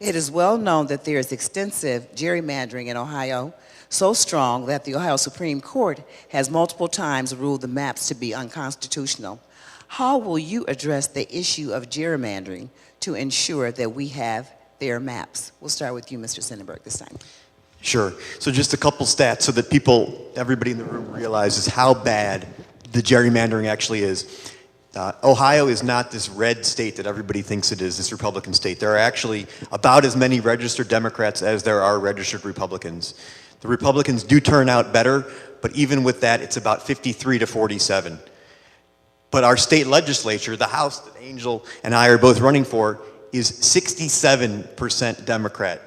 [SPEAKER 16] It is well known that there is extensive gerrymandering in Ohio, so strong that the Ohio Supreme Court has multiple times ruled the maps to be unconstitutional. How will you address the issue of gerrymandering to ensure that we have fair maps? We'll start with you, Mr. Sinneberg, this time.
[SPEAKER 1] Sure. So just a couple stats so that everybody in the room realizes how bad the gerrymandering actually is. Ohio is not this red state that everybody thinks it is, this Republican state. There are actually about as many registered Democrats as there are registered Republicans. The Republicans do turn out better, but even with that, it's about 53 to 47. But our state legislature, the House that Angel and I are both running for, is 67% Democrat.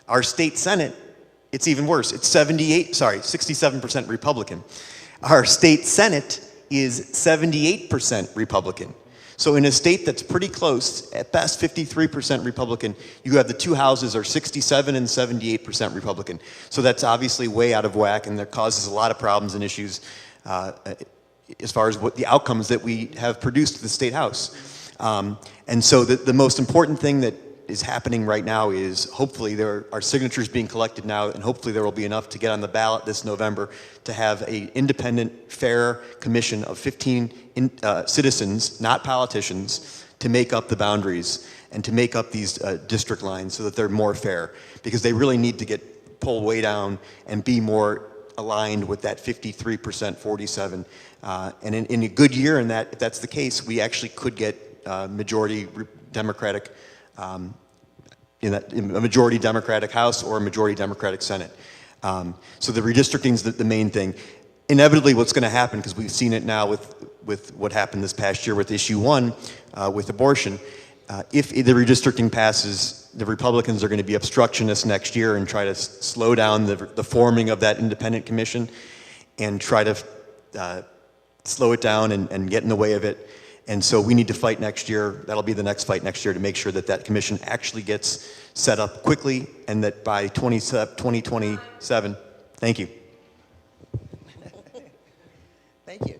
[SPEAKER 1] Our state Senate, it's even worse. It's 67% Republican. Our state Senate is 78% Republican. So in a state that's pretty close, at best 53% Republican, you have the two houses are 67 and 78% Republican. So that's obviously way out of whack, and that causes a lot of problems and issues as far as what the outcomes that we have produced at the State House. And so the most important thing that is happening right now is hopefully there are signatures being collected now, and hopefully there will be enough to get on the ballot this November to have an independent, fair commission of 15 citizens, not politicians, to make up the boundaries and to make up these district lines so that they're more fair, because they really need to get pulled way down and be more aligned with that 53%, 47. And in a good year, if that's the case, we actually could get majority Democratic, a majority Democratic House or a majority Democratic Senate. So the redistricting is the main thing. Inevitably, what's going to happen, because we've seen it now with what happened this past year with issue 1 with abortion, if the redistricting passes, the Republicans are going to be obstructionists next year and try to slow down the forming of that independent commission and try to slow it down and get in the way of it. And so we need to fight next year. That'll be the next fight next year, to make sure that that commission actually gets set up quickly, and that by 2027, thank you.
[SPEAKER 16] Thank you.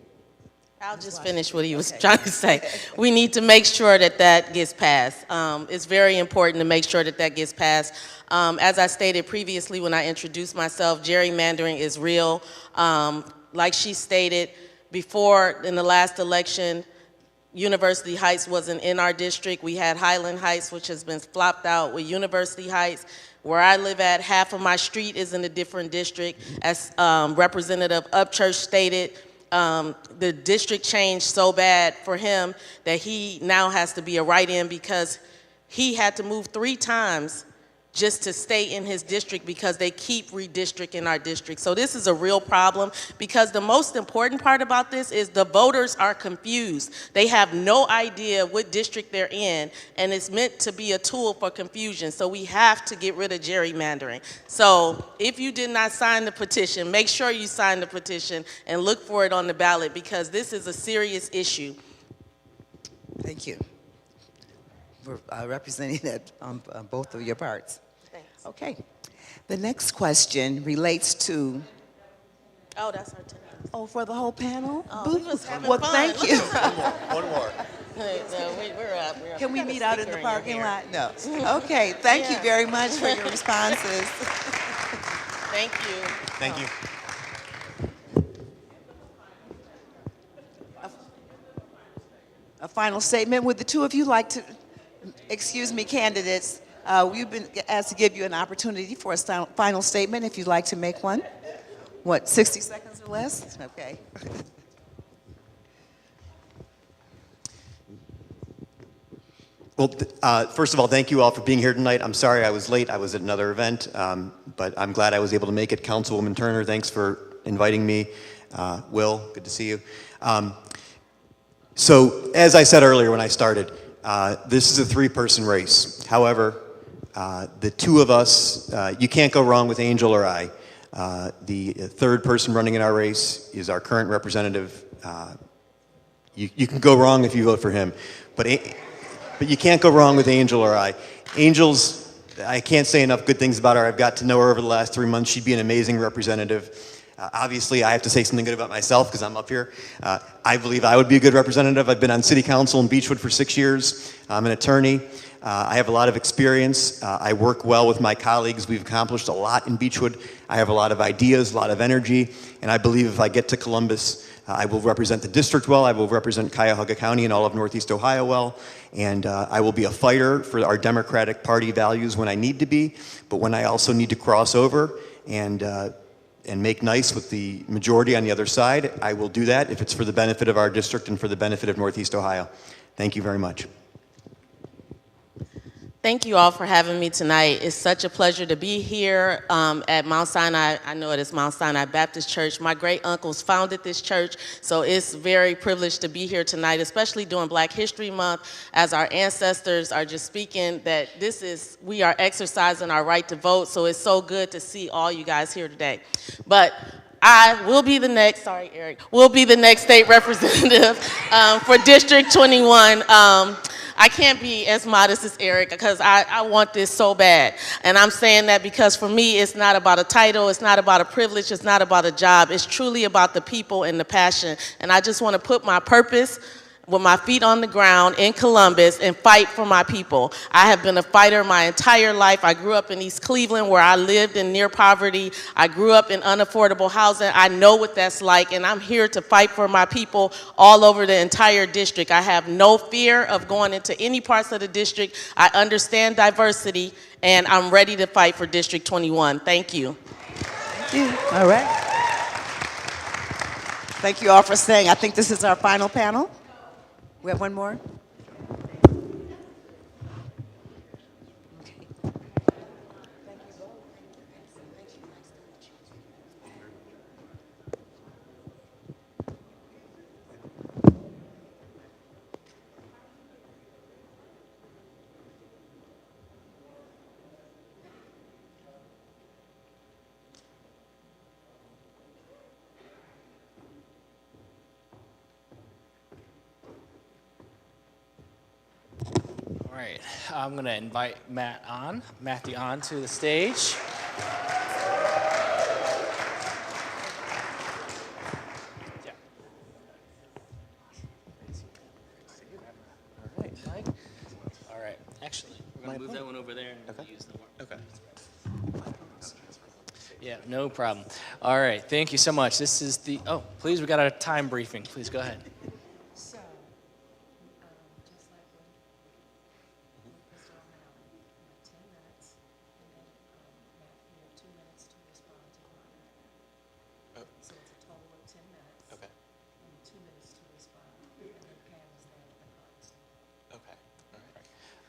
[SPEAKER 11] I'll just finish what he was trying to say. We need to make sure that that gets passed. It's very important to make sure that that gets passed. As I stated previously when I introduced myself, gerrymandering is real. Like she stated before, in the last election, University Heights wasn't in our district. We had Highland Heights, which has been flopped out with University Heights. Where I live at, half of my street is in a different district. As Representative Upchurch stated, the district changed so bad for him that he now has to be a write-in, because he had to move 3 times just to stay in his district, because they keep redistricting our district. So this is a real problem, because the most important part about this is the voters are confused. They have no idea what district they're in, and it's meant to be a tool for confusion. So we have to get rid of gerrymandering. So if you did not sign the petition, make sure you sign the petition and look for it on the ballot, because this is a serious issue.
[SPEAKER 16] Thank you for representing that on both of your parts.
[SPEAKER 11] Thanks.
[SPEAKER 16] Okay. The next question relates to...
[SPEAKER 11] Oh, that's our turn.
[SPEAKER 16] Oh, for the whole panel?
[SPEAKER 11] Oh, we was having
[SPEAKER 16] well,
[SPEAKER 11] fun.
[SPEAKER 16] thank you.
[SPEAKER 1] One more.
[SPEAKER 11] We're up.
[SPEAKER 16] Can we meet out in the parking lot? No.
[SPEAKER 11] hair.
[SPEAKER 16] Okay, thank you very much for your responses.
[SPEAKER 11] Thank you.
[SPEAKER 1] Thank you.
[SPEAKER 16] A final statement. Would the two of you like to, excuse me, candidates, we've been asked to give you an opportunity for a final statement if you'd like to make one. What, 60 seconds or less? Okay.
[SPEAKER 1] Well, first of all, thank you all for being here tonight. I'm sorry I was late. I was at another event, but I'm glad I was able to make it. Councilwoman Turner, thanks for inviting me. Will, good to see you. So, as I said earlier when I started, this is a 3-person race. However, the two of us, you can't go wrong with Angel or I. The third person running in our race is our current representative. You can go wrong if you vote for him, but you can't go wrong with Angel or I. Angel's, I can't say enough good things about her. I've got to know her over the last 3 months. She'd be an amazing representative. Obviously, I have to say something good about myself because I'm up here. I believe I would be a good representative. I've been on city council in Beechwood for 6 years. I'm an attorney. I have a lot of experience. I work well with my colleagues. We've accomplished a lot in Beechwood. I have a lot of ideas, a lot of energy, and I believe if I get to Columbus, I will represent the district well. I will represent Cuyahoga County and all of Northeast Ohio well, and I will be a fighter for our Democratic Party values when I need to be, but when I also need to cross over and make nice with the majority on the other side, I will do that if it's for the benefit of our district and for the benefit of Northeast Ohio. Thank you very much.
[SPEAKER 11] Thank you all for having me tonight. It's such a pleasure to be here at Mount Sinai. I know it is Mount Sinai Baptist Church. My great uncles founded this church, so it's very privileged to be here tonight, especially during Black History Month, as our ancestors are just speaking that we are exercising our right to vote, so it's so good to see all you guys here today. But I will be the next, sorry Eric, will be the next state representative for District 21. I can't be as modest as Eric because I want this so bad. And I'm saying that because for me, it's not about a title, it's not about a privilege, it's not about a job. It's truly about the people and the passion. And I just want to put my purpose with my feet on the ground in Columbus and fight for my people. I have been a fighter my entire life. I grew up in East Cleveland where I lived in near poverty. I grew up in unaffordable housing. I know what that's like, and I'm here to fight for my people all over the entire district. I have no fear of going into any parts of the district. I understand diversity, and I'm ready to fight for District 21. Thank you.
[SPEAKER 16] Thank you. All right. Thank you all for staying. I think this is our final panel. We have one more.
[SPEAKER 5] All right, I'm going to invite Matthew on to the stage. All right, Mike. All right, actually, we're going to move that one over there and use the one. Okay. Yeah, no problem. All right, thank you so much. This is the, please, we got a time briefing. Please go ahead.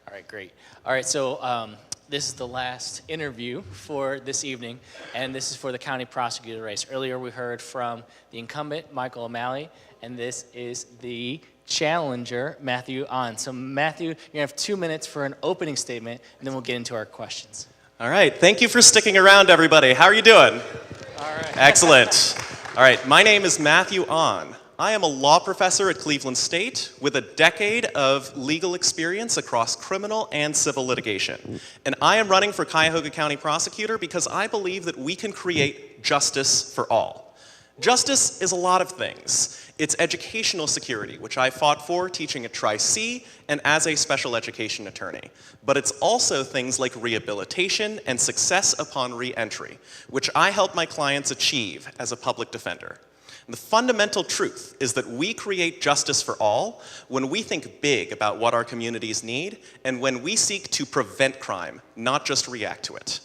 [SPEAKER 5] All right, great. All right, so this is the last interview for this evening, and this is for the county prosecutor race. Earlier we heard from the incumbent, Michael O'Malley, and this is the challenger, Matthew Ahn. So Matthew, you're gonna have 2 minutes for an opening statement, and then we'll get into our questions.
[SPEAKER 19] All right, thank you for sticking around, everybody. How are you doing?
[SPEAKER 5] All right.
[SPEAKER 19] Excellent. All right, my name is Matthew Ahn. I am a law professor at Cleveland State with a decade of legal experience across criminal and civil litigation. And I am running for Cuyahoga County Prosecutor because I believe that we can create justice for all. Justice is a lot of things. It's educational security, which I fought for teaching at Tri-C and as a special education attorney. But it's also things like rehabilitation and success upon re-entry, which I help my clients achieve as a public defender. The fundamental truth is that we create justice for all when we think big about what our communities need and when we seek to prevent crime, not just react to it.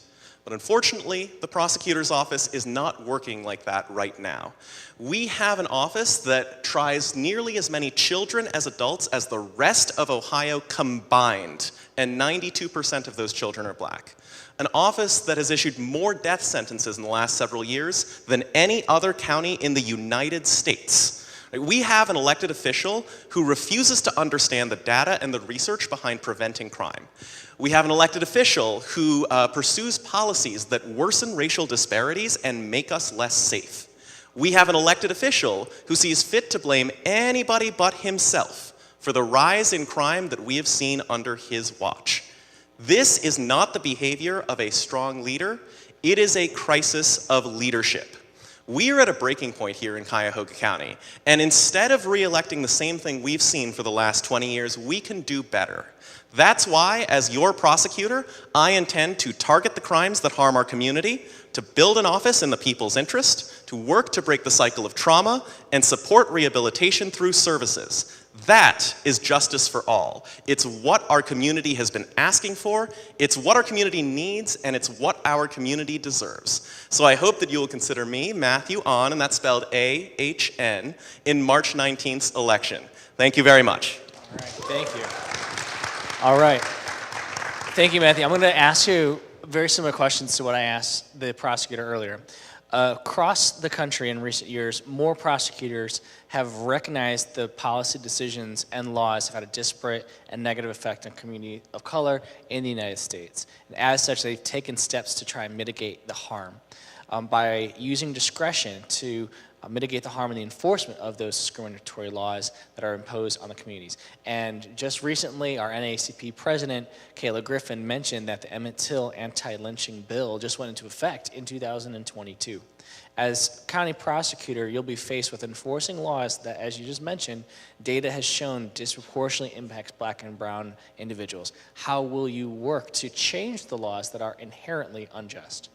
[SPEAKER 19] But unfortunately, the prosecutor's office is not working like that right now. We have an office that tries nearly as many children as adults as the rest of Ohio combined, and 92% of those children are black. An office that has issued more death sentences in the last several years than any other county in the United States. We have an elected official who refuses to understand the data and the research behind preventing crime. We have an elected official who pursues policies that worsen racial disparities and make us less safe. We have an elected official who sees fit to blame anybody but himself for the rise in crime that we have seen under his watch. This is not the behavior of a strong leader. It is a crisis of leadership. We are at a breaking point here in Cuyahoga County, and instead of re-electing the same thing we've seen for the last 20 years, we can do better. That's why, as your prosecutor, I intend to target the crimes that harm our community, to build an office in the people's interest, to work to break the cycle of trauma, and support rehabilitation through services. That is justice for all. It's what our community has been asking for, it's what our community needs, and it's what our community deserves. So I hope that you will consider me, Matthew Ahn, and that's spelled A-H-N, in March 19th's election. Thank you very much.
[SPEAKER 5] All right, thank you. All right. Thank you, Matthew. I'm going to ask you very similar questions to what I asked the prosecutor earlier. Across the country in recent years, more prosecutors have recognized the policy decisions and laws have had a disparate and negative effect on community of color in the United States. And as such, they've taken steps to try and mitigate the harm by using discretion to mitigate the harm and the enforcement of those discriminatory laws that are imposed on the communities. And just recently, our NAACP president, Kayla Griffin, mentioned that the Emmett Till anti-lynching bill just went into effect in 2022. As county prosecutor, you'll be faced with enforcing laws that, as you just mentioned, data has shown disproportionately impacts black and brown individuals. How will you work to change the laws that are inherently unjust?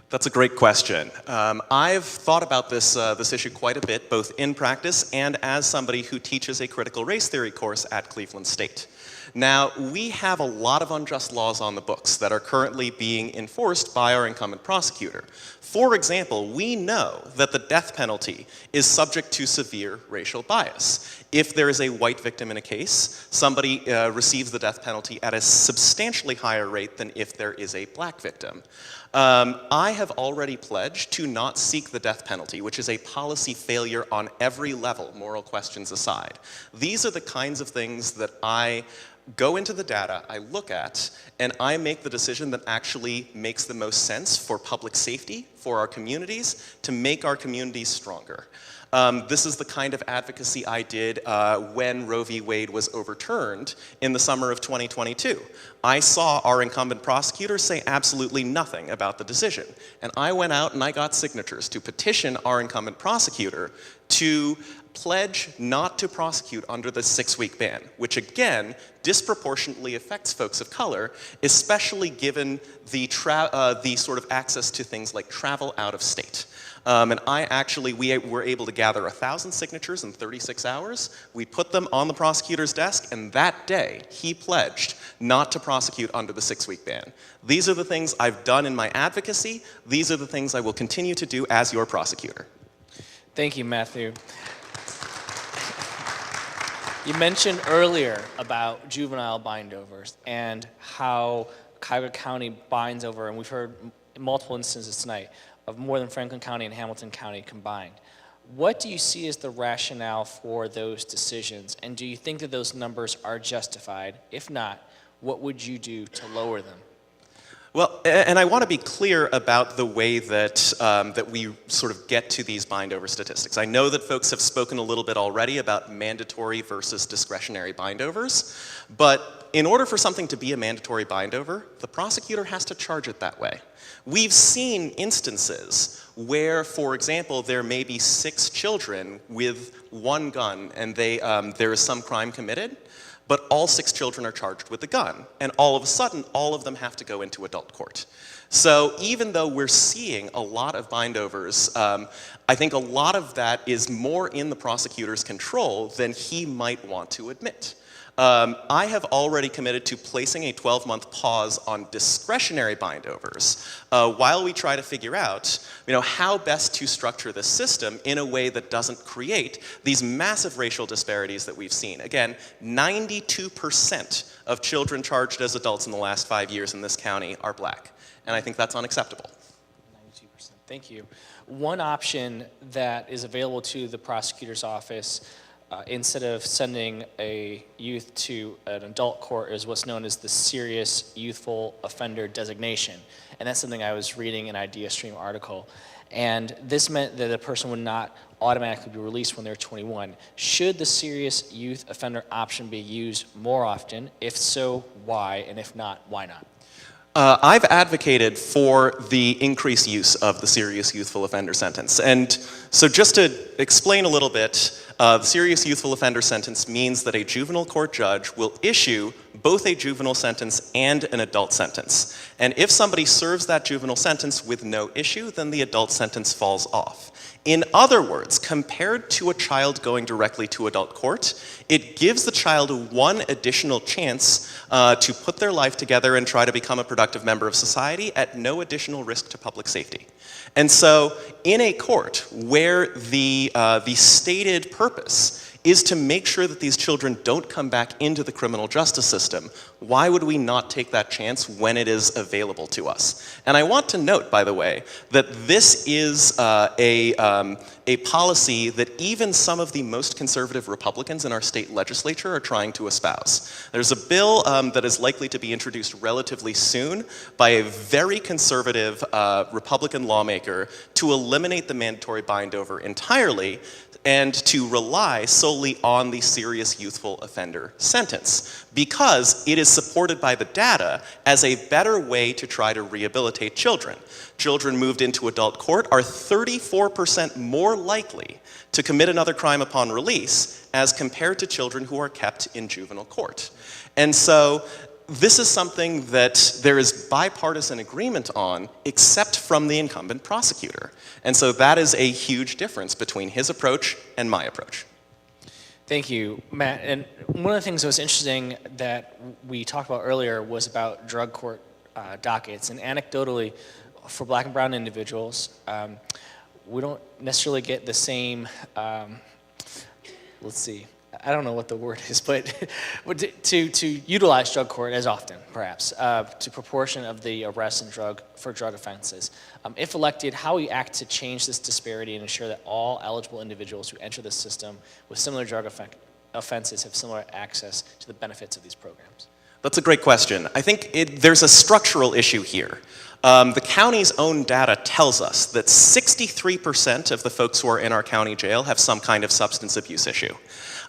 [SPEAKER 19] That's a great question. I've thought about this issue quite a bit, both in practice and as somebody who teaches a critical race theory course at Cleveland State. Now, we have a lot of unjust laws on the books that are currently being enforced by our incumbent prosecutor. For example, we know that the death penalty is subject to severe racial bias. If there is a white victim in a case, somebody receives the death penalty at a substantially higher rate than if there is a black victim. I have already pledged to not seek the death penalty, which is a policy failure on every level, moral questions aside. These are the kinds of things that I go into the data, I look at, and I make the decision that actually makes the most sense for public safety, for our communities, to make our communities stronger. This is the kind of advocacy I did when Roe v. Wade was overturned in the summer of 2022. I saw our incumbent prosecutor say absolutely nothing about the decision. And I went out and I got signatures to petition our incumbent prosecutor to pledge not to prosecute under the 6-week ban, which again disproportionately affects folks of color, especially given the sort of access to things like travel out of state. And we were able to gather 1,000 signatures in 36 hours. We put them on the prosecutor's desk, and that day he pledged not to prosecute under the 6-week ban. These are the things I've done in my advocacy. These are the things I will continue to do as your prosecutor.
[SPEAKER 5] Thank you, Matthew. You mentioned earlier about juvenile bindovers and how Cuyahoga County binds over, and we've heard multiple instances tonight, of more than Franklin County and Hamilton County combined. What do you see as the rationale for those decisions, and do you think that those numbers are justified? If not, what would you do to lower them?
[SPEAKER 19] Well, and I want to be clear about the way that, that we sort of get to these bind-over statistics. I know that folks have spoken a little bit already about mandatory versus discretionary bind-overs, but in order for something to be a mandatory bind-over, the prosecutor has to charge it that way. We've seen instances where, for example, there may be 6 children with 1 gun and there is some crime committed, but all 6 children are charged with a gun, and all of a sudden, all of them have to go into adult court. So even though we're seeing a lot of bindovers, I think a lot of that is more in the prosecutor's control than he might want to admit. I have already committed to placing a 12-month pause on discretionary bindovers while we try to figure out, how best to structure the system in a way that doesn't create these massive racial disparities that we've seen. Again, 92% of children charged as adults in the last 5 years in this county are black, and I think that's unacceptable.
[SPEAKER 5] 92%. Thank you. One option that is available to the prosecutor's office instead of sending a youth to an adult court is what's known as the serious youthful offender designation. And that's something I was reading in an IdeaStream article. And this meant that a person would not automatically be released when they're 21. Should the serious youth offender option be used more often? If so, why? And if not, why not?
[SPEAKER 19] I've advocated for the increased use of the serious youthful offender sentence. And so just to explain a little bit, the serious youthful offender sentence means that a juvenile court judge will issue both a juvenile sentence and an adult sentence. And if somebody serves that juvenile sentence with no issue, then the adult sentence falls off. In other words, compared to a child going directly to adult court, it gives the child one additional chance to put their life together and try to become a productive member of society at no additional risk to public safety. And so in a court where the stated purpose is to make sure that these children don't come back into the criminal justice system. Why would we not take that chance when it is available to us? And I want to note, by the way, that this is a policy that even some of the most conservative Republicans in our state legislature are trying to espouse. There's a bill that is likely to be introduced relatively soon by a very conservative Republican lawmaker to eliminate the mandatory bind-over entirely and to rely solely on the serious youthful offender sentence, because it is supported by the data as a better way to try to rehabilitate children. Children moved into adult court are 34% more likely to commit another crime upon release as compared to children who are kept in juvenile court. And so this is something that there is bipartisan agreement on, except from the incumbent prosecutor. And so that is a huge difference between his approach and my approach.
[SPEAKER 5] Thank you, Matt. And one of the things that was interesting that we talked about earlier was about drug court dockets. And anecdotally, for black and brown individuals, we don't necessarily get the same, let's see, I don't know what the word is, but to utilize drug court as often, perhaps, to proportion of the arrests and for drug offenses. If elected, how will you act to change this disparity and ensure that all eligible individuals who enter the system with similar drug offenses have similar access to the benefits of these programs?
[SPEAKER 19] That's a great question. I think there's a structural issue here. The county's own data tells us that 63% of the folks who are in our county jail have some kind of substance abuse issue.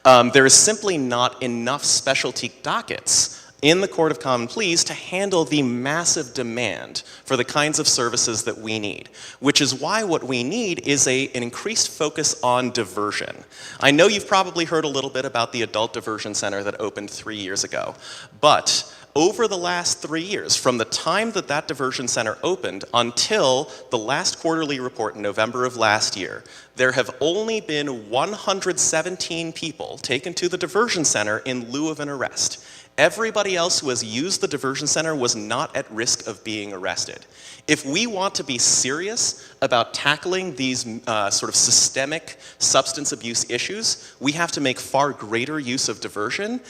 [SPEAKER 19] There is simply not enough specialty dockets in the Court of Common Pleas to handle the massive demand for the kinds of services that we need, which is why what we need is an increased focus on diversion. I know you've probably heard a little bit about the Adult Diversion Center that opened 3 years ago, but over the last 3 years, from the time that that diversion center opened until the last quarterly report in November of last year, there have only been 117 people taken to the diversion center in lieu of an arrest. Everybody else who has used the diversion center was not at risk of being arrested. If we want to be serious about tackling these sort of systemic substance abuse issues, we have to make far greater use of diversion,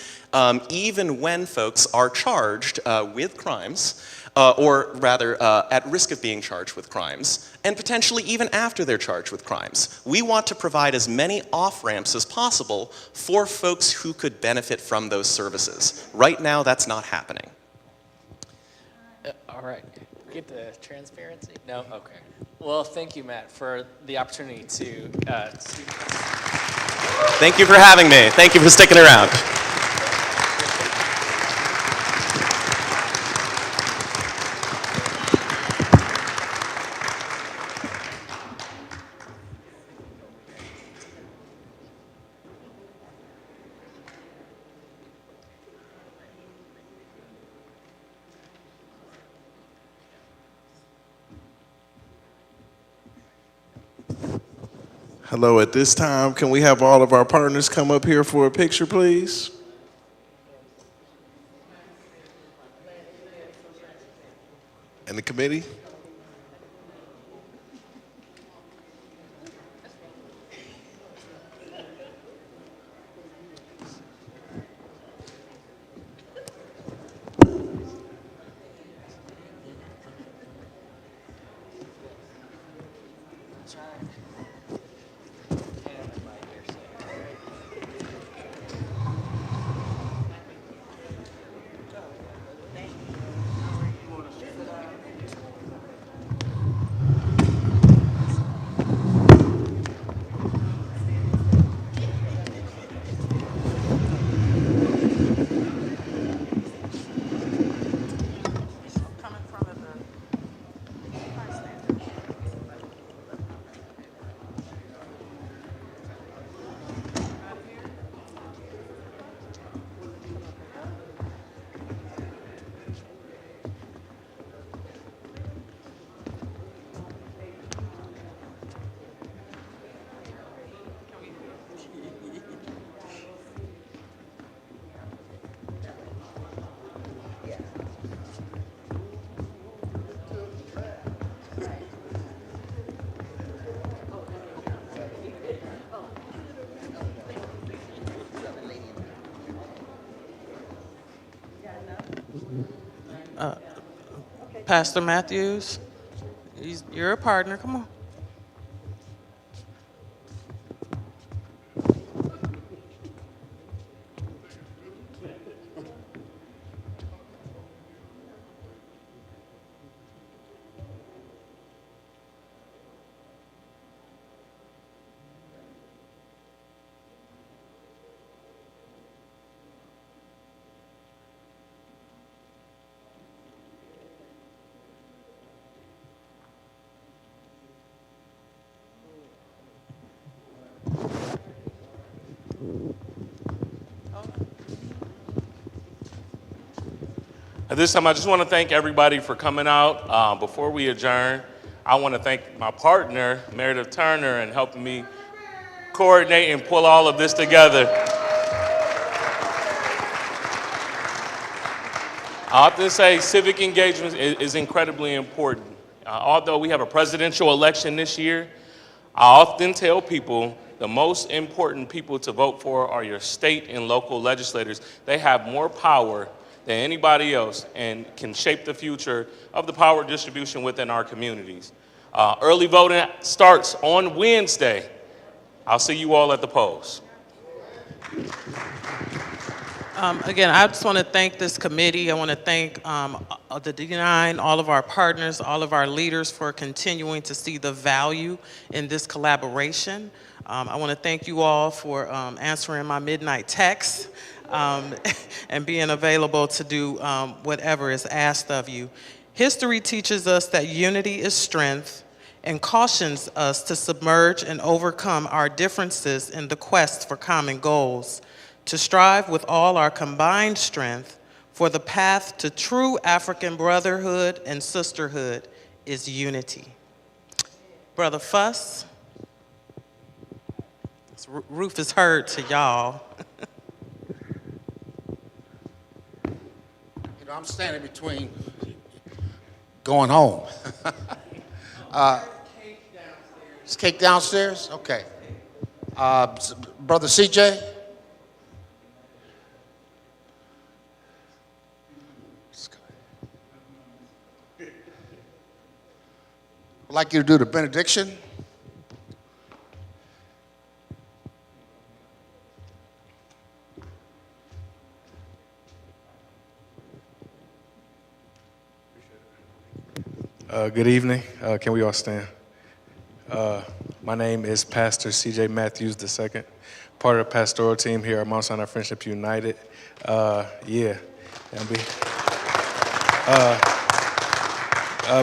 [SPEAKER 19] even when folks are charged with crimes, or rather at risk of being charged with crimes, and potentially even after they're charged with crimes. We want to provide as many off-ramps as possible for folks who could benefit from those services. Right now, that's not happening.
[SPEAKER 5] All right. Get the transparency? No? Okay. Well, thank you, Matt, for the opportunity to speak.
[SPEAKER 19] Thank you for having me. Thank you for sticking around.
[SPEAKER 17] Hello, at this time, can we have all of our partners come up here for a picture, please? And the committee?
[SPEAKER 3] Pastor Matthews, you're a partner. Come on.
[SPEAKER 7] At this time, I just want to thank everybody for coming out. Before we adjourn, I want to thank my partner, Meredith Turner, and helping me coordinate and pull all of this together. I often say civic engagement is incredibly important. Although we have a presidential election this year, I often tell people the most important people to vote for are your state and local legislators. They have more power than anybody else and can shape the future of the power distribution within our communities. Early voting starts on Wednesday. I'll see you all at the polls.
[SPEAKER 3] Again, I just want to thank this committee. I want to thank the D9, all of our partners, all of our leaders for continuing to see the value in this collaboration. I want to thank you all for answering my midnight texts and being available to do whatever is asked of you. History teaches us that unity is strength and cautions us to submerge and overcome our differences in the quest for common goals, to strive with all our combined strength for the path to true African brotherhood and sisterhood is unity. Brother Fuss, Roof is heard to y'all.
[SPEAKER 18] You know, I'm standing between going home. Is cake downstairs? Okay. Brother CJ? I'd like you to do the benediction.
[SPEAKER 7] Good evening. Can we all stand? My name is Pastor CJ Matthews II, part of the pastoral team here at Mount Sinai Friendship United.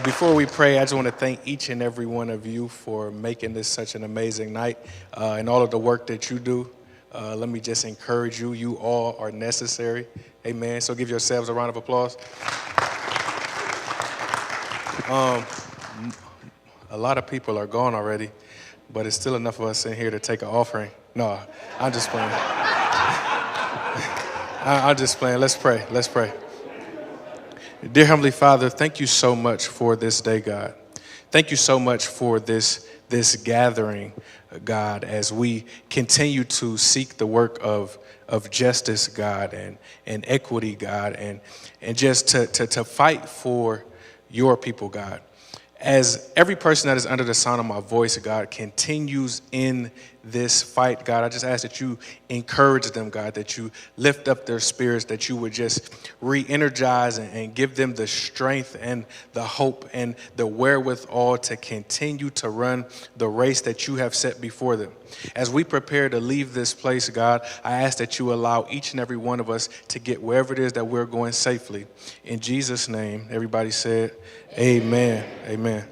[SPEAKER 7] Before we pray, I just want to thank each and every one of you for making this such an amazing night and all of the work that you do. Let me just encourage you. You all are necessary. Amen. So give yourselves a round of applause. A lot of people are gone already, but it's still enough of us in here to take an offering. No, I'm just playing. I'm just playing. Let's pray. Let's pray. Dear Heavenly Father, thank you so much for this day, God. Thank you so much for this gathering, God, as we continue to seek the work of justice, God, and equity, God, and just to fight for your people, God. As every person that is under the sound of my voice, God, continues in this fight, God, I just ask that you encourage them, God, that you lift up their spirits, that you would just re-energize and give them the strength and the hope and the wherewithal to continue to run the race that you have set before them. As we prepare to leave this place, God, I ask that you allow each and every one of us to get wherever it is that we're going safely. In Jesus' name, everybody said, amen. Amen.